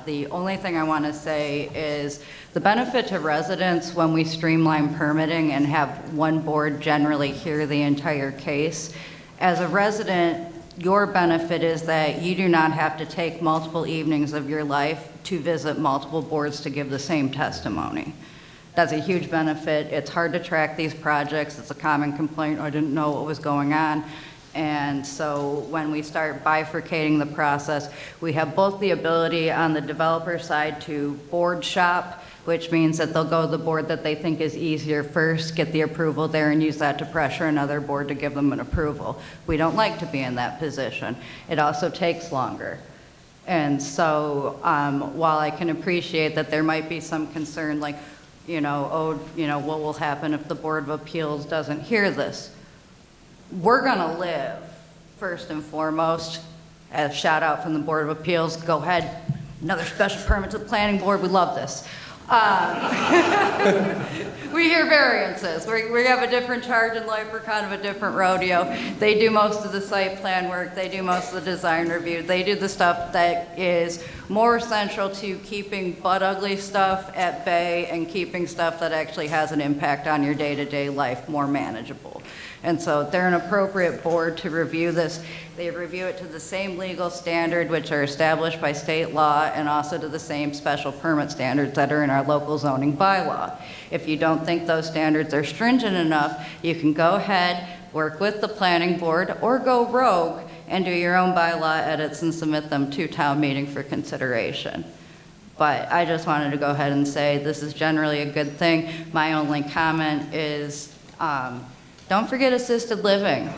The only thing I want to say is the benefit to residents when we streamline permitting and have one board generally hear the entire case. As a resident, your benefit is that you do not have to take multiple evenings of your life to visit multiple boards to give the same testimony. That's a huge benefit. It's hard to track these projects. It's a common complaint. I didn't know what was going on. And so when we start bifurcating the process, we have both the ability on the developer side to board shop, which means that they'll go to the board that they think is easier first, get the approval there, and use that to pressure another board to give them an approval. We don't like to be in that position. It also takes longer. And so while I can appreciate that there might be some concern, like, what will happen if the Board of Appeals doesn't hear this? We're gonna live, first and foremost. A shout out from the Board of Appeals, go ahead, another special permit to the planning board, we love this. We hear variances. We have a different charge in life. We're kind of a different rodeo. They do most of the site plan work. They do most of the design review. They do the stuff that is more essential to keeping butt ugly stuff at bay and keeping stuff that actually has an impact on your day-to-day life more manageable. And so they're an appropriate board to review this. They review it to the same legal standard which are established by state law and also to the same special permit standards that are in our local zoning bylaw. If you don't think those standards are stringent enough, you can go ahead, work with the planning board, or go rogue and do your own bylaw edits and submit them to town meeting for consideration. But I just wanted to go ahead and say this is generally a good thing. My only comment is, don't forget assisted living.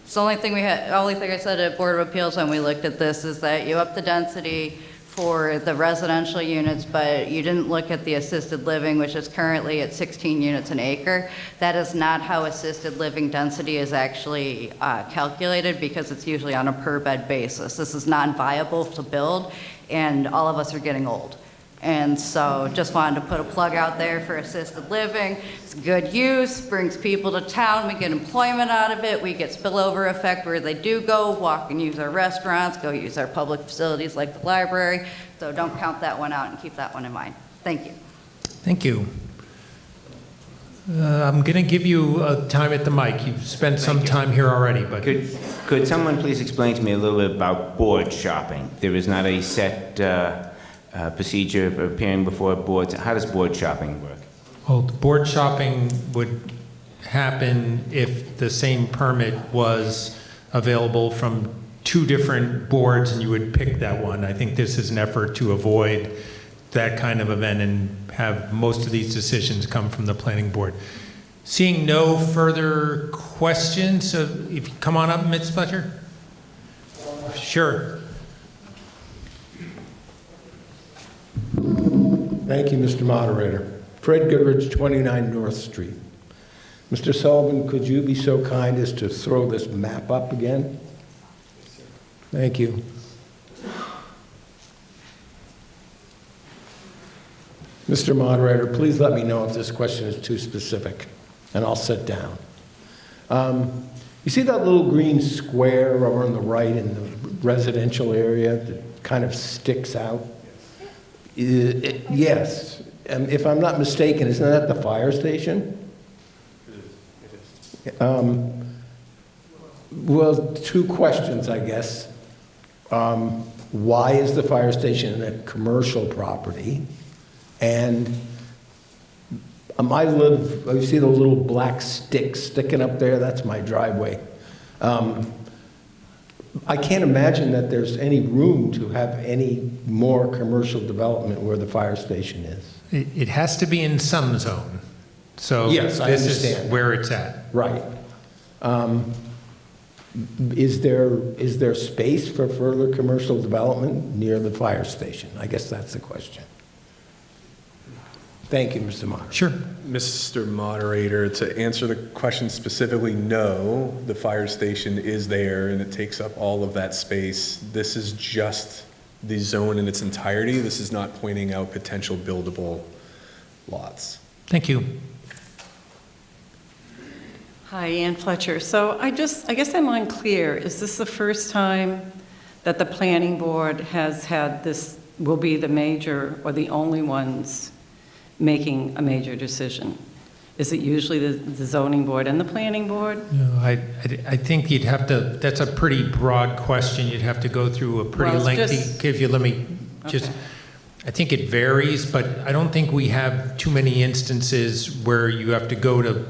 It's the only thing I said at Board of Appeals when we looked at this is that you up the density for the residential units, but you didn't look at the assisted living, which is currently at 16 units an acre. That is not how assisted living density is actually calculated, because it's usually on a per bed basis. This is non-viable to build, and all of us are getting old. And so just wanted to put a plug out there for assisted living. It's good use, brings people to town, we get employment out of it, we get spillover effect where they do go walk and use our restaurants, go use our public facilities like the library. So don't count that one out and keep that one in mind. Thank you. Thank you. I'm going to give you time at the mic. You've spent some time here already, but... Could someone please explain to me a little bit about board shopping? There is not a set procedure of appearing before boards. How does board shopping work? Well, board shopping would happen if the same permit was available from 2 different boards and you would pick that one. I think this is an effort to avoid that kind of event and have most of these decisions come from the planning board. Seeing no further questions, so if you come on up, Ms. Fletcher. Sure. Thank you, Mr. Moderator. Fred Goodrich, 29 North Street. Mr. Sullivan, could you be so kind as to throw this map up again? Thank you. Mr. Moderator, please let me know if this question is too specific, and I'll sit down. You see that little green square over on the right in the residential area that kind of sticks out? Yes. If I'm not mistaken, isn't that the fire station? It is. Well, 2 questions, I guess. Why is the fire station a commercial property? And you see the little black stick sticking up there? That's my driveway. I can't imagine that there's any room to have any more commercial development where the fire station is. It has to be in some zone. So yes, I understand. This is where it's at. Right. Is there space for further commercial development near the fire station? I guess that's the question. Thank you, Mr. Moderator. Sure. Mr. Moderator, to answer the question specifically, no, the fire station is there and it takes up all of that space. This is just the zone in its entirety. This is not pointing out potential buildable lots. Thank you. Hi, Ann Fletcher. So I guess I'm unclear. Is this the first time that the planning board has had this, will be the major or the only ones making a major decision? Is it usually the zoning board and the planning board? No, I think you'd have to, that's a pretty broad question. You'd have to go through a pretty lengthy, let me just, okay. I think it varies, but I don't think we have too many instances where you have to go to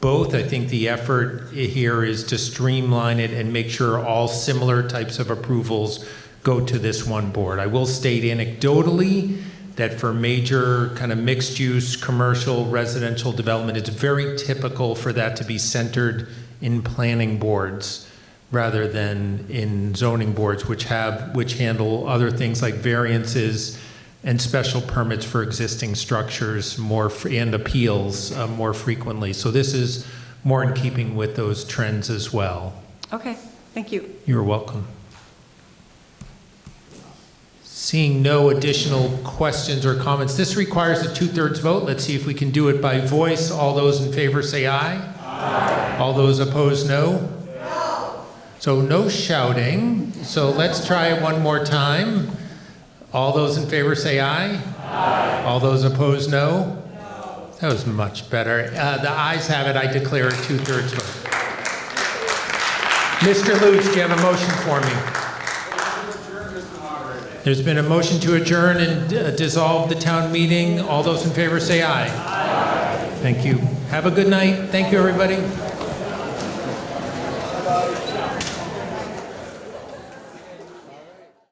both. I think the effort here is to streamline it and make sure all similar types of approvals go to this one board. I will state anecdotally that for major kind of mixed use, commercial, residential development, it's very typical for that to be centered in planning boards rather than in zoning boards, which handle other things like variances, and special permits for existing structures and appeals more frequently. So this is more in keeping with those trends as well. Okay, thank you. You're welcome. Seeing no additional questions or comments, this requires a 2/3 vote. Let's see if we can do it by voice. All those in favor say aye. Aye. All those opposed, no? No. So no shouting. So let's try it one more time. All those in favor say aye. Aye. All those opposed, no? No. That was much better. The ayes have it. I declare a 2/3 vote. Mr. Lutz, do you have a motion for me? There's been a motion to adjourn and dissolve the town meeting. All those in favor say aye. Aye. Thank you. Have a good night. Thank you, everybody.